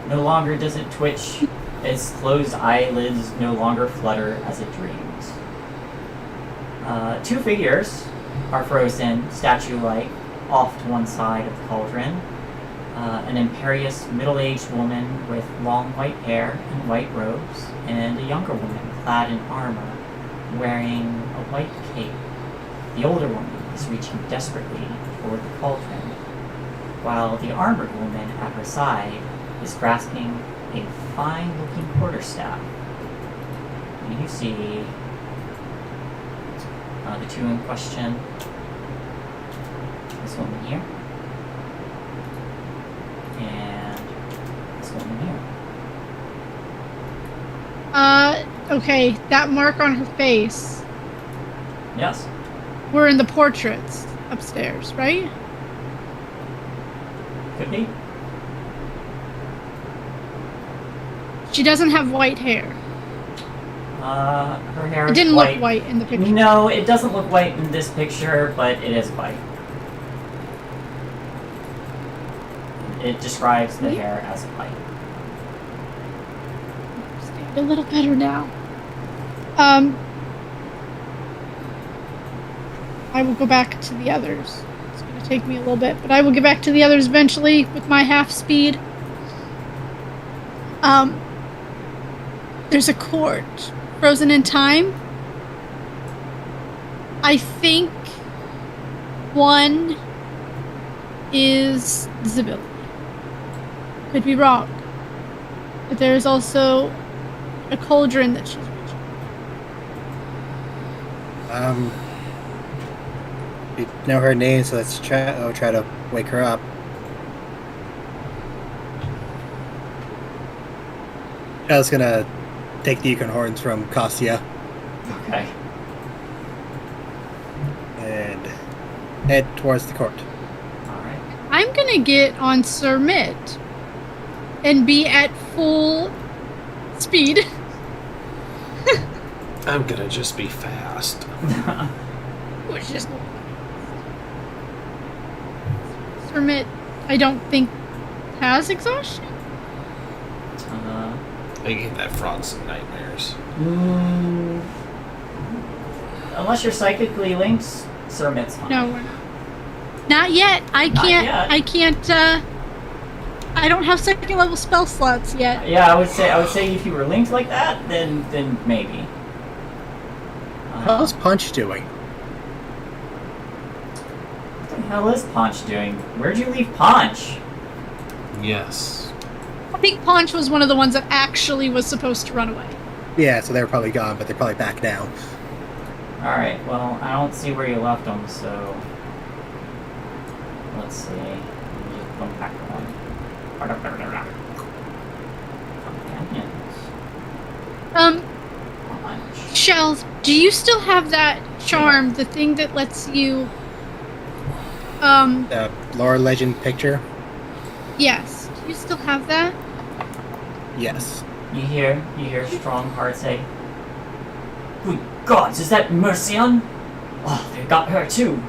No longer does it twitch, its closed eyelids no longer flutter as it dreams. 2 figures are frozen, statue-like, off to one side of the cauldron. An imperious middle-aged woman with long white hair and white robes, and a younger woman clad in armor, wearing a white cape. The older woman is reaching desperately toward the cauldron, while the armored woman at her side is grasping a fine-looking quarterstaff. And you see the 2 in question. This woman here, and this woman here. Okay, that mark on her face. Yes. We're in the portraits upstairs, right? Could be. She doesn't have white hair. Her hair It is didn't white. look white in the picture. No, it doesn't look white in this picture, but it is white. It describes the hair as white. Understand a little better now. I will go back to the others. It's going to take me a little bit, but I will get back to the others eventually with my half speed. There's a court frozen in time. I think one is Zibil. Could be wrong. But there's also a cauldron that she's reaching. We know her name, so let's try to wake her up. I was gonna take the Yukon horns from Kostya Okay. and head towards the court. Alright. I'm gonna get on Sir Mitt and be at full speed. I'm gonna just be fast. Which is Sir Mitt, I don't think has exhaustion. I gave that frog some nightmares. Unless you're psychically linked, Sir Mitt's fine. No, we're not. Not yet. I Not can't. yet. I can't. I don't have second level spell slots yet. Yeah, I would say if you were linked like that, then maybe. How's Punch doing? What the hell is Ponch doing? Where'd you leave Ponch? Yes. I think Paunch was one of the ones that actually was supposed to run away. Yeah, so they're probably gone, but they're probably back now. Alright, well, I don't see where you left them, so... Let's see. Let me just come back one. Companions. Punch. Shells, do you still have that charm, the thing that lets you The lore legend picture? yes. Do you still have that? Yes. You hear Strongheart say, "Good gods, is that Mercian? Oh, they got her too."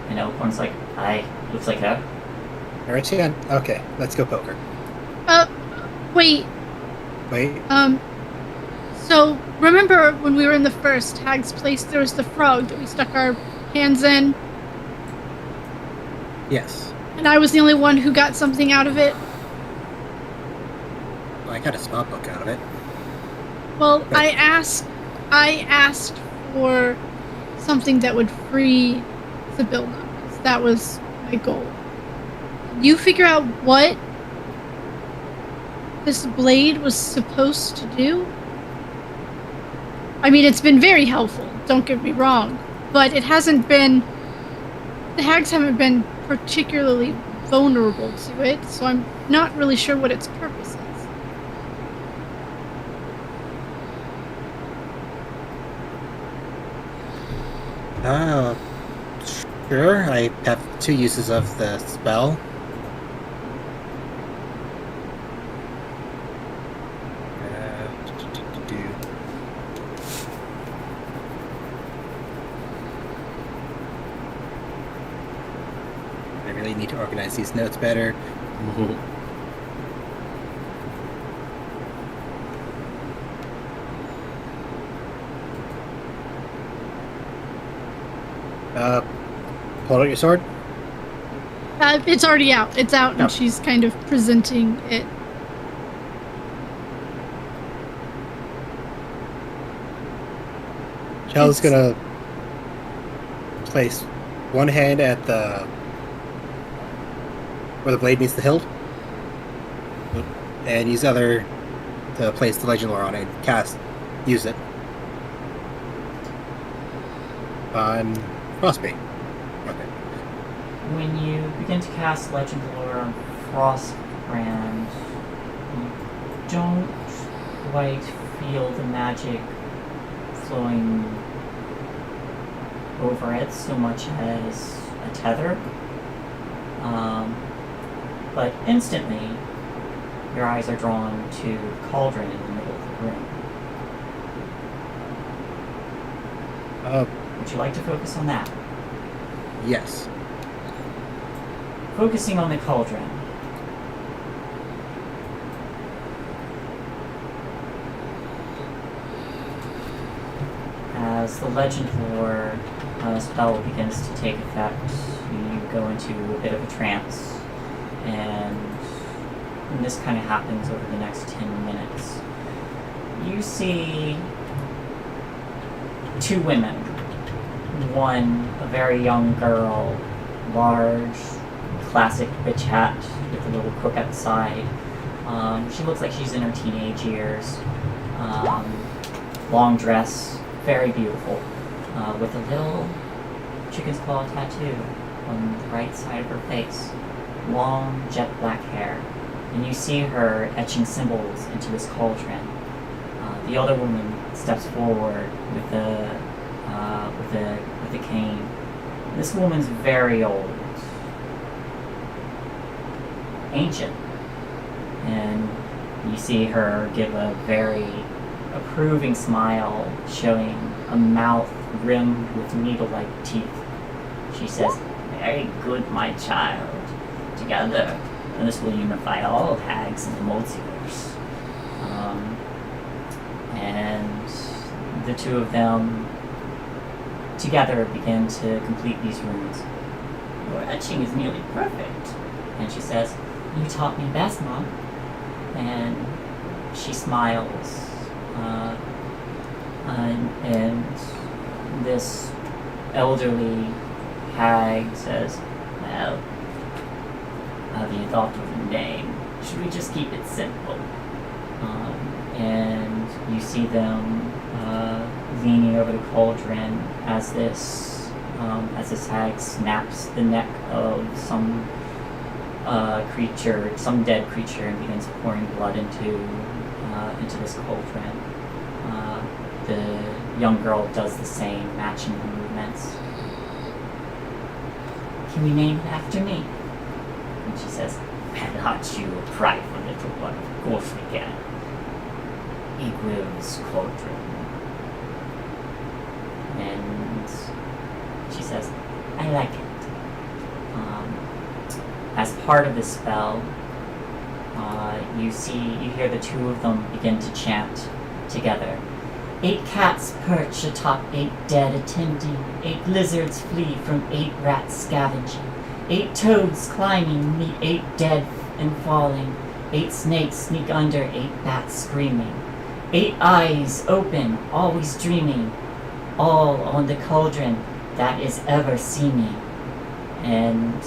And Elkhorn's like, "Aye, looks like her." Alright, yeah. Okay, let's go poker. Wait, Wait. so remember when we were in the first Hag's place, there was the frog that we stuck our hands in, Yes. and I was the only one who got something out of it? Well, I got a spell book out of it. Well, I asked for something that would free Sibylla. That was my goal. You figure out what this blade was supposed to do? I mean, it's been very helpful, don't get me wrong, but it hasn't been... The hags haven't been particularly vulnerable to it, so I'm not really sure what its purpose is. Sure. I have two uses of the spell. I really need to organize these notes better. Hold out your sword. It's already out. It's out, and Oh. she's kind of presenting it. Shell's It's- gonna place one hand at the where the blade meets the hilt, and use the other to place the legend lore on it. Use it on Frostbane. Okay. When you begin to cast Legend Lore on Frostbrand, you don't quite feel the magic flowing over it so much as a tether. But instantly, your eyes are drawn to the cauldron in the middle of the room. Would you like to focus on that? Yes. Focusing on the cauldron. As the legend lore spell begins to take effect, you go into a bit of a trance, and this kind of happens over the next 10 minutes. You see two women. One, a very young girl, large, classic bitch hat with a little crook at the side. She looks like she's in her teenage years. Long dress, very beautiful, with a little chicken's claw tattoo on the right side of her face. Long, jet black hair. And you see her etching symbols into this cauldron. the other woman steps forward with a cane. This woman's very old, ancient, and you see her give a very approving smile, showing a mouth rimmed with needle-like teeth. She says, "Very good, my child. Together, and this will unify all hags in the multiverse." And the two of them together begin to complete these runes. "Your etching is nearly perfect." And she says, "You taught me best, Mom." And she smiles. And this elderly hag says, "Well, have you thought of a name? Should we just keep it simple?" And you see them leaning over the cauldron as this hag snaps the neck of some creature, some dead creature, and begins pouring blood into this cauldron. The young girl does the same, matching the movements. "Can we name it after me?" And she says, "And aren't you a prideful little one? Of course we can. Igwil's Cauldron." And she says, "I like it." As part of the spell, you hear the two of them begin to chant together. 8 cats perch atop 8 dead attending. 8 lizards flee from 8 rats scavenging. 8 toads climbing meet 8 dead and falling. 8 snakes sneak under 8 bats screaming. 8 eyes open, always dreaming. All on the cauldron that is ever seeming. And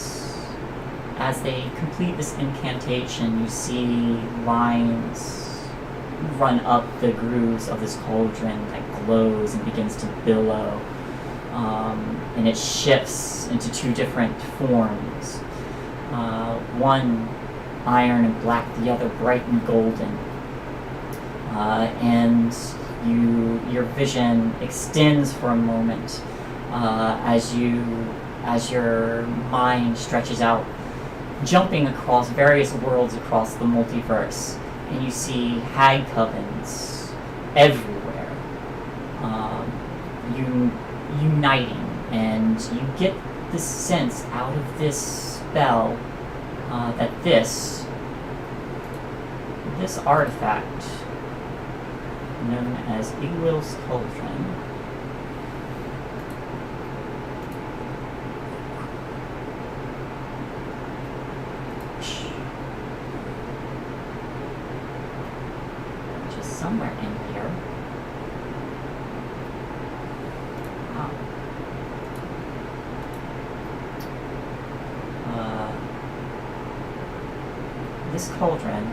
as they complete this incantation, you see lines run up the grooves of this cauldron that glows and begins to billow. And it shifts into 2 different forms. One iron and black, the other bright and golden. And your vision extends for a moment as your mind stretches out, jumping across various worlds across the multiverse, and you see hag covens everywhere, uniting, and you get the sense out of this spell that this artifact, known as Igwil's Cauldron, which is somewhere in here. This cauldron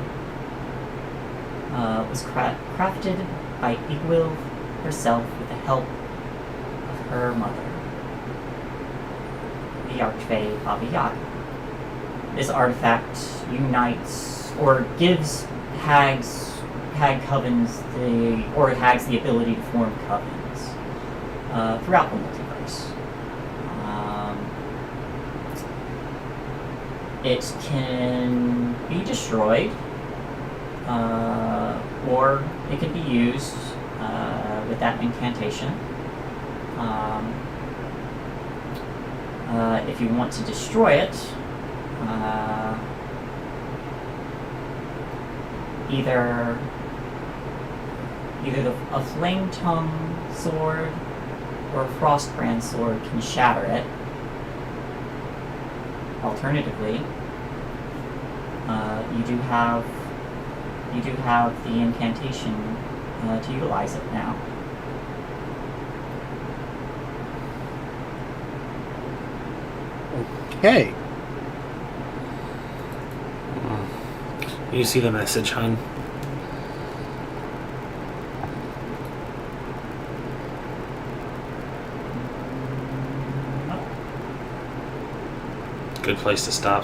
was crafted by Igwil herself with the help of her mother, the Archfey Baba Yaga. This artifact unites or gives hag covens hags the ability to form covens throughout the multiverse. It can be destroyed, or it can be used with that incantation. If you want to destroy it, either a flame tongue sword or a frostbrand sword can shatter it. Alternatively, you do have the incantation to utilize it now. Okay. You see the message, hon? Good place to stop.